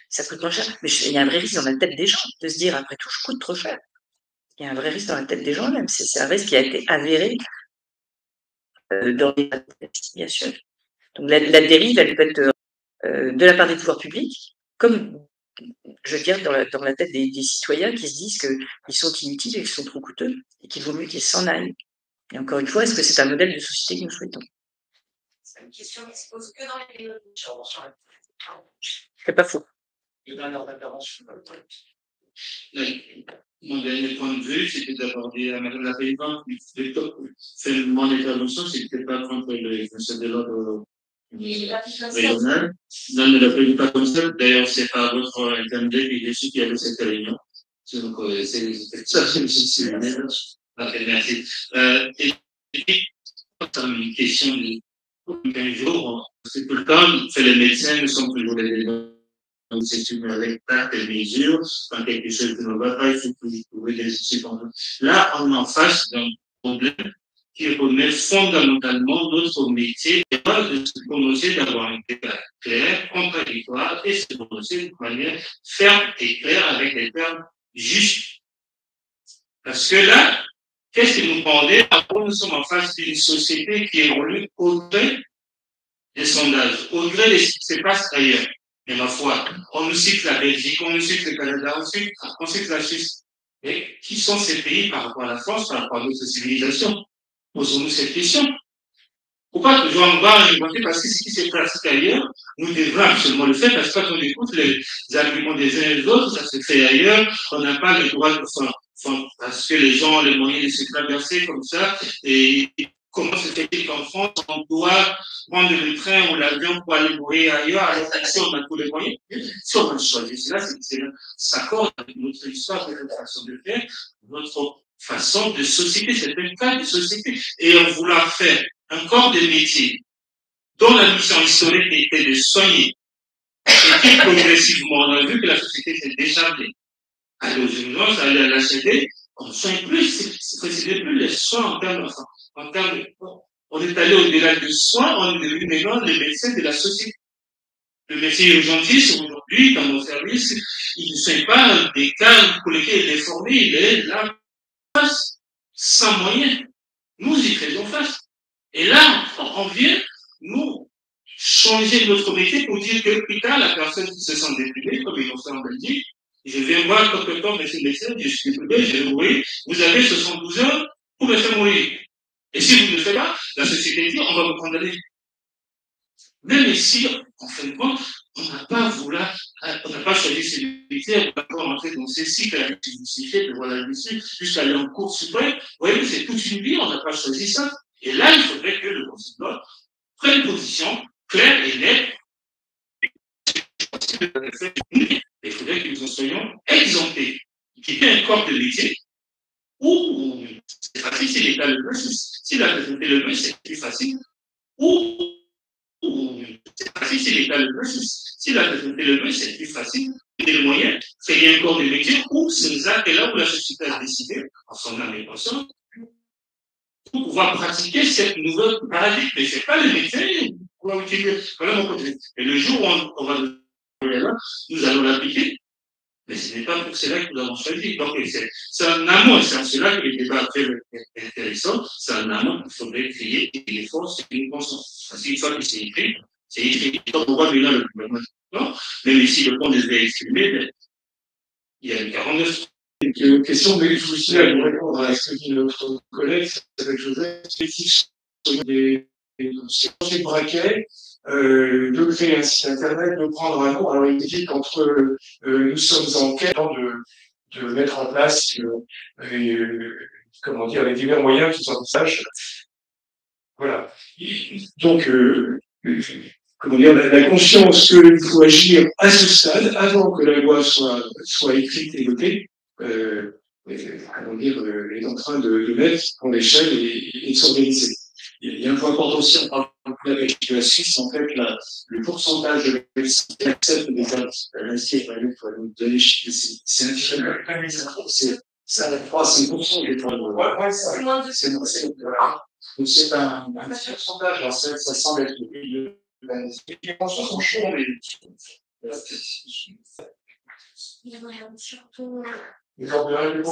ça coûte moins cher. Mais il y a un vrai risque dans la tête des gens de se dire, après tout, je coûte trop cher. Il y a un vrai risque dans la tête des gens même. C'est un risque qui a été avéré dans les bien sûr. Donc la dérive, elle peut être de la part des pouvoirs publics, comme, je veux dire, dans la tête des citoyens qui se disent qu'ils sont inutiles et qu'ils sont trop coûteux et qu'il vaut mieux qu'ils s'en aillent. Et encore une fois, est-ce que c'est un modèle de société que nous souhaitons? C'est une question qui se pose que dans les pays C'est pas faux. Une dernière intervention. Mon dernier point de vue, c'était d'aborder à Madame la Présidente, mon intervention, c'était pas contre le Conseil de l'ordre régional. Non, ne l'appelez pas comme ça. D'ailleurs, c'est pas votre intermédiaire qui est dessus qui avait cette réunion. Donc, c'est ça, c'est parfait, merci. Et puis, une question de 15 jours, c'est tout le temps, fait les médecins, nous sommes toujours des éléments. Donc, c'est une recta des mesures. Quand quelque chose ne va pas, il faut trouver des subventions. Là, on est en face d'un problème qui remet fondamentalement notre métier de se prononcer, d'avoir un débat clair, contradictoire, et se prononcer de manière ferme et claire avec des termes justes. Parce que là, qu'est-ce qui nous pendait? Après, nous sommes en face d'une société qui évolue au gré des sondages, au gré de ce qui se passe ailleurs. Mais ma foi, on nous cite la Belgique, on nous cite le Canada, on cite la Suisse. Et qui sont ces pays par rapport à la France, par rapport à notre civilisation? Posons-nous cette question. Pourquoi toujours en bas inventer? Parce que ce qui se pratique ailleurs, nous devons absolument le faire, parce que quand on écoute les arguments des uns et des autres, ça se fait ailleurs, on n'a pas le droit de parce que les gens ont les moyens de se traverser comme ça, et comment se fait-il qu'en France, on doit prendre le train ou l'avion pour aller mourir ailleurs, alors qu'ici, on a tous les moyens? Si on veut choisir cela, ça s'accorde avec notre histoire, avec notre façon de faire, notre façon de société, c'est un cas de société. Et en voulant faire un corps de métier dont la mission historique était de soigner, et qui progressivement, on a vu que la société s'est déchargée. Aller aux urgences, aller à l'HD, on ne soigne plus, c'est plus les soins en termes de, on est allé au-delà de soins, on est devenu maintenant les médecins de la société. Le métier urgentiste, aujourd'hui, dans nos services, il ne fait pas des cas pour lesquels il est formé, il est là, face, sans moyens. Nous y faisons face. Et là, on vient, nous, changer notre métier pour dire que plus tard, la personne qui se sent déprimée, comme ils l'ont fait en Belgique, je viens voir quelque temps, monsieur le médecin, je suis déprimé, je vais mourir, vous avez 72 heures pour me faire mourir. Et si vous ne le faites pas, la société dit, on va vous condamner. Même ici, en fin de compte, on n'a pas choisi ces métiers, on n'a pas rentré dans ces cycles à justifier, de voilà ici, jusqu'à aller en cours suprême. Vous voyez, c'est toute une vie, on n'a pas choisi ça. Et là, il faudrait que le consultant prenne position claire et nette. Il faudrait que nous en soyons exemptés. Qu'il y ait un corps de métier où c'est facile, si l'État le veut, si la société le veut, c'est plus facile. Ou c'est facile, si l'État le veut, si la société le veut, c'est plus facile. Des moyens, créer un corps de métier où c'est exact, et là où la société a décidé, en son âme et conscience, pour pouvoir pratiquer cette nouvelle paradigme. Mais c'est pas le médecin pour utiliser. Voilà mon côté. Et le jour où on va nous allons l'appliquer, mais ce n'est pas pour cela que nous avons choisi. Donc, c'est un amont, c'est en cela que les débats actuels est intéressant. C'est un amont qu'il faudrait créer et les forces et une conscience. Parce qu'une fois que c'est écrit, donc on voit maintenant le gouvernement, même ici le pont des idées exprimées, il y a 49. Une question, mais je voulais répondre à ce que dit notre collègue, avec Joseph, des braquets, de créer un site internet, de prendre un cours. Alors il dit qu'entre nous sommes en quête de mettre en place comment dire, les divers moyens qui s'envisagent. Voilà. Donc comment dire, la conscience qu'il faut agir à ce stade, avant que la loi soit écrite et votée, comment dire, est en train de mettre en échelle et de s'organiser. Il y a un point important aussi, on parle beaucoup avec la Suisse, en fait, le pourcentage de médecins qui acceptent des actes, pour nous donner les chiffres, c'est un ça va 3-5% des points de loi. Ouais, c'est moins de c'est donc c'est un petit pourcentage, alors ça semble être le plus de les consciences sont chaudes, mais les ordres c'est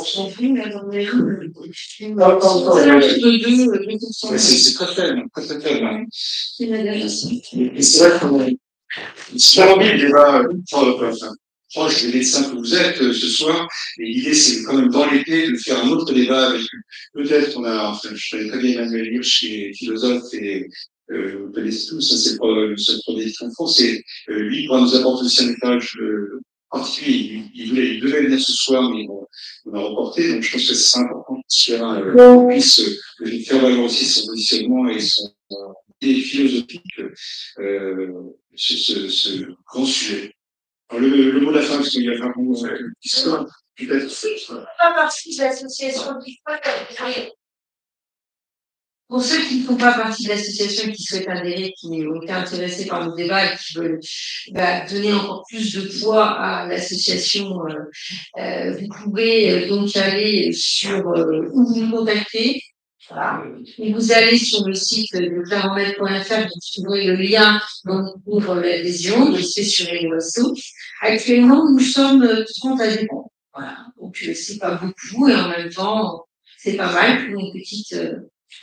très faible, très faible. Et c'est vrai qu'on c'est envie le débat proche des médecins que vous êtes ce soir, et l'idée c'est quand même dans l'été de faire un autre débat avec peut-être on a, enfin je connais très bien Emmanuel Hirsch qui est philosophe et vous connaissez tous, c'est ce produit en France, et lui pourra nous apporter aussi un éclairage particulier. Il devait venir ce soir, mais on a reporté, donc je pense que c'est important qu'il puisse faire valoir aussi son positionnement et son idée philosophique sur ce grand sujet. Alors, le mot de la fin, parce qu'il y a un mot histoire, peut-être. Pas partie de l'association pour ceux qui ne font pas partie de l'association et qui souhaitent adhérer, qui ont été intéressés par le débat et qui veulent donner encore plus de poids à l'association, vous pouvez donc aller sur où vous nous contactez. Voilà. Et vous allez sur le site de clairemètre.fr, vous trouverez le lien pour l'adhésion, donc c'est sur les réseaux. Actuellement, nous sommes 30 adhérents. Voilà. Donc, c'est pas beaucoup et en même temps, c'est pas mal pour une petite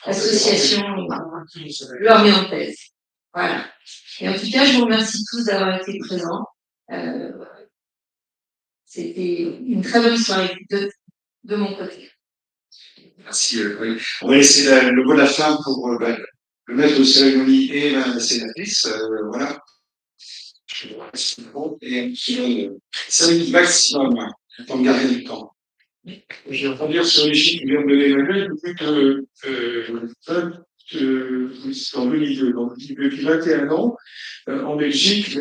association lorientaise. Voilà. Et en tout cas, je vous remercie tous d'avoir été présents. C'était une très bonne soirée de mon côté. Merci. Oui. On va laisser le mot de la fin pour le maître de cérémonie et la sénatrice. Voilà. Et 5 minutes maximum, pour me garder du temps. Je vais rebondir sur les chiffres que vient de donner Emmanuel, depuis en 2002, donc depuis 21 ans, en Belgique,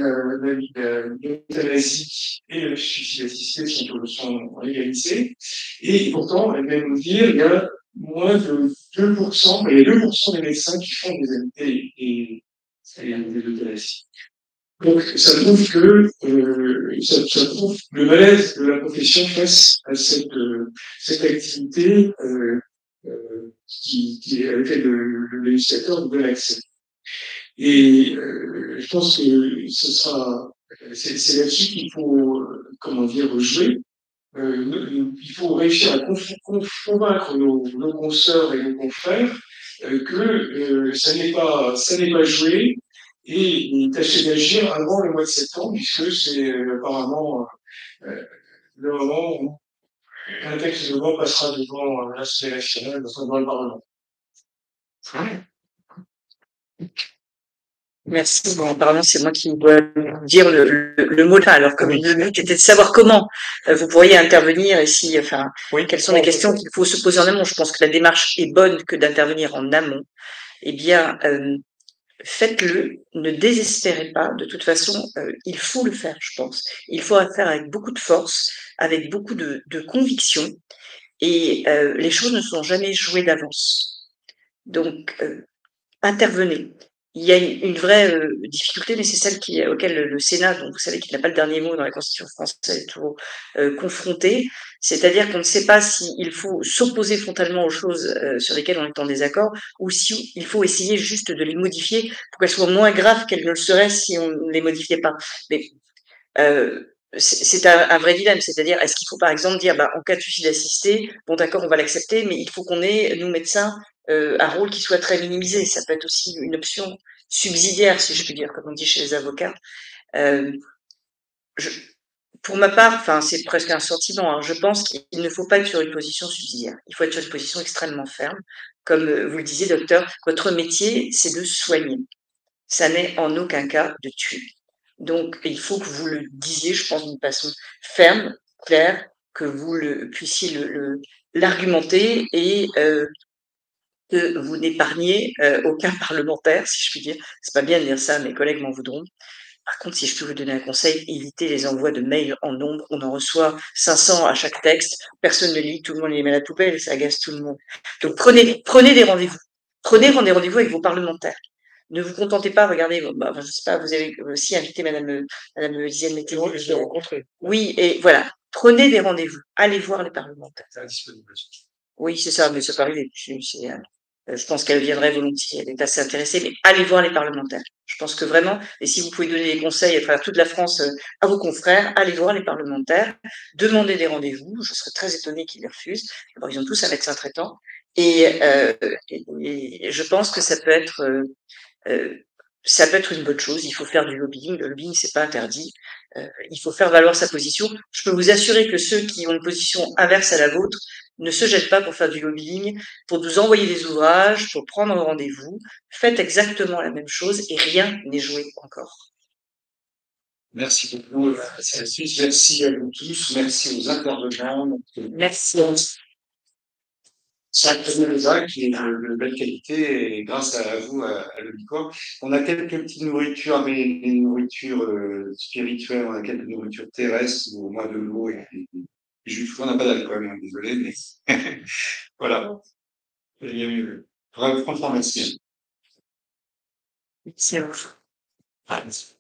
l'euthanasie et le suicide assisté sont légalisés. Et pourtant, elle vient nous dire, il y a moins de 2%, il y a 2% des médecins qui font des euthanasies. Donc, ça prouve que ça prouve le malaise de la profession face à cette activité à laquelle le législateur nous donne accès. Et je pense que c'est là-dessus qu'il faut, comment dire, jouer. Il faut réussir à convaincre nos consoeurs et nos confrères que ça n'est pas joué et tâcher d'agir avant le mois de septembre, puisque c'est apparemment le moment où un texte de loi passera devant l'Assemblée nationale, devant le Parlement. Merci. Bon, apparemment, c'est moi qui dois dire le mot là. Alors, comme le but était de savoir comment vous pourriez intervenir et si, enfin, quelles sont les questions qu'il faut se poser en amont. Je pense que la démarche est bonne que d'intervenir en amont. Eh bien, faites-le, ne désespérez pas. De toute façon, il faut le faire, je pense. Il faut le faire avec beaucoup de force, avec beaucoup de conviction. Et les choses ne sont jamais jouées d'avance. Donc, intervenez. Il y a une vraie difficulté, mais c'est celle auquel le Sénat, donc vous savez qu'il n'a pas le dernier mot dans la Constitution française, est toujours confronté. C'est-à-dire qu'on ne sait pas s'il faut s'opposer frontalement aux choses sur lesquelles on est en désaccord, ou si il faut essayer juste de les modifier pour qu'elles soient moins graves qu'elles ne le seraient si on ne les modifiait pas. Mais c'est un vrai dilemme, c'est-à-dire est-ce qu'il faut par exemple dire en cas de suicide assisté, bon d'accord on va l'accepter, mais il faut qu'on ait, nous médecins, un rôle qui soit très minimisé. Ça peut être aussi une option subsidiaire, si je puis dire, comme on dit chez les avocats. Pour ma part, enfin c'est presque un sentiment, hein, je pense qu'il ne faut pas être sur une position subsidiaire. Il faut être sur une position extrêmement ferme. Comme vous le disiez, docteur, votre métier, c'est de soigner. Ça n'est en aucun cas de tuer. Donc, il faut que vous le disiez, je pense, d'une façon ferme, claire, que vous puissiez l'argumenter et que vous n'épargniez aucun parlementaire, si je puis dire. C'est pas bien de dire ça, mes collègues m'en voudront. Par contre, si je peux vous donner un conseil, évitez les envois de mails en nombre. On en reçoit 500 à chaque texte. Personne ne lit, tout le monde les met à la poubelle et ça agace tout le monde. Donc, prenez des rendez-vous. Prenez des rendez-vous avec vos parlementaires. Ne vous contentez pas, regardez, je sais pas, vous avez aussi invité madame Lisiane Métayer. Je l'ai rencontrée. Oui, et voilà. Prenez des rendez-vous. Allez voir les parlementaires. Oui, c'est ça, mais ça peut arriver. Je pense qu'elle viendrait volontiers. Elle est assez intéressée, mais allez voir les parlementaires. Je pense que vraiment, et si vous pouvez donner des conseils à travers toute la France à vos confrères, allez voir les parlementaires, demandez des rendez-vous. Je serais très étonnée qu'ils les refusent. D'abord, ils ont tous un médecin traitant. Et je pense que ça peut être une bonne chose. Il faut faire du lobbying. Le lobbying, c'est pas interdit. Il faut faire valoir sa position. Je peux vous assurer que ceux qui ont une position inverse à la vôtre ne se jettent pas pour faire du lobbying, pour nous envoyer des ouvrages, pour prendre un rendez-vous. Faites exactement la même chose et rien n'est joué encore. Merci beaucoup, merci à vous tous, merci aux intervenants. Merci. C'est un débat qui est de belle qualité et grâce à vous, à l'Ubicorp. On a quelques petites nourritures, mais des nourritures spirituelles, on a quelques nourritures terrestres, au moins de l'eau et on n'a pas d'alcool, hein, désolé, mais voilà. Il y a mieux. Franchement, merci. Merci à vous. Ah, merci.